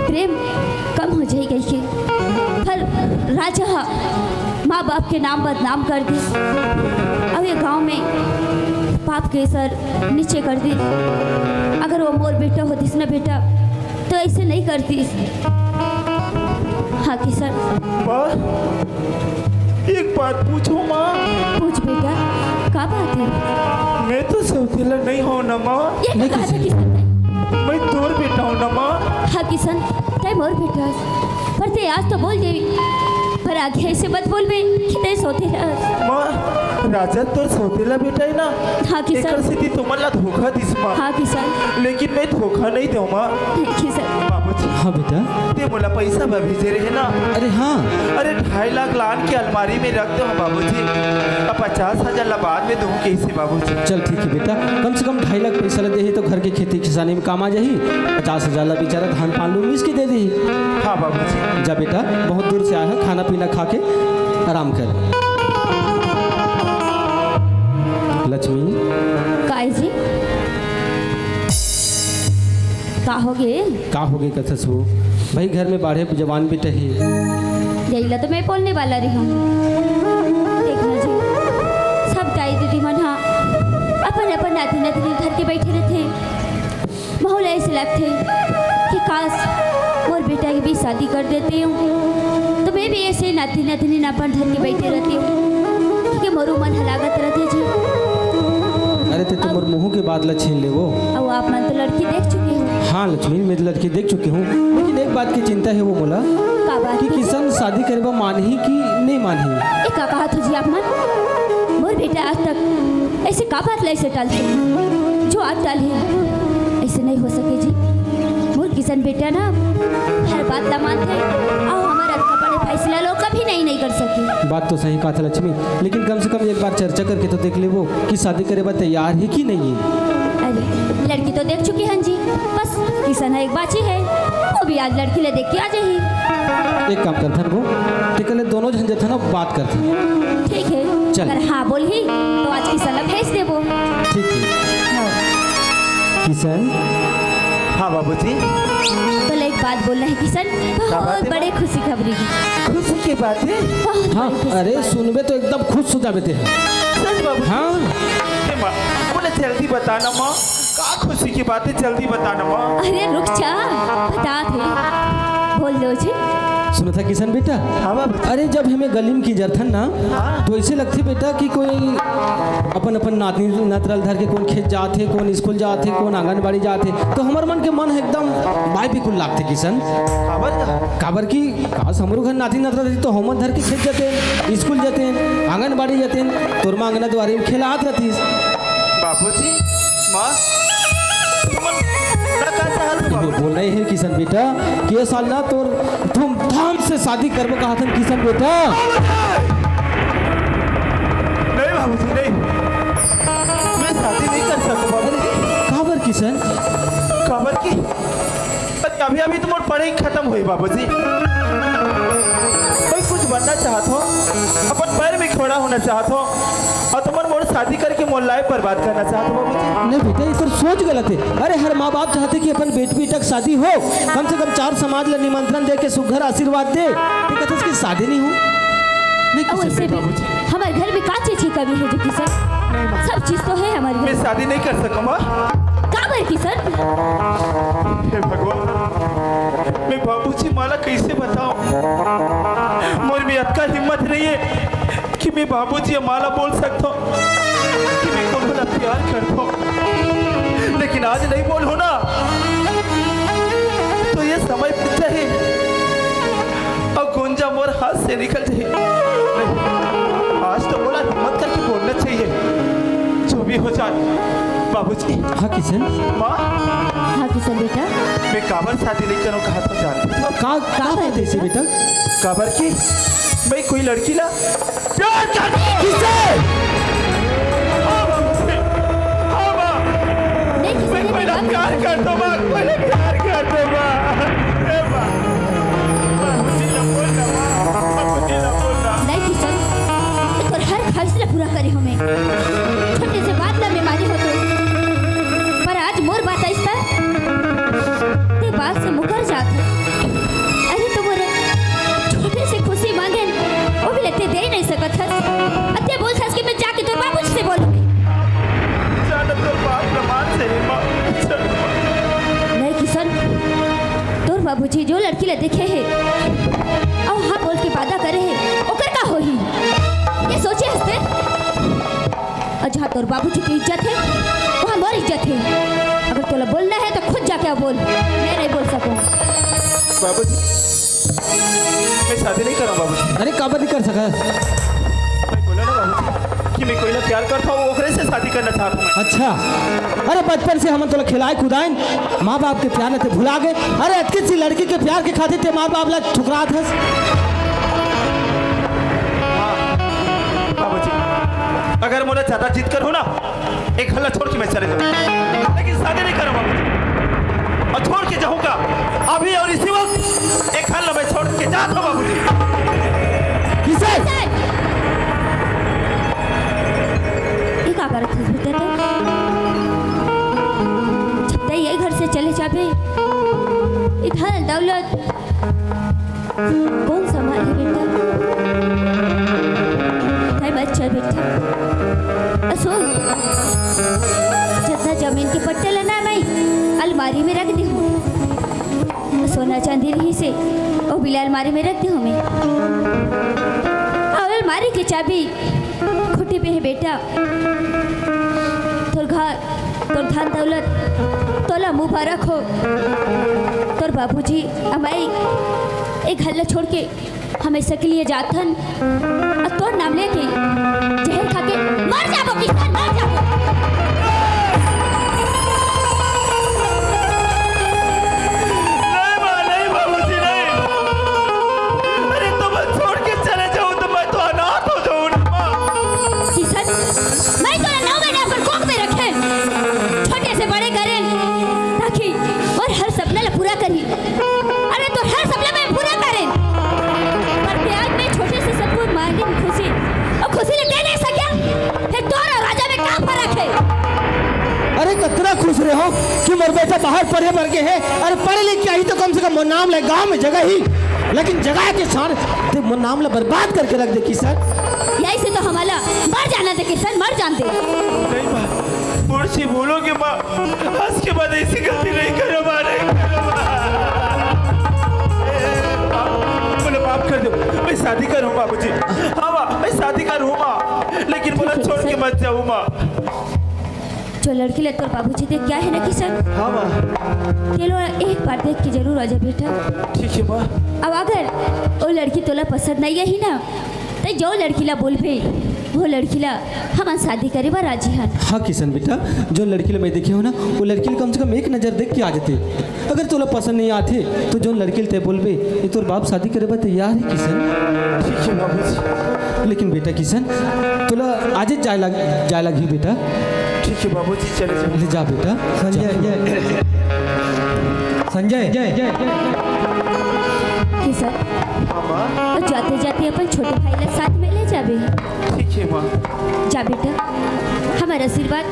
प्रेम कम हो जाएगा कि पर राजा माँ बाप के नाम बदनाम कर दे अब ये गांव में पाप के सर नीचे कर दे अगर वो मोर बेटा होतीस ना बेटा तो ऐसे नहीं करती हाँ किशन माँ एक बात पूछो माँ पूछ बेटा क्या बात है मैं तो सौतेला नहीं हूँ ना माँ ये क्या कहा था किशन ने? मैं तोर बेटा हूँ ना माँ हाँ किशन तय मोर बेटा पर ते आज तो बोल देवी पर आगे ऐसे मत बोल बे कि तय सोते रह माँ राजा तोर सौतेला बेटा है ना हाँ किशन एकर सिद्धि तुम्हारा धोखा दिस माँ हाँ किशन लेकिन मैं धोखा नहीं दूँ माँ किशन बाबूजी हाँ बेटा ते मोला पैसा भेजे रहे ना अरे हाँ अरे 2.5 लाख लान के अलमारी में रख दो बाबूजी अब 50,000 ला बाद में दूँ कैसे बाबूजी चल ठीक है बेटा कम से कम 2.5 लाख पैसा दे तो घर के खेती किसानी में काम आ जाही 50,000 ला बेचारा धान पान लू मिस के दे दी हाँ बाबूजी जा बेटा बहुत दूर से आया है खाना पीना खा के आराम कर लक्ष्मी काय जी का हो गए का हो गई कथस हो भाई घर में बाढ़े जवान बेटे ही यही तो मैं बोलने वाला रही हूँ देखना जी सब ताई दीदी मन हाँ अपन अपन नाती नाती घर के बैठे रहते माहौल ऐसे लगते कि काश और बेटा की भी शादी कर देती हूँ तो मैं भी ऐसे नाती नाती अपन घर के बैठे रहती हूँ क्योंकि मोरू मन हलागत रहते जी अरे ते तुम मुँह के बाद छीन ले वो अब आप मन तो लड़की देख चुके हो हाँ लक्ष्मी मैं लड़की देख चुकी हूँ लेकिन एक एक बात की चिंता है वो बोला का बात कि है जी? किशन शादी करे बा मानही कि नहीं मानही। ए का कहा तुझे आप मन मोर बेटा आज तक ऐसे का बात लाई से टालते जो आज टाली ऐसे नहीं हो सके जी। मोर किशन बेटा ना हर बात ला मानते और हमारा कपड़े फैसला लोग कभी नहीं कर सके। बात तो सही कहा था लक्ष्मी, लेकिन कम से कम एक बार चर्चा करके तो देख ले वो कि शादी करे बा तैयार है कि नहीं है। अरे लड़की तो देख चुकी हैं जी, बस किशन एक बाची है वो भी आज लड़की ले देख के आ जाही। एक काम करथन वो टिकले दोनों झंझट ना बात करथन। ठीक है चल। अगर हाँ बोल ही तो आज किशन ला भेज देबो। ठीक है किशन। हाँ बाबूजी। तो एक बात बोल रहे हैं किशन, बहुत बड़े खुशी खबरी की। खुशी की बात है। बहुत हाँ बड़ी खुशी। अरे सुनबे तो एकदम खुश हो जाबे ते। सच बाबू। हाँ बोले जल्दी बताना माँ, का खुशी की बात है, जल्दी बताना माँ। अरे रुक जा बता थे बोल दो जी। सुना था किशन बेटा। हाँ बाबू। अरे जब हमें गली में की जरथन ना तो ऐसे लगती बेटा कि कोई अपन अपन नातनी नतरल धर के कौन खेत जाते, कौन स्कूल जाते, कौन आंगनबाड़ी जाते, तो हमार मन के मन एकदम बाई बिकुल लागते किशन। काबर की काश हमरो घर नाती नतरल रहती तो हम धर के खेत जाते, स्कूल जाते, आंगनबाड़ी जाते, तोर माँ अंगना द्वारे में खेलात रहतीस। बाबूजी माँ बोल रहे हैं किशन बेटा कि ये साल ना तोर धूमधाम से शादी करबो कहा था किशन बेटा। नहीं बाबूजी नहीं, मैं शादी नहीं कर सकता बाबूजी। काबर किशन। खबर की अभी अभी तुम्हारी पढ़ाई खत्म हुई बाबूजी। मैं कुछ बनना चाहता हूँ, अपन पैर में खड़ा होना चाहता हूँ और तुम्हारे मोड़ शादी करके मोर लाइफ बर्बाद करना चाहता हूँ बाबूजी। नहीं बेटा ये तो सोच गलत है। अरे हर माँ बाप चाहते कि अपन बेटी तक शादी हो, कम से कम 4 समाज ला निमंत्रण दे के सुघर आशीर्वाद दे, तो कहते इसकी शादी नहीं हो। नहीं और किशन वैसे भी हमारे घर में का चीज की कमी है जो किशन, सब चीज तो है हमारे घर मैं में। शादी नहीं कर सकूँगा। काबर किशन। हे भगवान, मैं बाबूजी माला कैसे बताऊं। मोर में इतना हिम्मत नहीं है कि मैं बाबूजी माला बोल सकता हूँ कि मैं कौन वाला प्यार करता हूँ, लेकिन आज नहीं बोल हो ना तो ये समय चाहे और गुंजा मोर हाथ से निकल जाए। नहीं, आज तो बोला हिम्मत करके बोलना चाहिए, जो भी हो जाए। बाबूजी। हाँ किशन। माँ हाँ किशन बेटा। मैं काबर शादी नहीं करूँ कहा तो जानती हूँ। का बात है इसे बेटा। काबर की मैं कोई लड़की ला प्यार करता हूँ। किशन। हाँ बाबूजी, हाँ माँ, नहीं किशन मैं ये कोई ला बात- प्यार करता हूँ माँ, कोई ला प्यार करता हूँ माँ। ए माँ, बाबूजी ला बोल ना माँ, बाबूजी ला बोल ना। नहीं किशन एक और हर फैसला पूरा करे हमें। छोटे से बात ला बीमारी हो तो पर आज मोर बात ऐसा ते बात से मुकर जाते। अरे तो मोर छोटे से खुशी मांगे वो भी लगते दे ही नहीं सकत हस। अत्ते बोल सस कि मैं जाके तो बाबूजी से बोलूंगी। जाना तो बात न मान से माँ। नहीं किशन तोर बाबूजी जो लड़की ले देखे है और हाँ बोल के वादा करे है ओकर का होही ये सोचे हंसते। और जहाँ तोर बाबूजी की इज्जत है वहाँ मोर इज्जत है। अगर तोला बोलना है तो खुद जाके बोल, मैं नहीं बोल सकूँ। बाबूजी मैं शादी नहीं करूँ बाबूजी। अरे काबर नहीं कर सका। मैं बोला ना बाबूजी कि मैं कोई ला प्यार करता हूँ, ओकरे से शादी करना चाहता हूँ मैं। अच्छा अरे बचपन से हम तोला खिलाए खुदाइन माँ बाप के प्यार ने भुला गए। अरे अतकी सी लड़की के प्यार के खातिर ते माँ बाप ला ठुकरात हस। बाबूजी अगर मुझे ज्यादा जीत कर हो ना एक हल्ला छोड़ के मैं चले जाऊँ, लेकिन शादी नहीं करूँ बाबूजी। और छोड़ के जाऊँगा अभी और इसी वक्त एक हल्ला मैं छोड़ के जाता हूँ बाबूजी। किशन। ये का करत हस बेटा तो जब तक यही घर से चले जाबे इधर दौलत कौन संभाले बेटा। बच्चा बेटा अशोक जितना जमीन के पट्टे लेना मैं अलमारी में रख दी हूँ। सोना चांदी रही से वो बिल अलमारी में रख दी हूँ मैं। और अलमारी की चाबी खुटी पे है बेटा। तो घर तोर धन दौलत तोला मुबारक हो। तोर बाबूजी हमारी एक हल्ला छोड़ के हमेशा के लिए जाथन और तोर नाम लेके जहर खा के मर जाबो किसान, मर जाबो। नहीं माँ, नहीं बाबूजी, नहीं। अरे तुम छोड़ के चले जाओ तो मैं तो अनाथ हो जाऊँ ना माँ। किसान, मैं तोरा 9 महीना पर कोख में रखे, छोटे से बड़े करे ताकि और हर सपना ला पूरा करी। अरे तो हर सपना में पूरा करे, पर प्यार में छोटे से सबको मांगे खुशी और खुशी ले दे नहीं सकिया। फिर तोरा राजा में क्या फर्क है? अरे कितना खुश रहे हो कि मोर बेटा बाहर पढ़े बढ़ के है। अरे पढ़े लिख के आई तो कम से कम मोर नाम ले गांव में जगह ही, लेकिन जगह के साथ ते मोर नाम ला बर्बाद करके रख दे किसान। यही से तो हमारा मर जाना दे किसान, मर जान दे। नहीं माँ, मुझसे बोलोगे माँ, आज के बाद ऐसी गलती नहीं करो माँ, नहीं करो माँ। बोले माफ कर दो, मैं शादी करूँ बाबूजी। हाँ माँ, मैं शादी करूँ माँ, लेकिन बोला छोड़ के मत जाऊँ माँ। जो लड़की ले तोर बाबूजी देख क्या है ना किसान, हाँ माँ, ये लो एक बार देख के जरूर आ जा बेटा। ठीक है माँ। अब अगर वो लड़की तोला पसंद नहीं है ही ना, तो जो लड़की ला बोलबे वो लड़की ला हम शादी करे बा राजी हन। हाँ किशन बेटा, जो लड़की ला मैं देखे हो ना, वो लड़की ला कम से कम एक नज़र देख के आ जाते। अगर तोला पसंद नहीं आते तो जो लड़की ते बोलबे ये तोर बाप शादी करे बा तैयार है किशन। ठीक है बाबूजी। लेकिन बेटा किशन, तोला आज जाए लगी बेटा। ठीक है बाबूजी, चले जाओ। ले जा बेटा। संजय किसान, हाँ माँ, और जाते जाते अपन छोटे भाई ला साथ में ले जाबे। ठीक है माँ। जा बेटा, हमारा आशीर्वाद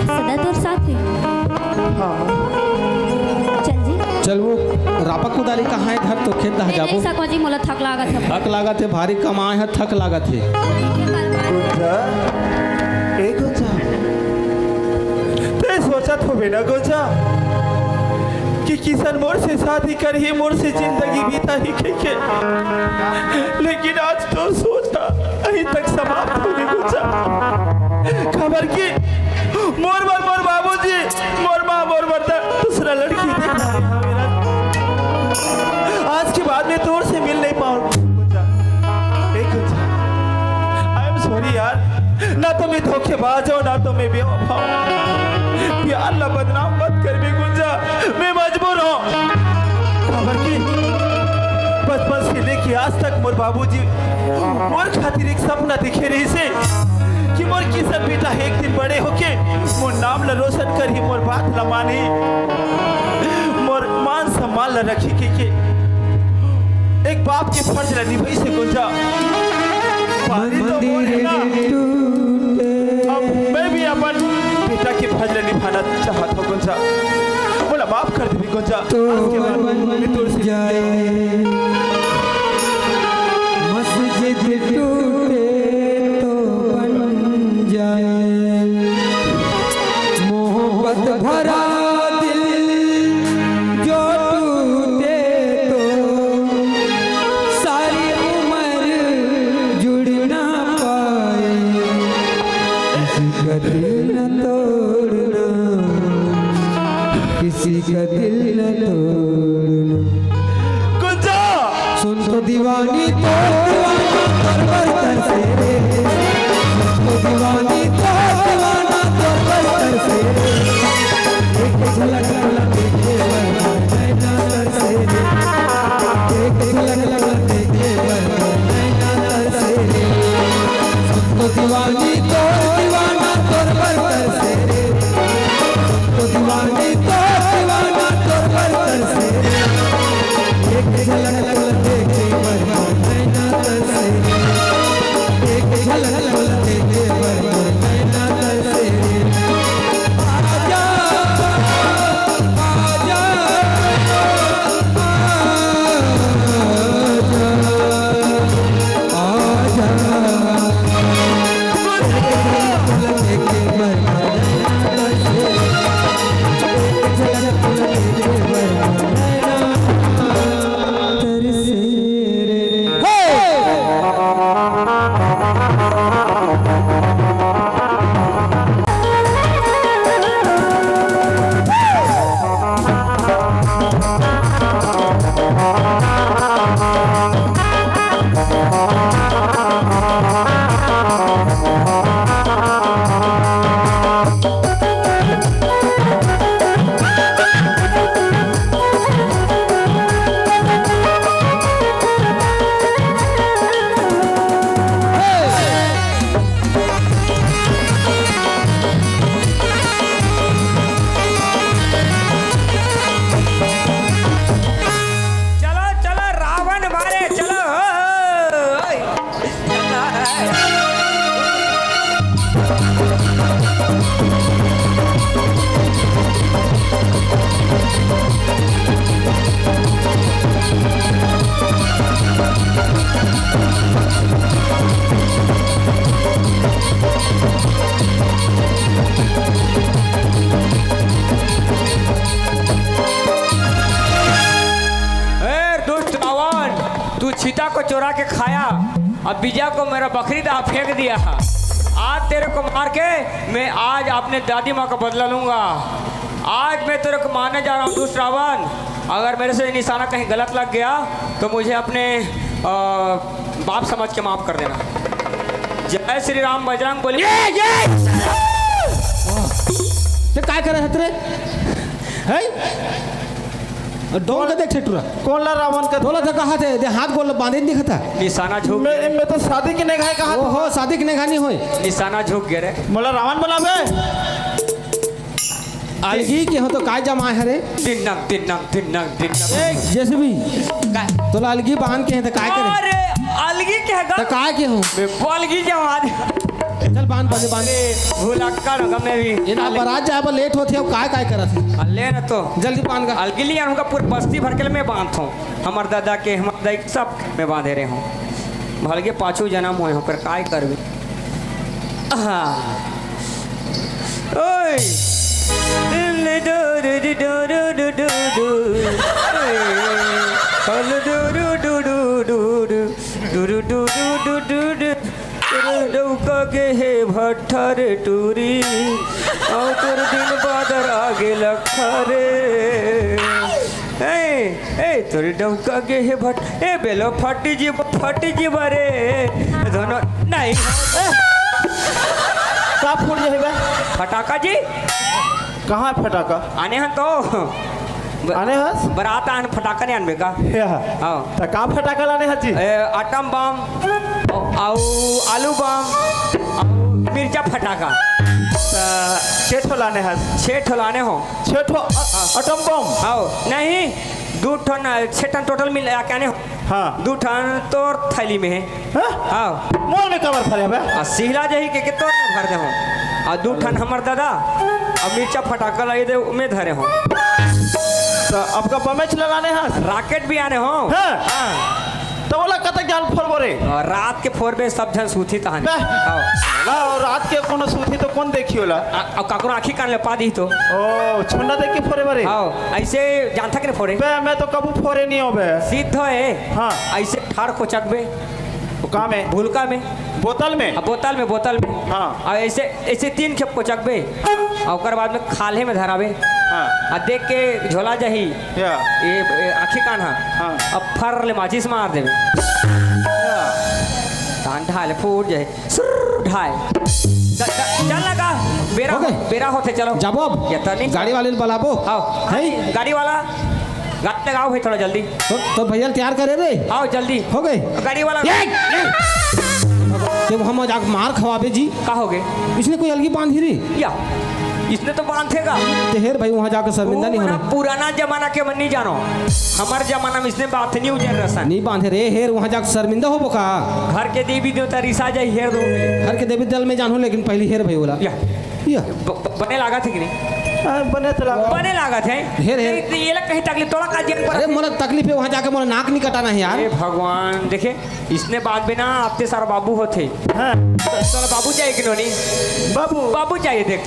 सदा तोर साथ है। हाँ माँ। चल जी। चल वो रापा कुदारी कहाँ है घर तो खेत दह जाबो। सको जी, मोला थक लागत है। थक लागत है, भारी कमाए है, थक लागत है। गुंजा, ए गुंजा, ते सोचा तो बिना गुंजा कि किशन मोर से शादी कर ही मोर से जिंदगी बीता ही के, लेकिन आज तो सोचा अभी तक समाप्त हो गई गुंजा। खबर की मोर बाबूजी, मोर माँ, मोर मर्दा दूसरा लड़की देखना है मेरा। आज के बाद में तोर से मिल नहीं पाऊंगा गुंजा। ए गुंजा, आई एम सॉरी यार, ना तो मैं धोखेबाज हूँ, ना तो मैं बेवफा हूँ। प्यार ला बदनाम मत कर बे गुंजा, मैं मजबूर हूँ। खबर की बचपन से लेके आज तक मोर बाबूजी मोर खातिर एक सपना दिखे रही से कि मोर किशन बेटा एक दिन बड़े होके मोर नाम ला रोशन कर ही मोर बात ला मानी, मोर मान सम्मान ला रखी के एक बाप के फर्ज ला निभाई से गुंजा। पानी तो मोर है ना, अब मैं भी अपन बेटा के फर्ज ला निभाना चाहता हूँ गुंजा। बोला माफ कर दे गुंजा, आज के बाद मैं तोड़ से जाए मस्जिद टूटे तो बन जाए, मोहब्बत भरा दिल जो टूटे तो सारी उम्र जुड़ ना पाए, किसी का दिल न तोड़ना, किसी का दिल न तोड़ना। गुंजा सुन तो दीवानी तो दीवाना पर से रे, सुन तो दीवानी तो दीवाना पर से रे, एक झलक लग देखे नैना तर से रे, एक झलक देखे नैना तर से रे, सुन तो दीवानी तो दीवाना पर से रे, सुन तो दीवानी तो दीवाना पर से रे, एक झलक देखे नैना तर से रे, एक झलक देखे नैना तर से रे। आजा आजा आजा चोरा के खाया और बीजा को मेरा बकरी दहा फेंक दिया। आज तेरे को मार के मैं आज अपने दादी माँ का बदला लूँगा। आज मैं तेरे को मारने जा रहा हूँ दुष्ट रावण। अगर मेरे से निशाना कहीं गलत लग गया तो मुझे अपने बाप समझ के माफ़ कर देना। जय श्री राम बजरंग बोली। ते काय करे हतरे है डोल का देख छटुरा कौन ला रावण का बोला था कहा थे दे हाथ गोल बांधे नहीं दिखता। निशाना झुक मैं तो शादी के नहीं कहा ओहो शादी की नहीं खानी होई निशाना झुक गया रे। मोला रावण बोलावे अलगी के हो तो काय जमा है रे दिन जैसे भी तोला अलगी बांध के है तो काय करे अरे अलगी क्या तो काय के हो अलगी जमा चल बांध बांध बांध भूलक्कड़ होगा मैं भी ये ना बारात जाए पर लेट होती है अब काय काय करत है ले ना तो जल्दी बांध का अलगी लिया उनका पूरी बस्ती भर के मैं बांधता हूँ। हमार दादा के हमार दाई के सब मैं बांधे रहे हूँ। भल के पाछू जन्म हुए हो पर काय करबे। हाँ ओए डौका के हे भट्ठर टूरी और तोर दिन बादर आगे लखरे ए तोर डौका के हे भट्ट ए बेलो फटी जी बरे दोनों नहीं का फूट जाएगा फटाका जी कहाँ फटाका आने हैं तो आने हस बरात आने फटाका नहीं आने का हाँ तो का फटाका लाने हजी आटम बम और आलू बम और मिर्चा फटाका छेठो लाने हस 6 ठोलाने हो छेठो अटम बम आओ नहीं 2 ठन 6 टन टोटल मिल क्या हो। हाँ 2 ठन तोर थैली में है हाँ आओ मोल में कवर फरे बे और सिहला जही के तोर में भर दे हो और 2 ठन हमर दादा और मिर्चा फटाका लाई दे में धरे हो। तो अब का बमे चलाने हस रॉकेट भी आने हो हाँ तो बोला कतक जान फोर बोरे और रात के फोरबे सब जन सूथी तहानी ला रात के कोनो सूथी तो कौन देखियो ला और काकरो आँखी कान ले पा दी तो ओ छुंडा देख के फोरे बारे आओ ऐसे जानता कि फोड़े बे मैं तो कबू फोरे नहीं हो बे सिद्ध है हाँ ऐसे ठाड़ को चकबे कहाँ में भूलका में बोतल में बोतल में हाँ और ऐसे 3 खेप को चकबे और ओकर बाद में खाले में धराबे हाँ और देख के झोला जही या ये आँखी कान हाँ अब फर ले माचिस मार देवे कान ढाल फूट जाए ढाए चल लगा बेरा हो गए? बेरा होते चलो जाबो अब ये तो नहीं गाड़ी वाले ने बुलाबो आओ है गाड़ी वाला गाड़ी लगाओ भाई थोड़ा जल्दी तो भैया तैयार करे रे आओ जल्दी हो गए गाड़ी वाला जब हम जाकर मार खवाबे जी का हो गए इसने कोई अलगी बांधी रही या इसने तो बांधेगा तेहर भाई वहाँ जाकर शर्मिंदा नहीं होना पुराना जमाना के मन नहीं जानो हमारे जमाना में इसने बात नहीं उजर रसन नहीं बांधे रे हेर वहाँ जाकर शर्मिंदा हो का घर के देवी देवता रिसा जाए हेर दो घर के देवी दल में जानो लेकिन पहली हेर भाई बोला या बने लागा थे कि नहीं बने तो लगा बने लागा थे हेर ये लग कहीं तकलीफ थोड़ा का जेल अरे पर मोला तकलीफ है वहाँ जाकर मोला नाक नहीं कटाना है यार अरे भगवान देखे इसने बात बिना आपके सारा बाबू होते हाँ सारा बाबू चाहिए कि नहीं बाबू चाहिए देख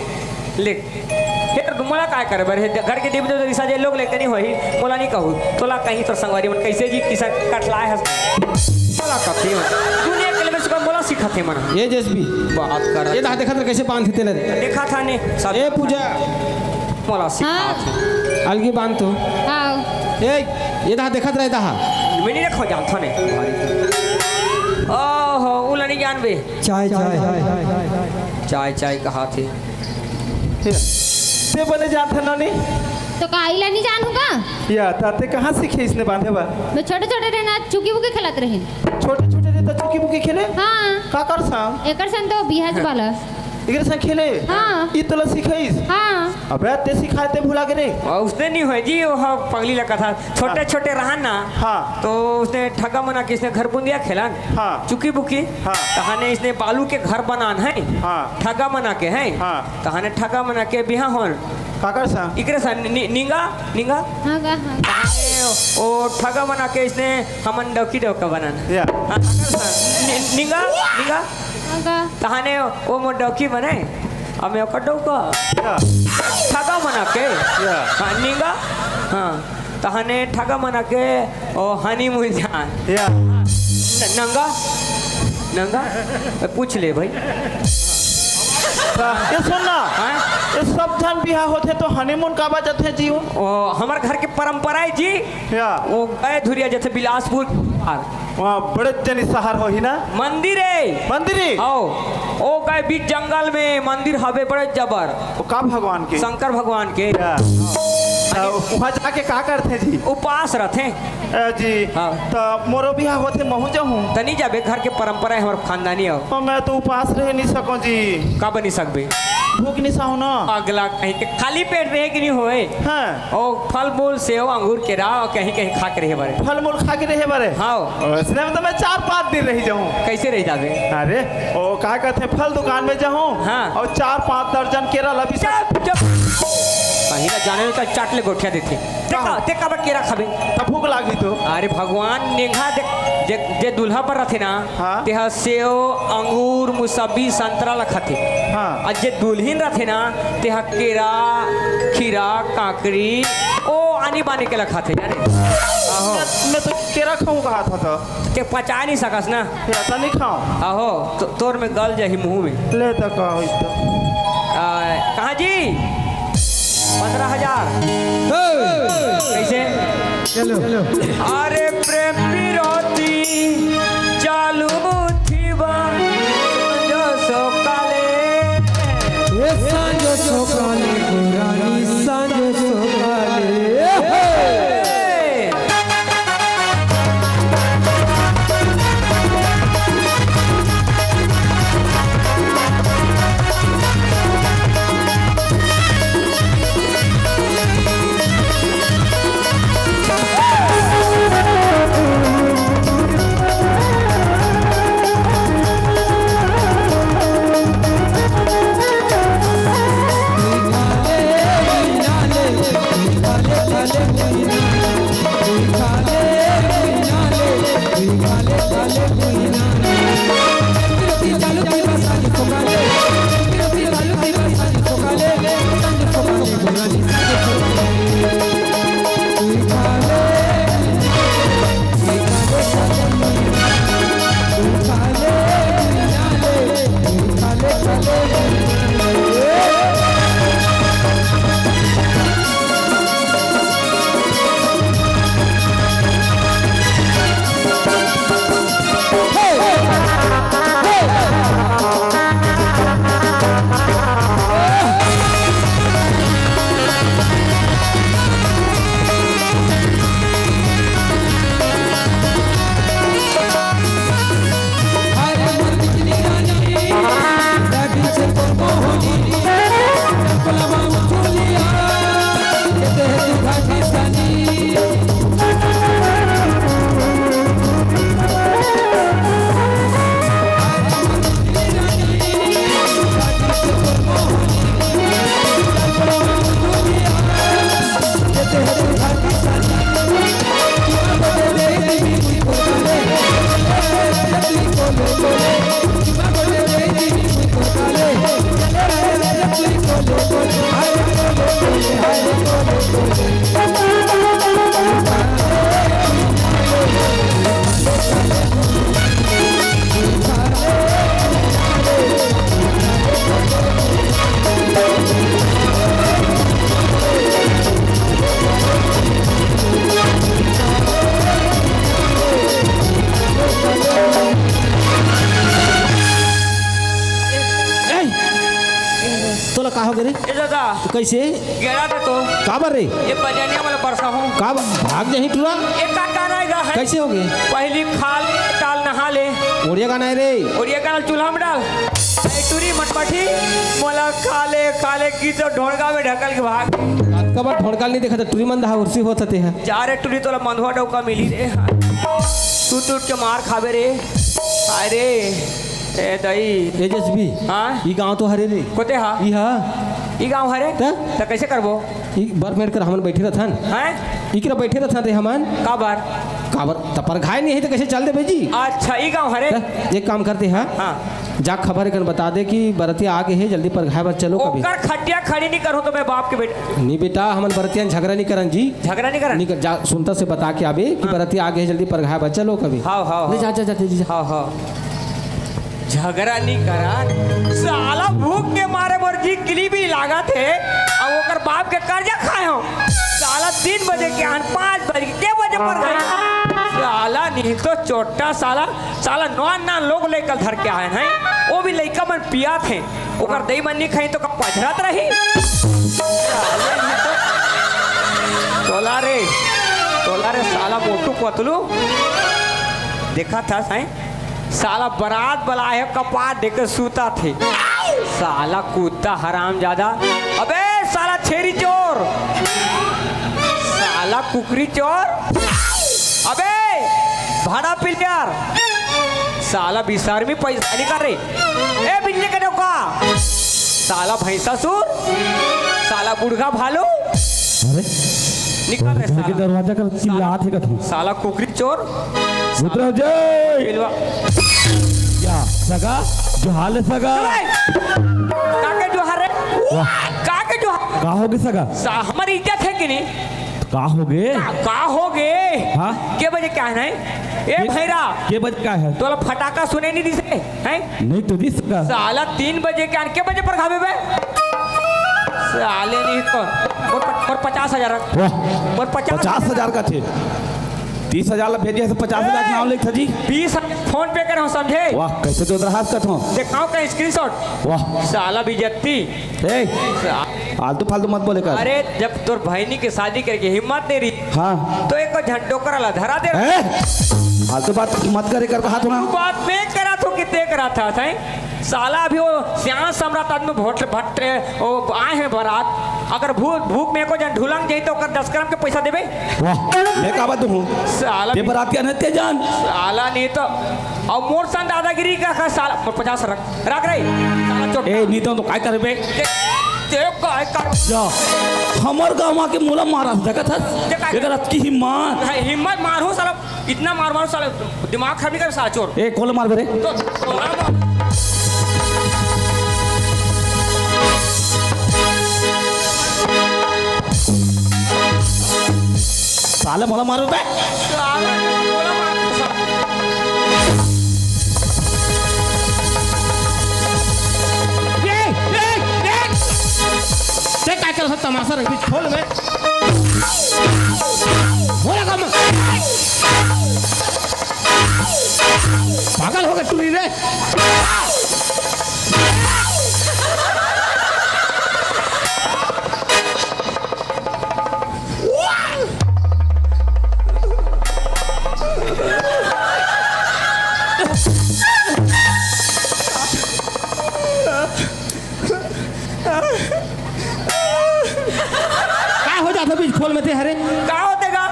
लिख हेर मोला काय करे बारे घर के देवी देवता रिसा जाए लोग लेके नहीं होई मोला नहीं कहू तोला कहीं तो संगवारी मन कैसे जी किसान कटलाए है मोला कथी दुनिया के लेवल से मोला सिखाते मन ये जसबी बात कर ये देखा था कैसे बांधते थे देखा था ने सब ए पूजा मोला सिखाते अलगी बांध तो आओ ए ये देखा रहे था मैं नहीं रखो जानता ने ओहो उला नहीं जानबे चाय कहा थे ते बने जानता ना नहीं तो काइला नहीं जानूंगा या ताते कहाँ सीखे इसने बांधे बा मैं छोटे छोटे रहना चुकी बुकी खिलाते रहे छोटे छोटे रे तो चुकी बुकी खेले हाँ का कर सा एकर सन तो बिहाज वाला इधर से खेले हाँ। ये तो सिखाइस हाँ अबे ते सिखाते भुला के रे और उसने नहीं हुए जी वो पगली लगा था छोटे छोटे रहा ना हाँ। तो उसने ठगा मना के इसने घर बुंदिया खेलान हाँ। चुकी बुकी हाँ। कहाने इसने बालू के घर बनान है हाँ। ठगा मना के है हाँ। कहाने ठगा मना के बिहा होन का कर सा इकरे सा निंगा हाँ गा हाँ कहाने वो ठगा मना के इसने हमन डौका बनान या हाँ, निंगा निंगा हाँ गा कहाने वो मोर डौकी बने अब मैं ओकर डौका या ठगा मना के या हाँ निंगा हाँ तहने ठगा मना के ओ हनीमून जान या नंगा नंगा पूछ ले भाई। ये सुन ना, हाँ? ये सब धन बिहार होते तो हनीमून का बजत है जी वो? हमार घर के परंपरा है जी। या वो गए धुरिया जैसे बिलासपुर वहाँ बड़े जनी शहर हो ही ना मंदिर है। मंदिर आओ ओ गए बीच जंगल में मंदिर हवे बड़े जबर वो का भगवान के शंकर भगवान के। या, वहाँ जाके का करते जी? उपास रहते जी हाँ। तो मोरो बिहार होते महू जाऊँ तनी जाबे घर के परंपरा है हमारे खानदानी हो। तो मैं तो उपास रह नहीं सकूँ जी, का बनी सकबे भूख नहीं सहूँ ना। अगला कहीं के खाली पेट रहे कि नहीं होए। हाँ ओ फल मूल सेव अंगूर केरा और कहीं कहीं खा के रहे बड़े। फल मूल खा के रहे बारे। हाँ इसलिए तो मैं 4-5 दिन रह जाऊँ। कैसे रह जाबे? अरे ओ का कहते फल दुकान में जाऊँ हाँ। और 4-5 दर्जन केरा लबी कहीं ना जाने में कल चाट ले गोठिया देते ते का केरा खाबे तब भूख लागी तो। अरे भगवान नेघा जे दूल्हा पर रहते ना हाँ। ते सेव अंगूर मुसब्बी संतरा ला खाते। हाँ। और जे दुल्हिन रहते ना ते केरा खीरा काकड़ी ओ आनी बानी के ला खाते जाने। आहो मैं तो केरा खाऊं कहा था तो ते पचा नहीं सकस ना। केरा तो नहीं खाऊं। आहो तोर में गल जाही मुंह में। ले तो का हो तो कहाँ जी 15,000 कैसे? चलो अरे प्रेम विरोधी चालू थीबा जो सकाले ये सांझो सोकाले पुरानी सांझो सोकाले तोला का हो गए रे? ए दादा कैसे गेड़ा दे तो का बर रे? ये बजानिया वाला बरसा हूँ का भाग जाही टूरा? एक का गाना है कैसे हो गए? पहली खाल ताल नहा ले ओड़िया गाना है रे। और ये गाना चूल्हा में डाल टूरी मटपटी मोला खाले खाले की तो ढोड़गा में ढकल के भाग कब ढोड़काल नहीं देखा था टूरी मंदा उर्सी होता थे है। जा रे टूरी तोला मंधुआ डौका मिली रे टूट टूट के मार खावे रे। अरे ए दई तेजस्वी हाँ ई गांव तो हरे रे कोते हा ई हा ई गांव हरे त? तो कैसे करबो? ई बर मेड़ कर हमन बैठे रहथन हैं इकरा बैठे रहथन रे हमन का बार काबर तपर घाय नहीं है तो कैसे चल दे बेजी? अच्छा ई गांव हरे त एक काम करते हैं हाँ जा खबर कर बता दे कि बरतिया आगे है, जल्दी पर घर पर चलो कभी। ओकर खटिया खड़ी नहीं करूँ तो मैं बाप के बेटे नहीं बेटा, हमन बरतिया झगड़ा नहीं करन जी, झगड़ा नहीं करा। नहीं कर, जा सुनता से बता के आबे कि बरतिया आगे है, जल्दी पर घर पर चलो कभी। हाँ हाँ ले जा जा जा जा। हाँ हाँ झगड़ा नहीं करा, साला भूख के मारे मोर जी किली भी लागत है और ओकर बाप के कर्जा खाए हो। साला 3 बजे के आन 5 बजे के बजे पर गए साला, नहीं तो छोटा साला साला नौ लोग लेकर धर के आए हैं, वो भी लड़का मन पिया थे, ओकर दही मन नहीं खाई तो कब पझरत रही। तोला रे साला मोटू पतलू देखा था साईं, साला बारात बुलाए कपाट देकर सूता थे, साला कूदता हराम ज्यादा। अबे साला छेरी चोर, साला कुकरी चोर, अबे भाड़ा पिलियर, साला बिसार में पैसा निकाल रहे, ए बिजली के नौका, साला भैंसा सुर, साला बुढ़गा भालू निकल रहे, साला दरवाजा कर चिल्लात है कथू साला कुकरी चोर, रुद्र जय पिलवा या सगा जो हाल है सगा काके जोहार रे, काके जोहार, का होगे सगा, हमारी इज्जत है कि नहीं, का होगे का हो गए। हाँ? के बजे क्या है ए भैरा, के बज का है तोला फटाका सुने नहीं दिसे हैं, नहीं तो दिस का साला 3 बजे के आन के बजे पर खावे बे, साले नहीं तो और 50,000 वाह और 50,000 का थे, 30,000 भेजिए 50,000 नाम लिख था जी, 20 फोन पे करे हो समझे, वाह कैसे तो दरहास कथो दिखाओ का स्क्रीनशॉट, वाह साला बेइज्जती। ए फालतू फालतू मत बोले कर, अरे जब तोर बहनी की शादी करके हिम्मत दे रही हाँ तो एक झंडो कर धरा दे, फालतू बात मत करे कर हाथ ना बात में करा तो कितने करा था साईं, साला अभी वो श्याम सम्राट आदमी भोट भट्ट वो आए हैं बारात, अगर भूख में को जन ढुलंग जाई तो 10 ग्राम के पैसा देबे, वाह मैं का बात हूं साला ये बारात के नते जान साला नहीं तो और मोर सन दादागिरी का साला 50 रख रही साला चोट ए नी तो काय करबे काय कर जा हमर गांव के मोला मारा जगत है एकर की हिम्मत मारू साला, इतना मारू साला दिमाग खराब नहीं कर साला चोर, ए कोल मार बरे तो साले मोला मारू बे साला बोला मारू साला ते काय करत तमाशा रंग बीच खोल में बोला काम पागल हो गए टूरी रे, बीच खोल में थे हरे का होतेगा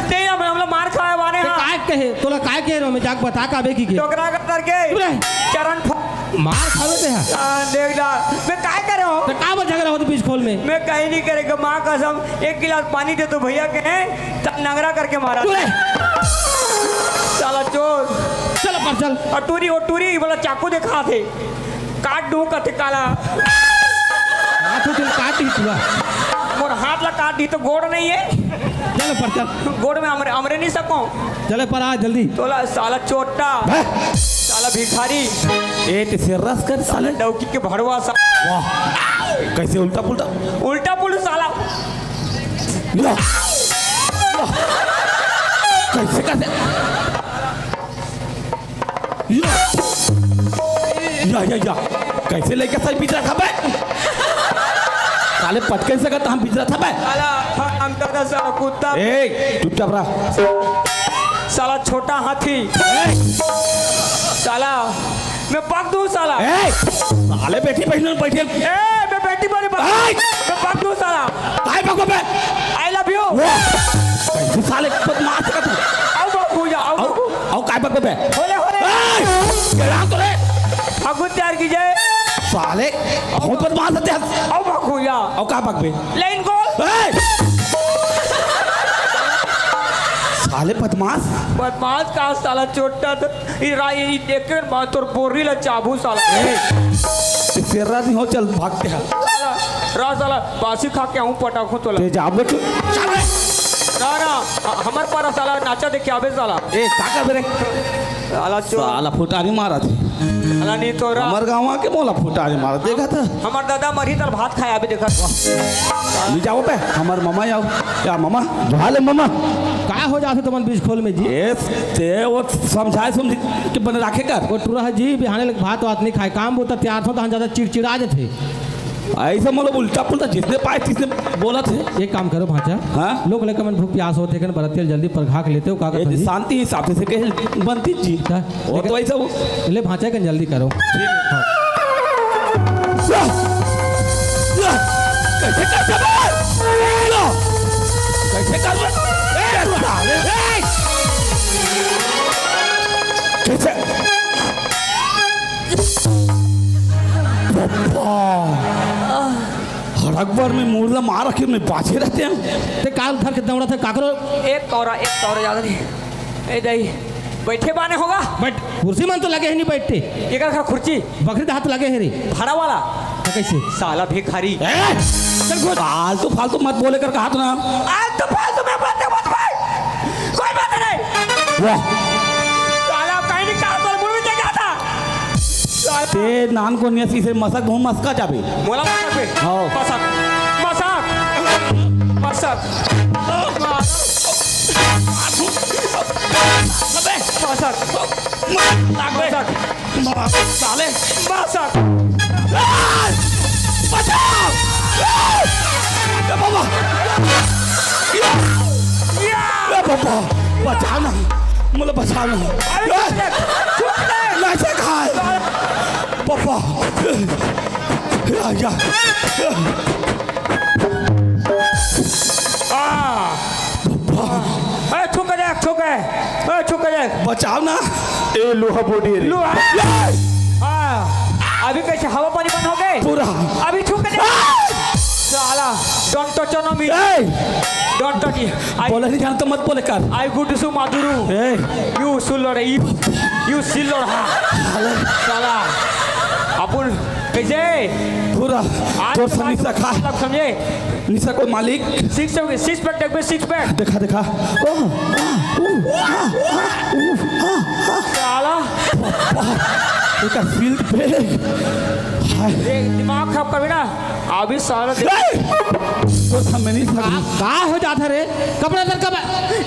ते हम लोग मार खाए वाने ते हां काय कहे तोला काय कहे रो में जाक बता काबे की के टोकरा कर करके चरण मार खावे ते है देख ला मैं काय करे हो तो का झगड़ा होते बीच खोल में, मैं कहीं नहीं करेगा माँ कसम, 1 गिलास पानी दे तो भैया के हैं तब नगरा करके मारा साला चोर, चल पर चल और टूरी बोला चाकू दिखा थे काट दूं कते काला हाथ उठल काट ही पूरा और हाथ ला काट दी तो गोड़ नहीं है, चल पर चल गोड़ में हमरे नहीं सको, चले पर आ जल्दी तोला साला चोटा साला भिखारी ए ते से रस कर साला डौकी के भड़वा सा, वाह कैसे उल्टा पुल्टा उल्टा पुल्टा साला ला कैसे कैसे या कैसे लेके सही पिजरा खाबे साले पटकन से कहता हम पिजरा था बे साला हम करता साला कुत्ता ए चुपचाप रहा साला छोटा हाथी साला मैं पक दूं साला ए साले बेटी बहन बैठे ए मैं बेटी बड़ी मैं पक दूं साला काय पको बे आई लव यू कैसे साले बदमाश का तू आओ बाबू जा आओ आओ काय पको बे होले गेला तो रे फागुन तैयार कीजिए साले बहुत बदमाश है आओ बाबू जा आओ का पक बे लाइन गोल साले बदमाश बदमाश का साला चोटा तो ये देख कर मां तोर बोरी ला चाबू साला तेरा नहीं हो चल भागते हैं रा साला बासी खा के आऊं पटाखों तो ते जा बेटू ना हमार पारा साला नाचा देखे आबे साला ए काका बेरे साला चो साला फुटानी मारा थे साला नहीं तो हमार गाँव के मोला फुटानी मारा देखा था हमार दादा मरी तर भात खाया अभी देखा नहीं जाओ पे हमार मामा आओ या मामा हाले मामा का हो जाते तुमन बीच खोल में जी ए ते वो समझाए समझ के बने रखे कर वो टूरा जी बिहाने लग भात वात नहीं खाए काम होता तैयार हो तो हम ज़्यादा चिड़चिड़ा जाते ऐसा मतलब उल्टा पुल्टा जिसने पाए तिसने बोला थे एक काम करो भाचा हाँ? लोग लेकर मन भूख प्यास होते हैं बरतियल जल्दी पर घाक लेते हो का ए, करते शांति हिसाब से कहे बनती जी हाँ? और तो ऐसा वो ले भाचा कन जल्दी करो कैसे कर कैसे कर कैसे हर अकबर में मुर्दा मार रखे में पाछे रहते हैं ते काल धर के दौड़ा थे काकरो एक तौरा ज्यादा नहीं ए दही बैठे बाने होगा बट कुर्सी मन तो लगे है नहीं बैठते ये का खुर्ची बकरी हाथ लगे है रे भाड़ा वाला तो कैसे साला भिखारी चल फालतू फालतू मत बोले कर कहा ना आज तो फालतू में बातें मत भाई कोई बात नहीं वाह साला कहीं नहीं कार पर मुड़ के गया था ते नान को नियसी से मसक घूम मस्का जाबे मोला मसक पे हाँ। मसक साले मसक बचाओ बाबा बाबा बचाना मुझे बचाना नहीं से खाए पापा या छुक जाए बचाओ ना ए लोहा बोडी रे अभी कैसे हवा पानी बंद हो गए पूरा अभी छुक साला don't touch on me don't touch बोले नहीं जानता मत बोले कर आई गुड सु मादुरू यू सुलर यू सिलर हा साला अपन कैसे पूरा जोर से निशा खा समझे निशा को मालिक सिक्स पैक देख सिक्स पैक देखा देखा साला एक फील्ड पे दिमाग खराब कर ना अभी सारा तो मैं नहीं समझ का हो जाता रे कपड़ा दर कब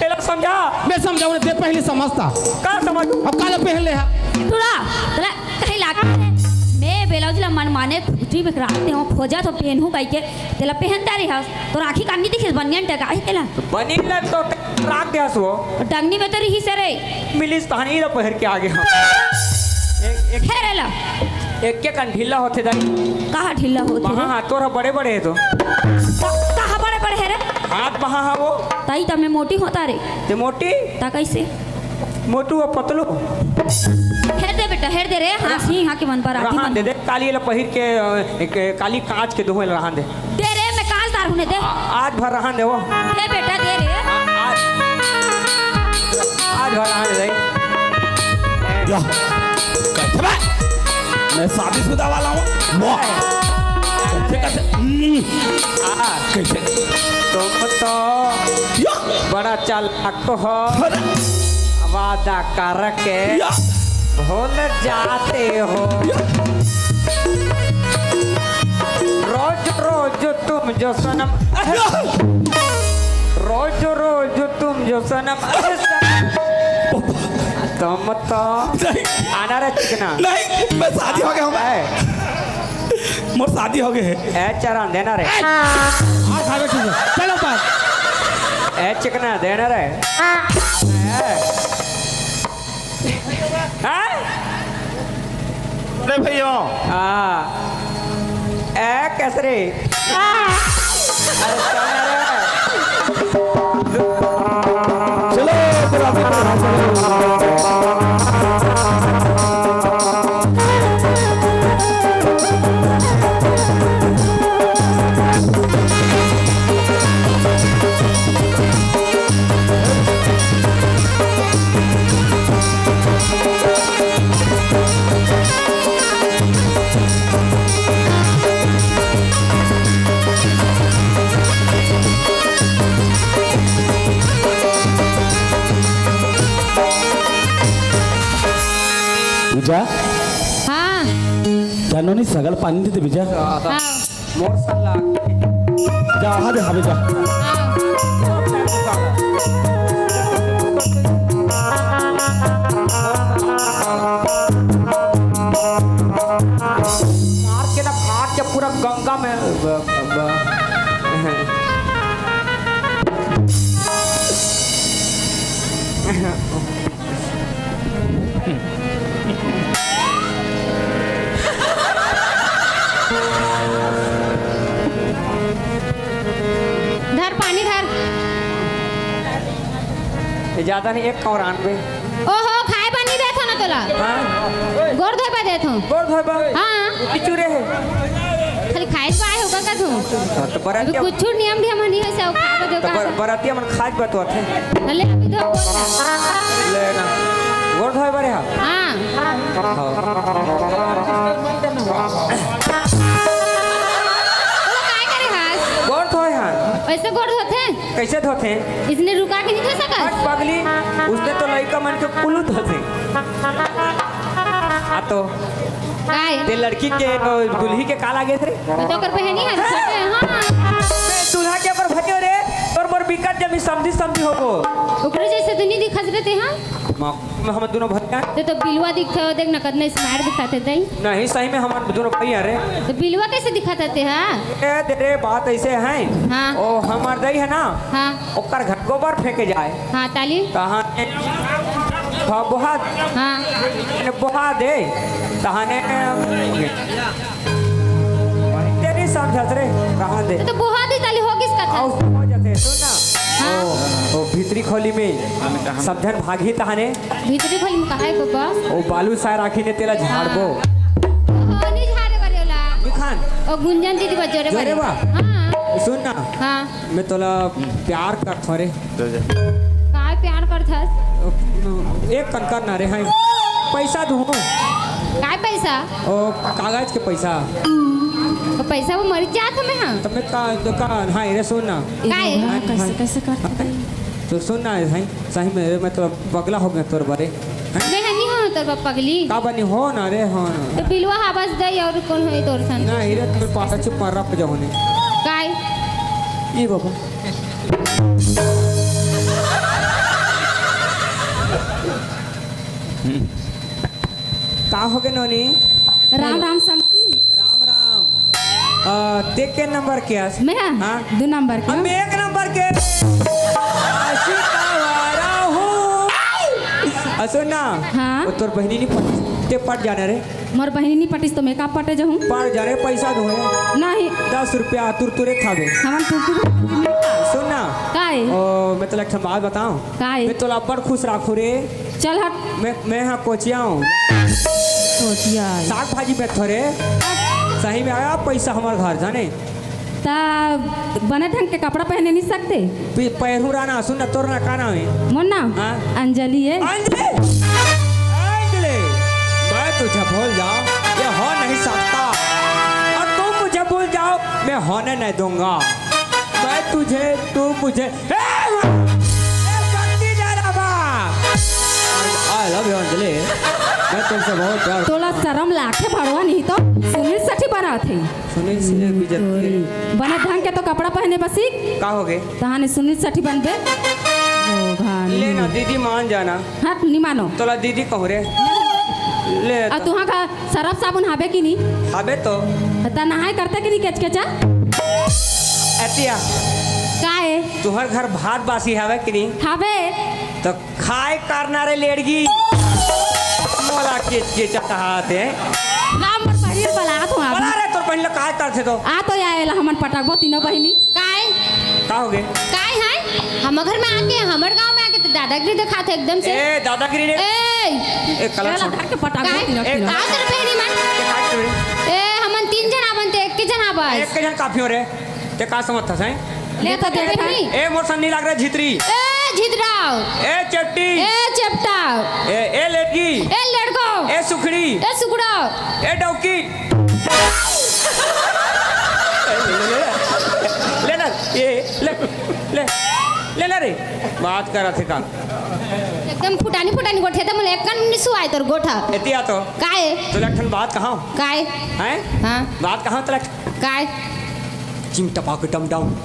ये लोग समझा मैं समझाऊँ ते पहले समझता का समझ अब काले पहन ले टूरा तला कहीं लाग मैं ब्लाउज ला मन माने खुटी में राखते हो खोजा तो पहनू कई के तेला पहनता रही हस तो राखी कानी दिखे बनियन टका है तेला बनी ना तो राख दे हसो डंगनी में तो रही सरे मिलिस तहनी ला पहर के आगे हम एक हेरेला एक के कान ढीला होते दाई कहाँ ढीला होते वहाँ हाथ तोरा बड़े बड़े है तो कहाँ बड़े बड़े है रे हाथ वहाँ है वो ताई तमे मोटी होता रे ते मोटी ता कैसे मोटू और पतलू हेर दे बेटा हेर दे रे हाँ सी हाँ के मन पर आती रहान मन दे दे काली ला पहिर के एक काली कांच के दोहे रहान दे दे रे मैं कांच दार हूँ दे आज भर रहान दे वो दे बेटा दे रे आज भर रहान दे या कैसे बे मैं शादीशुदा वाला हूँ वाह कैसे कैसे कैसे तुम तो या बड़ा चालाक तो हो अरे वादा करके या भूल जाते हो रोज रोज तुम जो सनम रोज रोज तुम जो सनम तुम तो नहीं आना रे चिकना नहीं मैं शादी हो गया हूँ मोर शादी हो गए है ए चरण देना रे हाँ खावे ठीक है चलो पास ए चिकना देना रे अरे भैया ए कैसरे अरे चल रे चलो विजा हाँ जानो नहीं सगल पानी देते विजा हाँ मोर सल्ला जा वहाँ दे हमें जा हाँ मार के ना फाट के पूरा गंगा में धर पानी धर। ज्यादा नहीं 191 ओहो खाए पानी देथो ना तोला गोर धोए पा देथो गोड़ धोबा हाँ पिचुरे है खाली खाए पाए होगा का तू तो अभी बरातिया कुछ नियम ढियम नहीं है सब खाए दे का बरातिया मन खाज बतवा थे ले अभी धो बोल ले ना गोड़ धोए बारे हा हाँ तो काय करे हास गोड़ धोए हा ऐसे गोर धोते कैसे धोते इसने रुका के नहीं धो हट सका पगली उसने तो लड़का मन के कुलू धोते आ तो काय ते लड़की के दुल्ही के काला गे थे तो कर पहनी है छोटे हाँ बे दूल्हा के पर भटियो रे तोर मोर बिकट जब समझी होबो ऊपर जैसे तो नहीं दिखत रहते हाँ हम दोनों भटिया तो बिलवा दिखते हो देख ना कितने स्मार्ट दिखाते थे नहीं सही में हम दोनों भैया रे तो बिलवा कैसे दिखाते थे हाँ ए तेरे बात ऐसे है हाँ। ओ हमार दई है ना हाँ ओकर घर गोबर फेंके जाए हाँ ताली कहाँ बुहा हाँ बुहा दे तहाने तेरी समझत रे कहाँ दे तो बुहा दी ताली हो किसका था आओ हो जाते सुन ना ओ भीतरी खोली में समझन भागी तहाने भीतरी खोली में कहा है बाबा ओ बालू साय राखी ने तेरा झाड़बो ओहो नहीं झाड़े करेला बिखान ओ गुंजन दीदी बजोरे जोरे बा? हाँ सुन ना हाँ मैं तोला प्यार करत रे काय प्यार करथस एक कनकर ना रे हैं पैसा दूँ काय पैसा ओ कागज के पैसा तो पैसा वो मर जात हमें हाँ तब मैं का दुकान हाँ रे सुन ना काय कैसे कैसे करते तो सुन ना भाई सही में मैं तो पगला हो गया तोर बारे मैं नहीं हूँ तोर पगली का बनी हो ना रे हो ना तो बिलवा हाबस दई और कौन है तोर सन ना हीरे तुम्हें पास चुप मार रहा जाओ ने काय ये बाबा का हो गए नोनी राम राम समती राम राम देख के नंबर क्या मेरा हाँ? 2 नंबर का हम 1 नंबर के आशिकावारा हूँ सुन ना हाँ? वो तोर बहनी नहीं ते पट जाने रे मोर बहनी नहीं पटिस तो मैं का पटे जाऊँ पट जाने पैसा दो नहीं 10 रुपया तुरतुरे खावे हमन तुरतुर सुन ना काय ओ मैं तो एक बात बताऊं काय? मैं तो बड़ खुश राखू रे चल हट मैं यहाँ कोचिया हूँ सोचिया साग भाजी में थोड़े सही में आया पैसा हमारे घर जाने ता बने ढंग के कपड़ा पहने नहीं सकते पैरू राना सुन ना तोर ना का नाम है मोर नाम हाँ? अंजलि है अंजलि अंजलि मैं तुझे भूल जाऊं ये हो नहीं सकता और तुम मुझे भूल जाओ मैं होने नहीं दूंगा मैं तुझे तू मुझे आई लव यू अंजलि मैं तुमसे बहुत प्यार तोला शर्म लाखे भरवा नहीं तो सुनील सठी बना थे सुनील से भी जल्दी बने ढंग के तो कपड़ा पहने बसी का हो गए तहाने सुनील सठी बनबे ले ना दीदी मान जाना हट नहीं मानो तोला दीदी कहूँ रे ले और तुहाँ का सरफ साबुन हाबे की नहीं अबे तो ता नहाए करते कि नहीं केचकेचा एतिया काए तुहर घर भात बासी हवे कि नहीं हाबे तो खाए करना रे लेड़गी मोला के चटहाते राम पर पहिर बला तो बड़ा रे तोर पहले काय करथे तो आ तो आएला हमन पटकबो तीनों बहिनी काय का हो गए काय है हम घर में आके हमर गांव में आके तो दादागिरी दिखाते एकदम से ए दादागिरी ने ए एक कलर चला धर के पटकबो काय तीनों का कर पहनी मन ए हमन 3 जना बनते एक के जना बस एक के जन काफी हो रे ते का समझता है ले तो देख नहीं ए मोर सन्नी लाग रे झित्री ए झिदराव ए चट्टी ए चपटा ए लेटगी ए लड़को ए सुखड़ी ए सुगड़ा ए डौकी ले ना ये ले ले ले ले रे बात कर थे का एकदम फुटानी फुटानी गोठे तो मुले कन सुआय तोर गोठा एतिया तो काय तोला ठन बात कहाँ काय हैं हाँ बात कहाँ तोला काय चिमटा पाके टम डाउन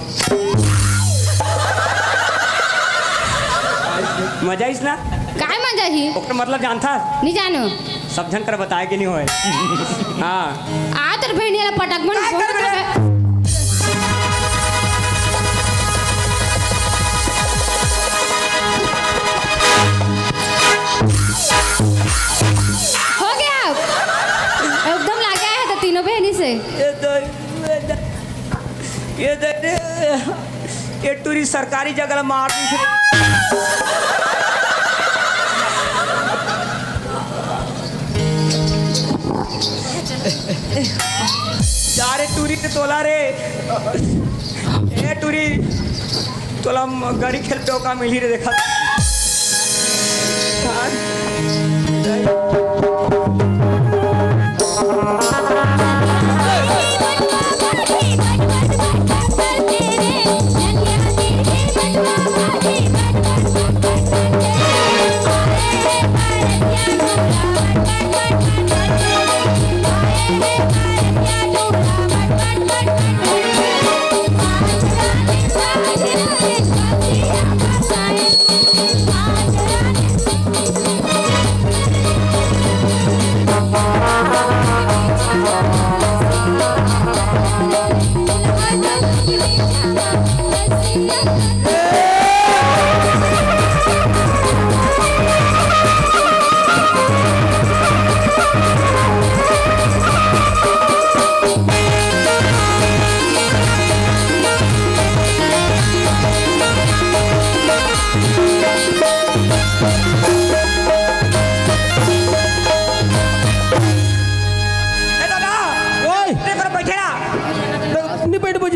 मजा इस ना काय मजा ही ओकर मतलब जानता नहीं जानो सब जन कर बताए कि नहीं होए हाँ आ तोर बहनिया पटक मन काय कर बे? हो गया एकदम लागे है तो तीनों बहनी से ये टूरी सरकारी जगह मार दी जा रे टूरी के तोला रे ए टूरी तोला गाड़ी खेलते हो का मिली रे देखा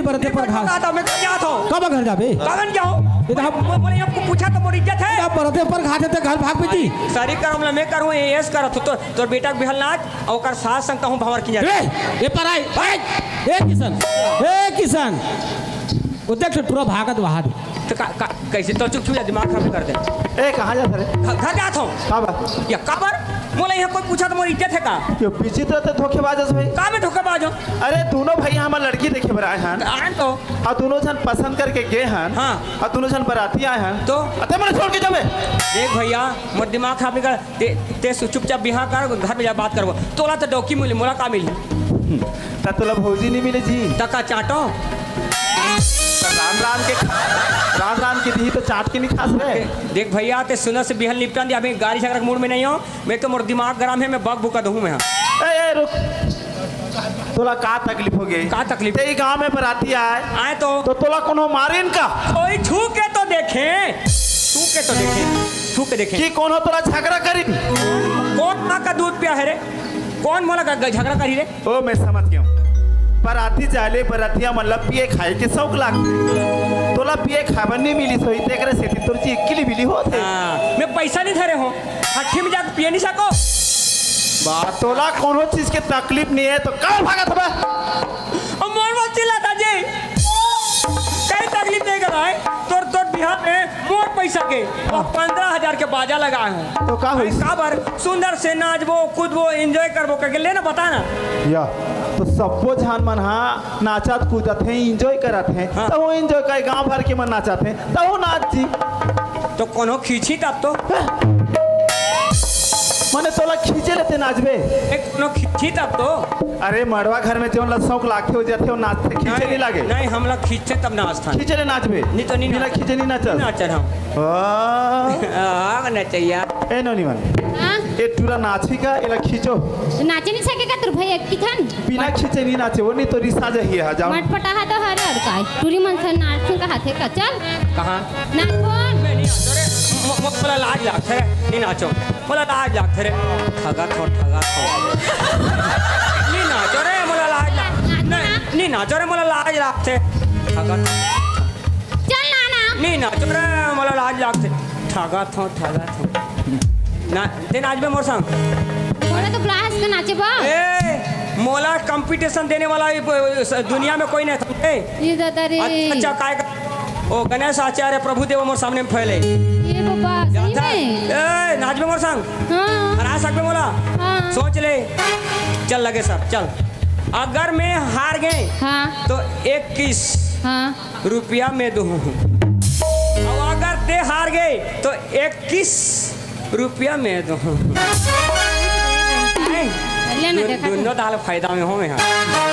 बरते पर घास आता मैं कहाँ जाता हूँ कब घर जाबे कहाँ जाओ ये तो हम बोले आपको पूछा तो मोरी इज्जत है अब बरते पर घास है तो घर भाग बेटी सारी कर्म मैं करूँ एएस करत तो तोर बेटा के बिहल नाच और ओकर सास संग कहूँ भंवर की जा ए पर आई ए किसान वो देख पूरा भागत वहां तो कैसे तो चुप चुप दिमाग खराब कर दे ए कहाँ जाता रे घर जाता हूँ कब या कबर बोले यहाँ कोई पूछा तो मोरी इज्जत है का क्यों पीछे तो धोखेबाज है भाई का में धोखेबाज हो अरे दोनों भाई हमारे लड़की देखे बर आए हैं आन तो और दोनों जन पसंद करके गए हैं हाँ। और दोनों जन बराती आए हैं तो अते मैंने छोड़ के जावे देख भैया मोर दिमाग खराब कर ते चुपचाप बिहार कर घर में जा बात करबो तोला तो डौकी मिली मोला का मिली तोला भौजी नहीं मिले जी टका चाटो राम के दी तो चाट के नहीं खास रहे देख भैया ते सुना से बिहल निपटा दिया अभी गाड़ी झगड़ा मूड में नहीं हो मैं तो मोर दिमाग गरम है मैं बग बुका दूँ मैं ए रुक तोला का तकलीफ हो गई का तकलीफ ते गांव में बराती आए तो तोला कोनो मारे इनका कोई छू के तो देखे कि कोनो तोला झगड़ा करी कौन माँ का दूध पिया है रे कौन मोला झगड़ा करी रे ओ मैं समझ गया बराती जाले बरातिया मतलब पिए खाए के शौक लागते तोला पिए खाबर नहीं मिली सोई तेरे से तोर जी इक्किली मिली होते मैं पैसा नहीं धरे हो हट्टी में जाकर पिए नहीं सको बात तोला कोनो चीज के तकलीफ नहीं है तो कहाँ भागत बा मोर मत चिल्लाता जी कहीं तकलीफ नहीं कर रहा है तोर बिहार में मोर पैसा के और 15,000 के बाजा लगाए हैं तो का हुई काबर सुंदर से नाचबो कूदबो एंजॉय करबो करके लेना बता ना या तो सबको झान मन हाँ नाचत कूदत हैं एंजॉय करत हैं हाँ। तो वो एंजॉय करे गांव भर के मन नाचत हैं तो वो नाच जी तो कोनो खींची तब तो मने तोला खींचे लेते नाचबे एक कोनो खींची तब तो अरे मड़वा घर में जो शौक लाखे हो जाते हो नाचते खींचे नहीं लागे नहीं हम लोग खींचे तब नाचता खींचे ले नाचबे नहीं तो नहीं बिना खींचे नहीं नाचल नाचल हम नचैया ए नोनी मन हाँ ए टूरा नाची का एला खींचो नाचे नहीं सकेगा तोर भैया किथन बिना खींचे नहीं नाचे वो नहीं तो रिसा जही है जाओ मटपटा हा तो हर और काय टूरी मन से नाच का हाथे का चल कहाँ नाच बोल मैं नहीं नाचो रे मोला लाज लागते रे नहीं नाचो मोला लाज लागते रे ठगा थो नहीं नाचो रे मोला लाज नहीं नाचो रे मोला लाज लागते ठगा चल नाना नहीं नाचो रे मोला लाज लागते ठगा थो ना ते नाच में मोर संग थोड़ा तो क्लास का नाचे बा ए मोला कंपटीशन देने वाला दुनिया में कोई नहीं था ये दादा रे अच्छा काय ओ गणेश आचार्य प्रभुदेव मोर सामने में फैले ये बाबा सही में ए नाच में मोर संग हाँ हरा सकबे मोला हाँ सोच ले चल लगे सब चल अगर मैं हार गए हाँ तो 21 हाँ रुपया मैं दूँ और अगर ते हार गए तो 21 रुपया मैं दूँ लेना देखा दोनों दाल फायदा में हो यहाँ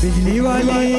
बिजली वाली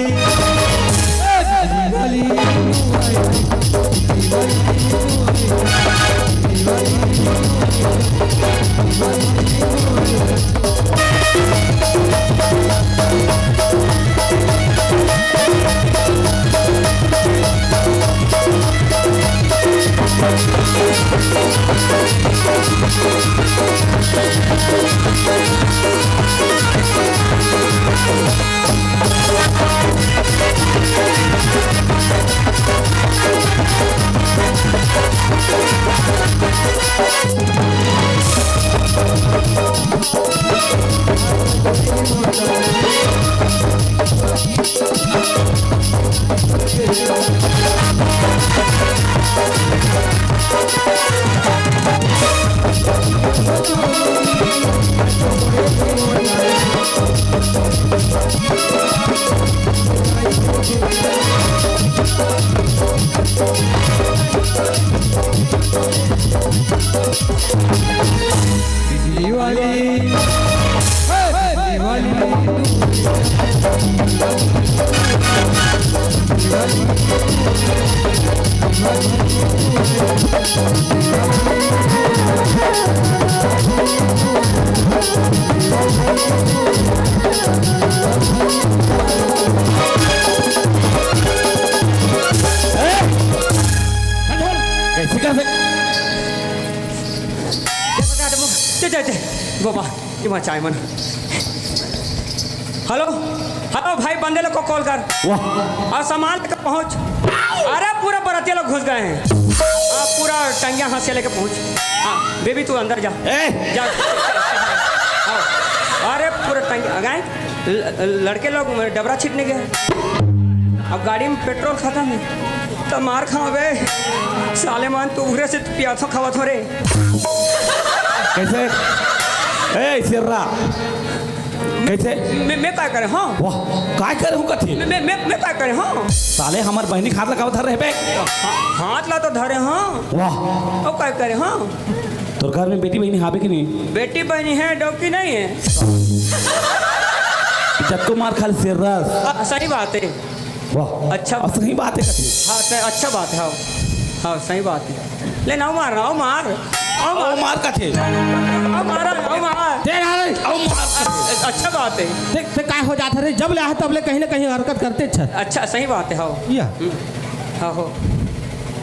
कैसे कैसे बाबा इमा चाय मन हेलो हेलो भाई बंदे लोग को कॉल कर वाह और सामान लेकर पहुंच अरे पूरा बरातिया लोग घुस गए हैं हाँ पूरा टंगिया हाथ से लेकर पहुंच हाँ बेबी तू अंदर जा जा हाँ, अरे पूरा टंगिया गए लड़के लोग डबरा छीटने गए अब गाड़ी में पेट्रोल खत्म है तो मार खावे साले मान तू उरे से प्याथो खावत हो रे कैसे ए सिर्रा कैसे मैं क्या करे हाँ वाह काय करे हूँ कथी मैं क्या करे हाँ साले हमार बहनी खात लगावत रहे बे हाथ ला तो धरे हाँ वाह अब क्या करे हाँ तोर घर में बेटी बहनी हावे कि नहीं बेटी बहनी है डॉकी नहीं है जब को मार खाल सिर्रा सही बात है वाह अच्छा सही बात है कथी हाँ तो अच्छा बात है हाँ हाँ सही बात है ले ना मार आओ मार ओ मार कथी आओ मार आओ मार दे रहा ओ मार अच्छा बात है देख ते काय हो जाता रे जब ले आए तब ले कहीं ना कहीं हरकत करते छ अच्छा सही बात है हाँ या हाँ हो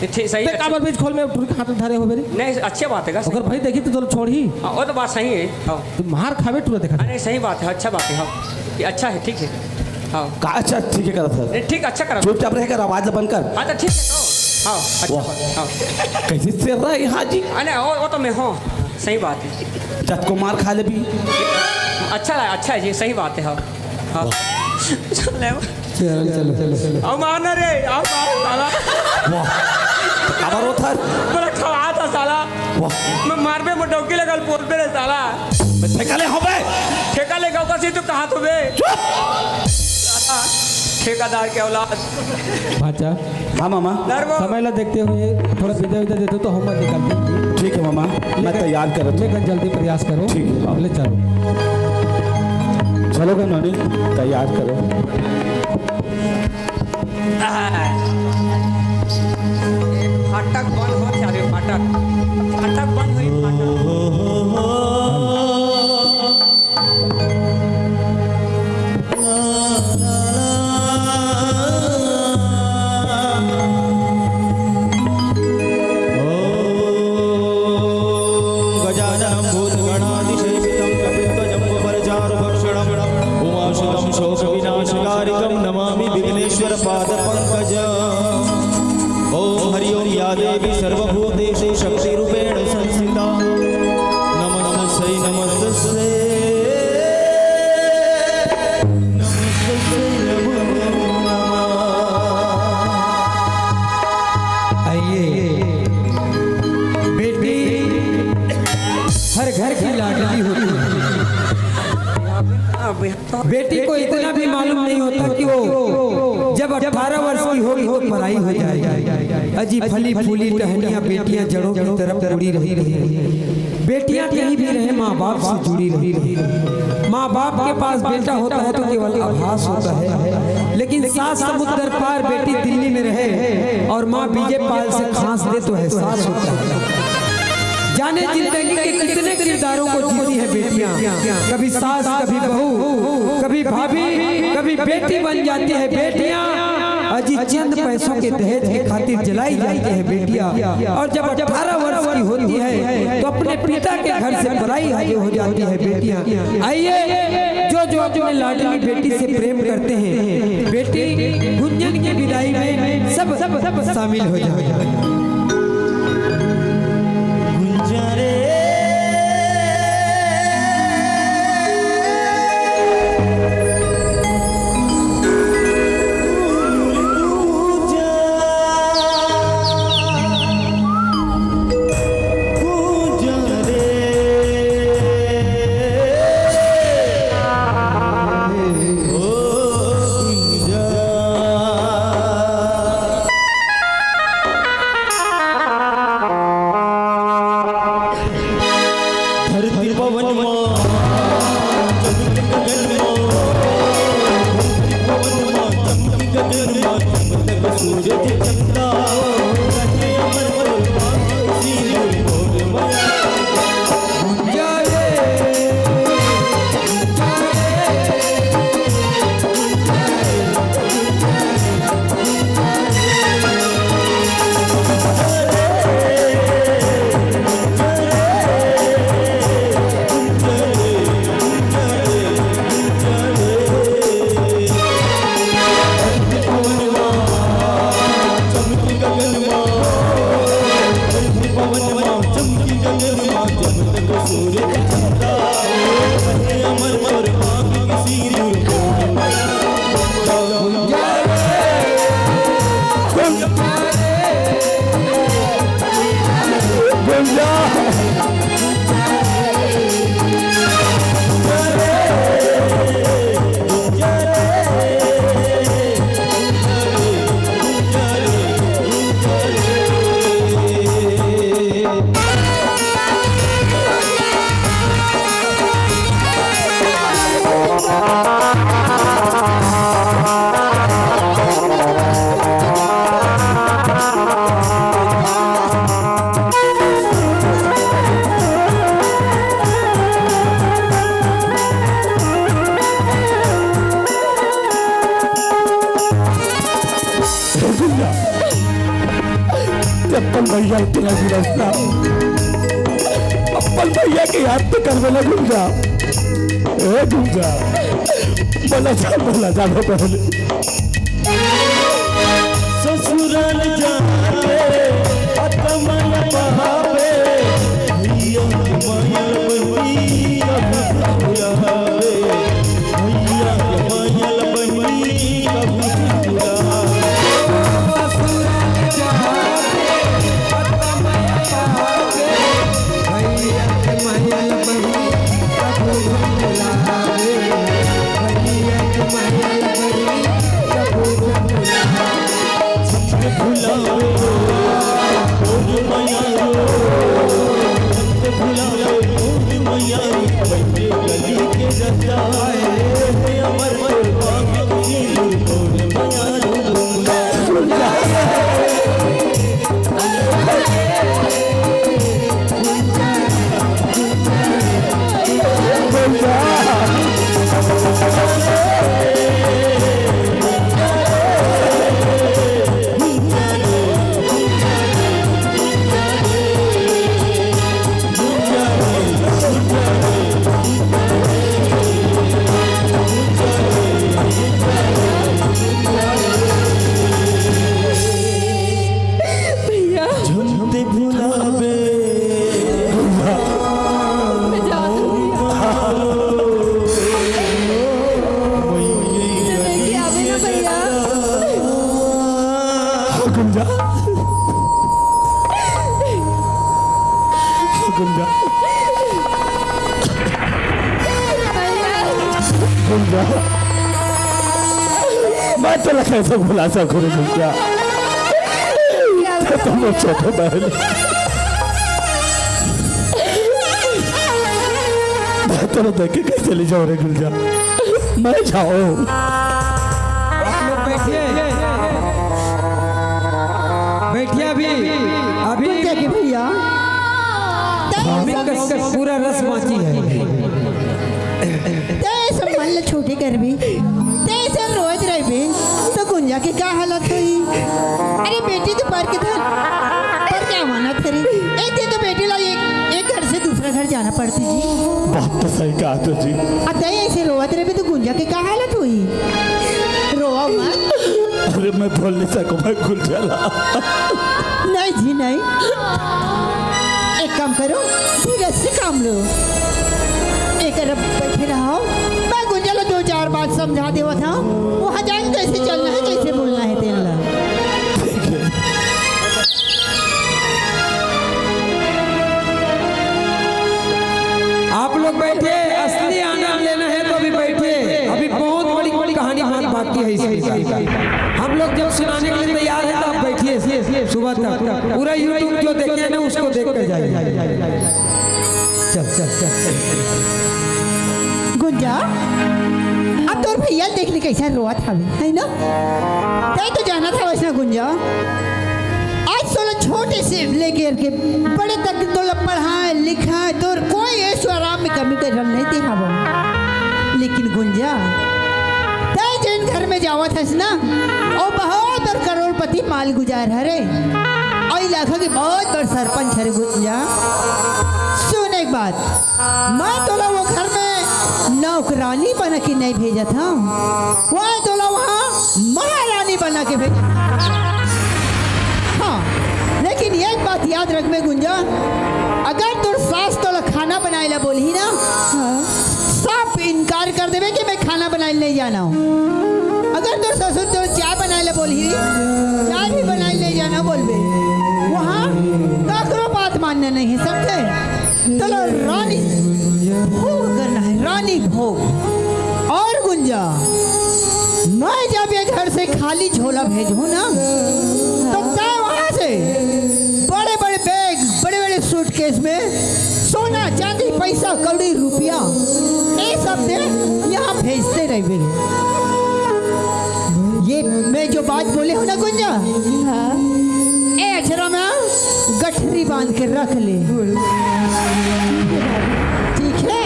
ठीक सही ते काबर बीच खोल में टूर के हाथ धरे हो मेरी नहीं अच्छी बात है अगर भाई देखी तो छोड़ी हाँ वो तो बात सही है हाँ तो मार खावे टूर देखा नहीं सही बात है अच्छा बात है हाँ ये अच्छा है ठीक है हाँ का अच्छा ठीक है करा सर नहीं ठीक अच्छा करा चुपचाप रहेगा आवाज बंद कर हाँ तो ठीक है तो हाँ अच्छा वाह। बात हाँ कैसे सिर्रा यहाँ जी अरे वो तो मैं हूँ सही बात है जब को मार खा ले भी अच्छा है जी सही बात है हाँ हाँ चलो चलो अब मारना रे अब मार साला वाह खबर हो था बड़ा खवा था साला वाह मैं मार पे मोटोकी लगल पोल पे रे साला ठेका ले हो बे ठेका लेगा ऊपर से तू कहाँ तो बे साला ठेकेदार के औलाद भाचा हाँ मामा दरबो समय ला देखते हुए थोड़ा विदा विदा देते तो हम निकलते। ठीक है मामा मैं तैयार कर रहा लेकिन जल्दी प्रयास करो। ठीक है। ले चलो चलो नौनी तैयार करो। फाटक बंद हो चारे फाटक फाटक बंद हुई फाटक गजाननं भूतगणाधिसेवितं कपित्वजम्बुफलचारुभक्षणम् उमाशुतं शोकविनाशकारिकं नमामि विघ्नेश्वरपादपङ्कजम्। ॐ हरि ओं या देवी सर्वभूतेषु शक्तिरूपेण संस्थिता नमस्तस्यै नमस्तस्यै नमस्तस्यै नमो नमः। आइए बेटी हर घर की लाडली होती है। बेटी को इतना भी मालूम नहीं होता कि वो जब 18 वर्ष की होगी तो पढ़ाई हो जाएगी। अजी फली फूली टहनियाँ बेटियाँ जड़ों की तरफ जुड़ी रही बेटियाँ कहीं भी रहे माँ बाप से जुड़ी रही माँ बाप के पास बेटा होता है तो केवल आभास होता है, लेकिन 7 समुद्र पार बेटी दिल्ली में रहे और माँ विजय पाल से खांस दे तो एहसास होता है। जाने जिंदगी के कितने किरदारों को जीती है बेटियां, कभी सास कभी बहू कभी भाभी कभी बेटी बन जाती है बेटियां। अजी चंद पैसों के दहेज की खातिर जलाई जाती है बेटियां और जब 18 वर्ष की होती है तो अपने पिता के घर से पराई हो जाती है बेटियां। आइए जो जो अपने लाडली बेटी से प्रेम करते हैं बेटी गुंजन की विदाई में सब शामिल हो जाए। अपन भैया तेरा गिरफ्ता अपन भैया के याद पे करने लग गुंजा गुंजा बोला जा पहले ससुराल जाते अतमन बहावे भैया मायल बनी अब बुलावे भैया मायल बनी अब बुलावे ससुराल मैं तो कैसे भुला सकूँ रे गुंजा। तुम वो छोटे बहन, मैं तो देख के कैसे ले जाऊँ रे गुंजा। मैं जाओ। आप लोग बैठिए बैठिए अभी गुंजा के भैया अभी का पूरा रस बाकी है। ते सब मान ले छोटे कर भी ते सब रोज रह भी तो गुंजा की क्या हालत हुई। अरे बेटी तो पर के था पर क्या माना तेरी एक दिन तो बेटी ला एक घर से दूसरा घर जाना पड़ती जी। बात तो सही कहा तो जी। अब ते ऐसे रोवत रहे भी तो गुंजा की क्या हालत हुई। रोवा मत। अरे मैं बोल नहीं सकूँ, मैं गुंजा ला। नहीं जी नहीं, एक काम करो धीरे से काम लो। एक तरफ बैठे रहो, मैं गुंजा लो 2-4 बात समझा देवा था। वहाँ जान कैसे चलना है कैसे बोलना है तेरा। आप लोग बैठे, असली आनंद लेना है तो अभी बैठे। अभी बहुत बड़ी बड़ी कहानी बाकी है इसकी। हम लोग जब सुनाने के लिए तैयार है तो आप बैठिए सुबह तक। पूरा यूट्यूब जो देखे ना उसको देख कर जाइए। चल गुंजा अब तो भैया देखने कैसा रोआ था है ना। तय तो जाना था वैसा गुंजा। आज तो छोटे से लेकर के बड़े तक तो पढ़ाए लिखाए तो कोई ऐसा आराम में कमी कर नहीं देखा वो। लेकिन गुंजा तय जिन घर में जावा था ना और बहुत बड़ करोड़पति माल गुजार हरे और इलाका के बहुत बड़ सरपंच हरे गुंजा। सुन एक बात, मैं तो वो घर में नौकरानी बना के नहीं भेजा था, वह तो वहाँ महारानी बना के भेजा। हाँ लेकिन एक बात याद रख में गुंजा, अगर तुर सास तो खाना बनाए ला बोली ना सब इनकार कर देवे कि मैं खाना बनाए नहीं जाना हूँ। अगर तुर ससुर तो चाय बनाए ला बोली चाय भी बनाए नहीं जाना बोलबे वहाँ ककरो बात मानना नहीं है समझे। चलो रानी भोग करना है, रानी भोग। और गुंजा मैं जब ये घर से खाली झोला भेजूं ना तो तय वहां से बड़े बड़े बैग बड़े बड़े सूटकेस में सोना चांदी पैसा कौड़ी रुपया ये सब दे यहाँ भेजते रहेंगे। ये मैं जो बात बोले हूँ ना गुंजा, ए अक्षरा में गठरी बांध के रख ले, ठीक है।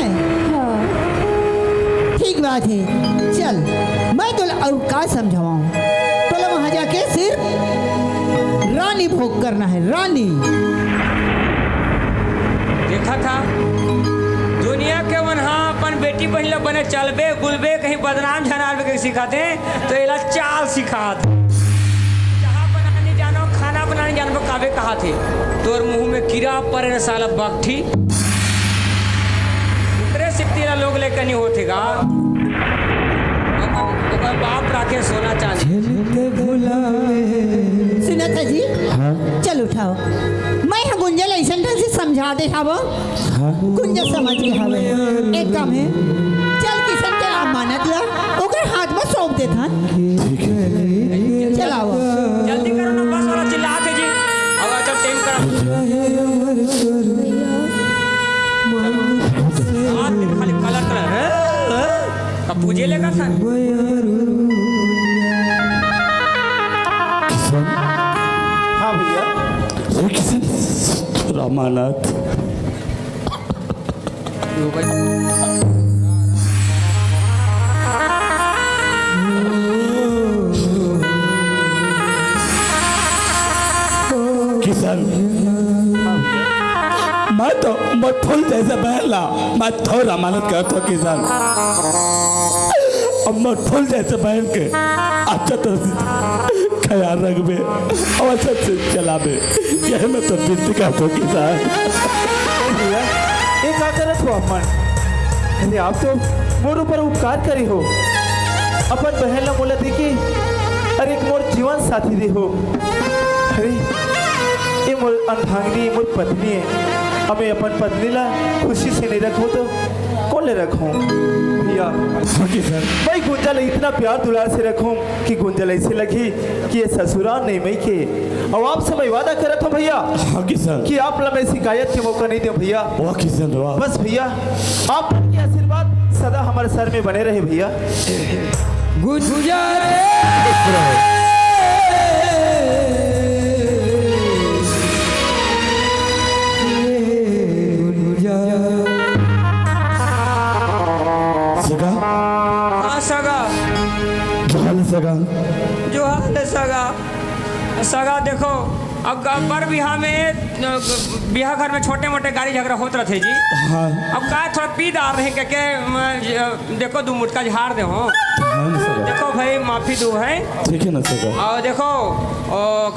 ठीक बात है। चल मैं तो और का समझाऊँ तो वहाँ जाके सिर्फ रानी भोग करना है, रानी। देखा था दुनिया के वहाँ अपन बेटी बहन बने चलबे गुलबे कहीं बदनाम झनार कहीं सिखाते तो इला चाल सिखाते। जहाँ बनाने जानो खाना बनाने जानो काबे कहा थे तोर मुंह में कीड़ा पर साला बगठी ऊपरे सिकतीला लोग लेकर नहीं होतेगा। बाप राखे सोना चांदी। सुना था जी। हाँ? चल उठाओ, मैं हाँ गुंजा ऐसा ढंग से समझा दे हवा। गुंजा समझ के हवे। एक काम है, चल किशन के आप माना दिया ओकर हाथ में सौंप दे था। चलाओ जल्दी करो ना बस वाला चिल्ला के जी। अब चल टाइम कर खाली कलर कलर अब पूजे लेगा था। हाँ भैया रामानाथ किशन मैं तो फूल जैसे बहला मैं तो रामानत करता हूँ किसान। अब मैं फूल जैसे बहन के अच्छा तरह से ख्याल रखबे और अच्छा से चलाबे यही मैं तो विनती करता हूँ किसान। भैया एक का करत हो अपन, अरे आप तो मोर ऊपर उपकार करी हो, अपन बहन ला मोला देखी अरे एक मोर जीवन साथी दे हो। अरे ये मोर अर्धांगिनी मोर पत्नी है, हमें अपन पत्नी ला खुशी से नहीं रखो तो कौन ले रखूं भैया? हाँ जी सर। भाई गुंजल इतना प्यार दुलार से रखूं कि गुंजल ऐसे लगी कि ये ससुराल नहीं मई के। और आपसे मैं वादा कर रहा था भैया हाँ जी सर। कि आप मैं शिकायत के मौका नहीं दे भैया। वाह किशन वाह। बस भैया आपके आशीर्वाद सदा हमारे सर में बने रहे भैया। सगा हाँ सगा, जो हाल है सगा। जो हाल है सगा। सगा देखो, अब बर बिहार में बिहार घर में छोटे मोटे गाड़ी झगड़ा होते रहते जी। हाँ अब का थोड़ा पी डाल रहे देखो दो मुटका झाड़ दे हो। हाँ ना सगा। देखो भाई माफी दो है। ठीक है ना सगा। और देखो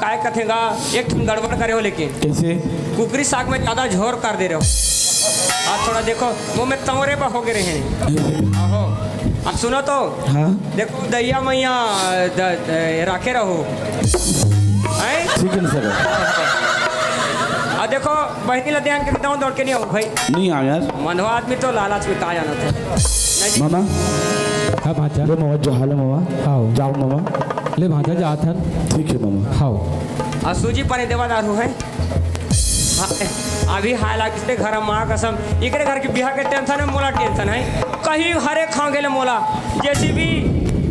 काय कथेगा एक तुम गड़बड़ करे हो, लेकिन कैसे? कुकरी साग में ज़्यादा झोर कर दे रहे हो। आप थोड़ा देखो वो में तंवरे पर हो गए हैं। आहो अब सुनो तो। हाँ देखो दैया मैया रखे रहो हैं? ठीक है ना सगा। और देखो बहनी लदे के दाँव दौड़ के नहीं आओ भाई। नहीं आ यार मनवा आदमी तो लालच में कहा जाना था नहीं जी। मामा। हाँ भांजा। ले मामा जो हाल है मामा। हाँ जाओ मामा। ले भांजा जात हन। ठीक है मामा। हाँ और सूजी पानी देवा दारू है। हाँ, अभी हाल किसने घर माँ कसम इकड़े घर की बिहार के टेंशन है, मोला टेंशन है कहीं हरे खा गए मोला। जैसे भी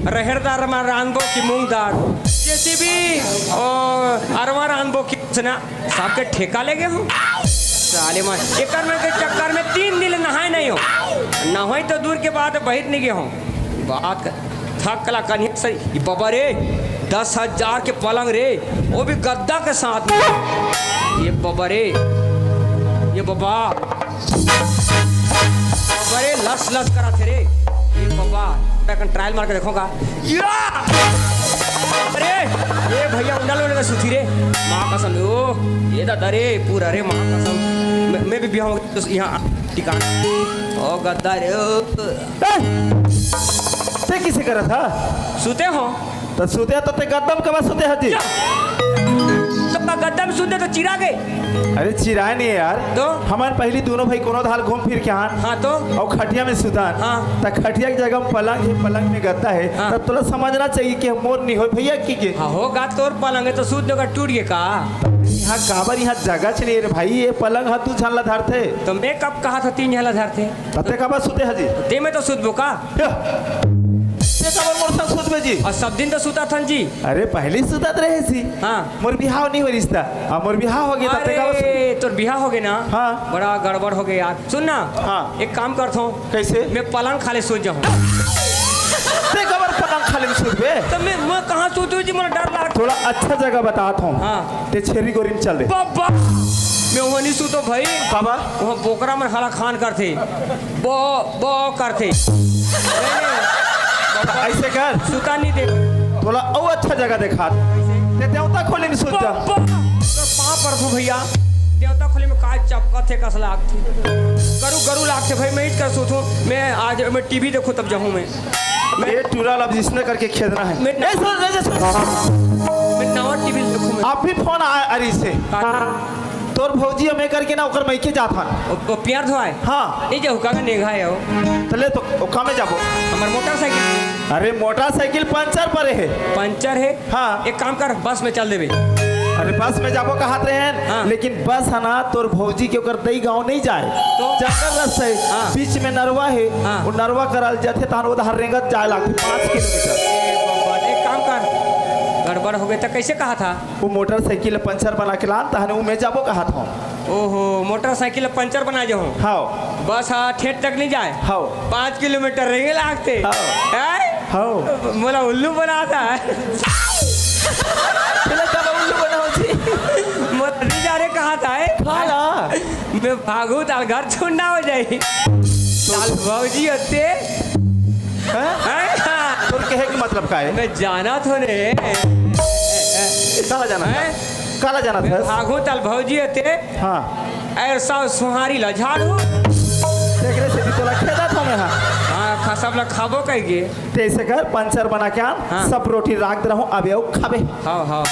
रहेरदार रानबो की मूंग दाल, जैसे भी अरवा रानबो की ना सबके ठेका ले गए हूँ साले माँ। एक में के चक्कर में 3 दिन नहाए नहीं हो, नहाई तो दूर के बाद बहित नहीं गए हूँ। बात थक कला कन्या सही बाबा रे 10,000 के पलंग रे, वो भी गद्दा के साथ में। ये बाबा रे, ये बाबा रे लस लस करा थे रे। ये बाबा ट्रायल मार के देखोगा। अरे ये भैया उंडा लोने का सुथी रे माँ कसम। ओ ये दादा रे पूरा रे माँ कसम। मैं भी बिहार हो तो यहाँ टिकान ओ गद्दा रे। ते किसे करा था? सुते हो तो सुते तो ते गद्दम कब सुते हजी? तो गद्दा में सुते तो चिरा गए। अरे चिराए नहीं है यार। तो हमारे पहली दोनों भाई कोनो धाल घूम फिर के आन। हाँ तो और खटिया में सुतान। हाँ। तो खटिया की जगह पलंग है, पलंग में गद्दा है। हाँ। तब तुला समझना चाहिए कि हम मोर नहीं हो भैया की हाँ होगा तोर पलंग है तो सूत देगा टूट गए का। यहाँ काबर यहाँ जगह चलिए रे भाई। ये पलंग हाथ तू छानला धार थे तो मैं कब कहा था 3 झला धर थे तते कब सुते हजी? ते में तो सूत बोका ते कबर मोर संग सुत में जी? और सब दिन तो सूता था जी। अरे पहले सुतत रहे सी। हाँ मोर बिहाव नहीं हो रिश्ता। अब मोर बिहाव हो गया तते कब? अरे तोर बिहार हो गए ना। हाँ। बड़ा गड़बड़ हो गया यार। सुन ना। हाँ। एक काम करता हूँ। कैसे? मैं पलंग खाले सो जाऊँ। ते कबर पलंग खाली में सुत बे? तो मैं कहाँ सोतू जी, मुझे डर लगा। थोड़ा अच्छा जगह बताता हूँ। हाँ। ते छेरी गोरी में चल दे। बाबा मैं वहाँ नहीं सूतो भाई। काबर? वहाँ बोकरा में हला खान करते बो बो करते। ऐसे कर सूता नहीं दे। थोड़ा और अच्छा जगह दिखा। ते देवता खोले में सुत जा। पाँव पर थो भैया देवता खोले में काय चपका थे कस लाग थी गरु लाग थे भाई। मैं ही कर सोचूं मैं आज मैं टीवी देखूं तब जाऊं मैं ये टूरा लब जिसने करके खेदना है। मैं नवा टीवी देखूं मैं। आप भी फोन अरी से तोर भौजी हमें करके ना ओकर मैके जात हन। वो प्यार धोआए। हाँ नहीं जाऊ का नेघा है वो। तले तो ओका में जाबो। हमार मोटरसाइकिल। अरे मोटरसाइकिल पंचर पड़े है। पंचर है। हाँ। एक काम कर बस में चल देवे। अरे बस में जाबो कहा रहे हैं। हाँ। लेकिन बस है ना तोर भौजी के ओकर दई गांव नहीं जाए तो? जंगल रास्ता है। हाँ। बीच में नरवा है। हाँ। वो नरवा करल जाते तान उधर रेंगत जाए लागती 5 किलोमीटर। एक काम कर गड़बड़ हो गई तो कैसे कहा था? वो मोटरसाइकिल पंचर बना के लान तहने वो मैं जाबो कहा था। ओहो मोटरसाइकिल पंचर बना जाऊँ। हाँ बस हाँ ठेठ तक नहीं जाए। हाँ 5 किलोमीटर रहेंगे लागते। हाँ मोला उल्लू बनाता है। नहीं जा रहे कहा था मैं भागू ताल घर छोड़ना हो जाए ताल भौजी होते तो कहे कि मतलब का है? मैं जाना तो ने कहाँ जाना था? कहाँ जाना था? भागू ताल भौजी होते। हाँ ऐसा सुहारी ला झाड़ू देख रहे से तोला खेदा था मैं। हाँ सब लोग खाबो कहेंगे। ते ऐसे कर पंचर बना के आन। हाँ। सब रोटी राख दे रहा हूँ अब आओ खाबे। हाँ हाँ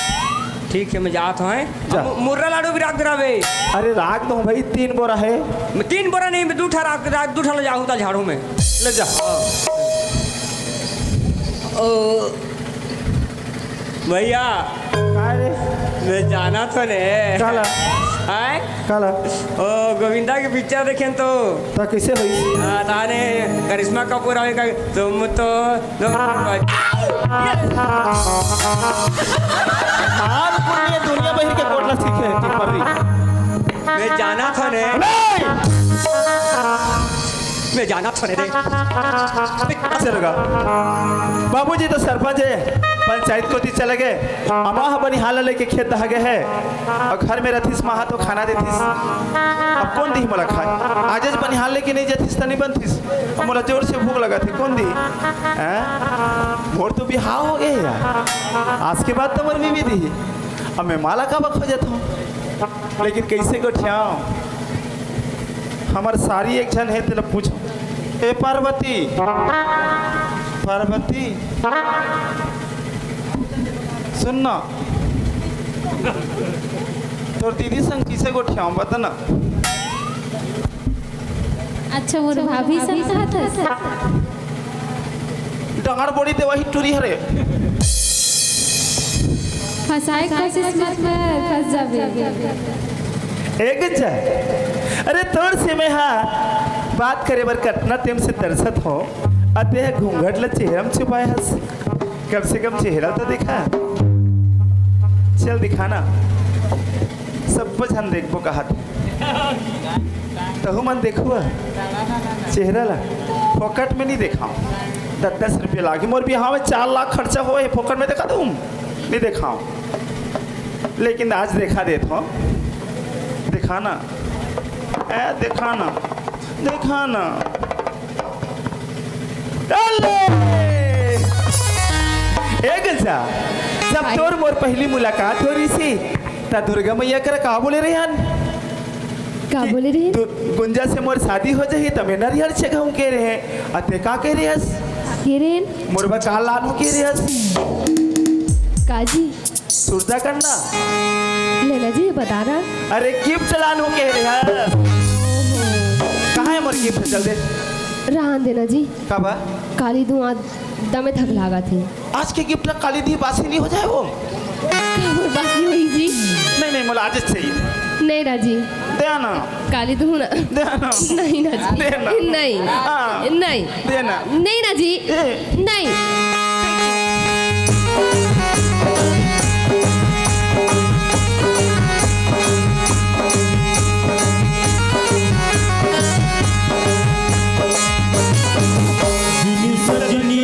ठीक है मैं जात हूँ जा। मुर्रा लाडू भी राख दे अरे राख दो भाई 3 बोरा है। मैं 3 बोरा नहीं मैं 2 ठा ले जाऊँ था झाड़ू में ले जा। ओ भैया अरे मैं जाना तो ने काला आए काला ओ गोविंदा की पिक्चर देखें तो कैसे हुई? ताने करिश्मा कपूर आवे का तुम तो मान पुण्य दुनिया बहिर के कोटला सीखे टीम पर भी। मैं जाना था ने मैं जाना था ने रे चलेगा बाबूजी तो सरपंच है पंचायत को चले गए अमा बनी हाल लेके खेत दहा गए है और घर में रथिस महा तो खाना देथिस अब कौन दी मोला खाए आज बनी हाल लेके नहीं जथिस तो नहीं बनथिस अब मोला जोर से भूख लगा थी कौन दी मोर तो बिहाव हो गए यार आज के बाद तो मोर बीवी दी अब मैं माला का बख हो जाता हूँ लेकिन कैसे गोठियाऊँ हमार सारी एक जन है तेरा पूछो ए पार्वती पार्वती सुनना तोर दीदी संग किसे गोठियाऊँ बता ना। अच्छा मोर भाभी सब साथ है डांगर बोड़ी दे वही टूरी हरे फसाए कोशिश मत कर फंस जाबे एक जा अरे तोर से मैं हाँ बात करे बर कतना तेम से तरसत हो अते घूंघट ल चेहरम छुपाए हस कम से कम चेहरा तो दिखा चल दिखाना सब हम देखबो कहा तहु मन देखो चेहरा ला फोकट में नहीं दिखाऊं 10-10 रुपये लागे मोर बिहाव में 4 लाख खर्चा हो फोकट में दिखा दूँ नहीं दिखाऊं लेकिन आज देखा देता हूँ दिखाना दिखाना दिखाना एक जा जब तोर मोर पहली मुलाकात हो रही सी ता दुर्गा मैया कर का बोले रहे हन का बोले रे गुंजा से मोर शादी हो जाही तमे नरियर से कहूं के रहे अते का कह रहे हस हिरेन मोर बका लानू के रहे हस काजी सुरदा करना लेला जी बता रहा अरे गिफ्ट लानू के रहे हस कहाँ है मोर गिफ्ट चल दे रहन देना जी कब काली धुआं दमे थक लागा थी आज के गिफ्ट काली दी बासी नहीं हो जाए वो काबर बात नहीं हुई जी नहीं मुझे आज चाहिए नहीं राजी देना काली धुआं देना नहीं ना जी देना नहीं हाँ। नहीं देना नहीं ना जी नहीं सजनी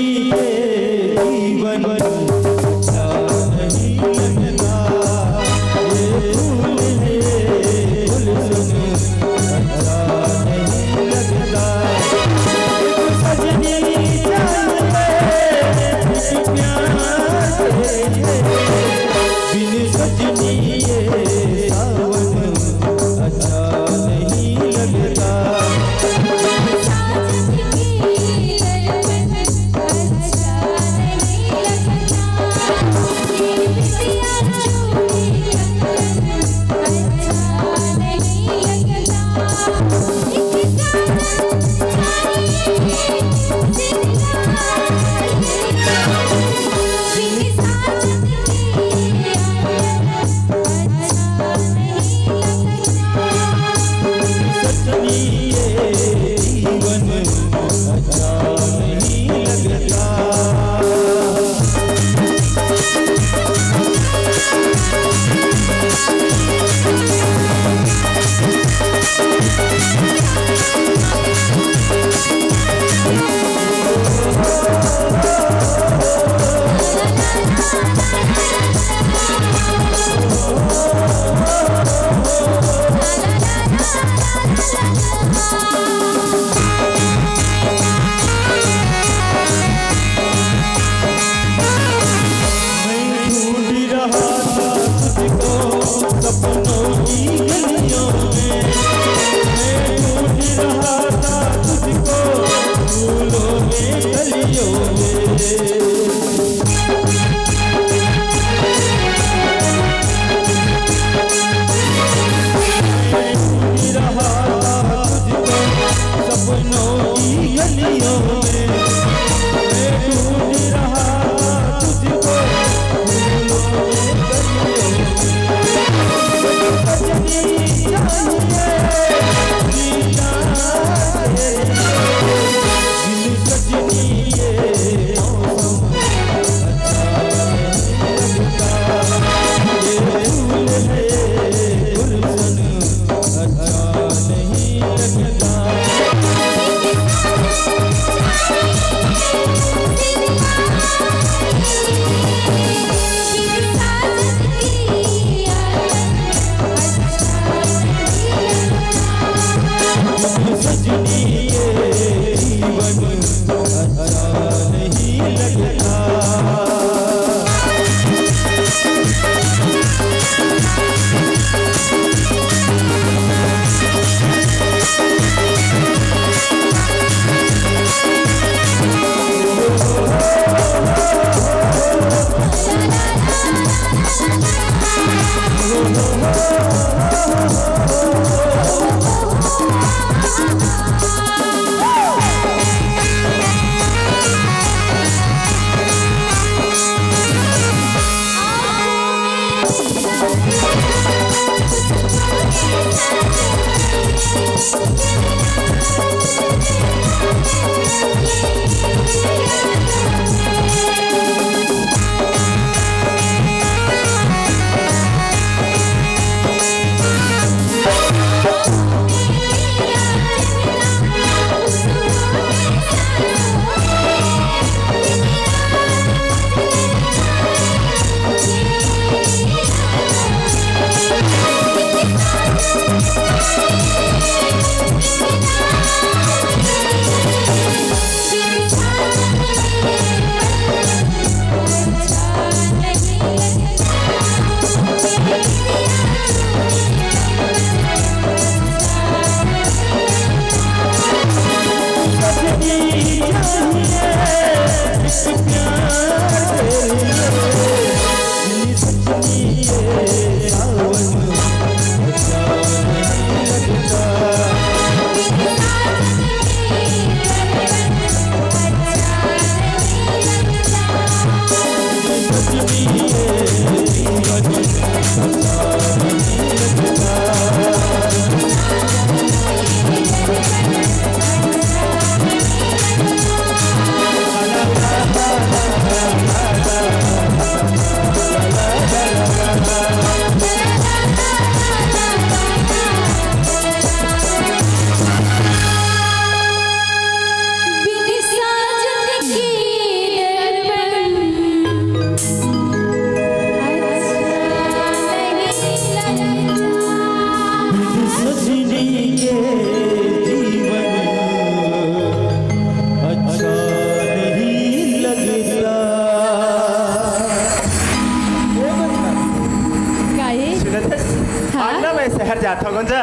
शहर जाता हूँ गुंजा।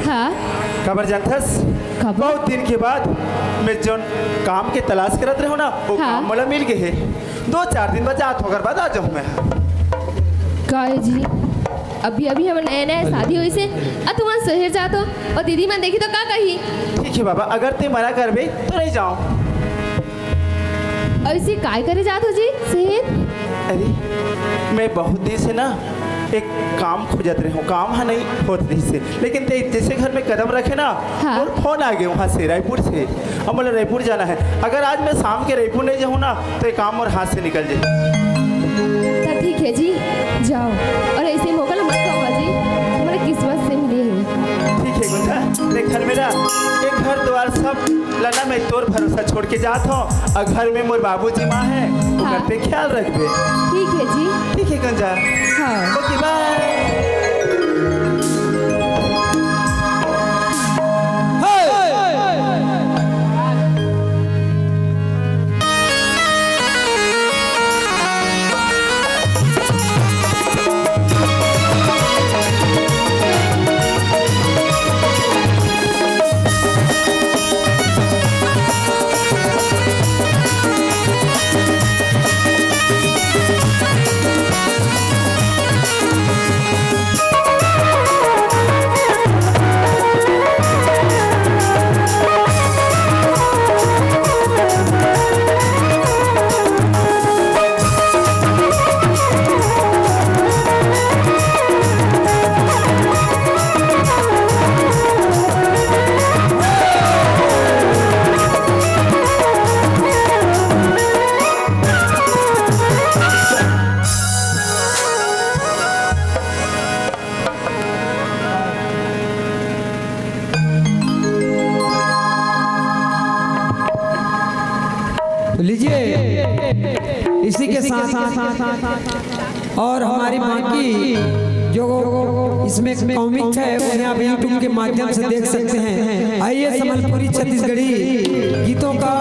हाँ खबर जानथस खबर बहुत दिन के बाद मैं जो काम के तलाश करत रहे हो ना वो हाँ। काम मला मिल गए है। 2-4 दिन बाद जात होकर बाद आ जाऊँ मैं। काहे जी अभी अभी हम नया नया शादी हुई से तुम शहर जातो और दीदी मैं देखी तो का कही। ठीक है बाबा अगर ते मना करबे तो नहीं जाऊँ। ऐसे काय करे जात हो जी शहर? अरे मैं बहुत दिन से ना एक काम खोजत रहे हूँ, काम है नहीं होत रही से, लेकिन ते जैसे घर में कदम रखे ना हाँ। और फोन आ गए वहाँ से रायपुर से। अब मुझे रायपुर जाना है, अगर आज मैं शाम के रायपुर नहीं जाऊँ ना तो ये काम और हाथ से निकल जाए। तो ठीक है जी जाओ और ऐसे मौका मत खोवा जी, हमारे किस्मत से मिले हैं। ठीक है गुंजा देख घर मेरा एक घर द्वार सब लना मैं तोर भरोसा छोड़ के जात हूँ और घर में मोर बाबूजी माँ है वो हाँ। घर पे ख्याल रखबे। ठीक है जी। ठीक है गुंजा हाँ ओके बाय। लीजिए इसी के साथ और हमारी बाकी जो इसमें कॉमिक है उन्हें आप यूट्यूब के माध्यम से देख सकते हैं। आइए संबलपुरी छत्तीसगढ़ी गीतों का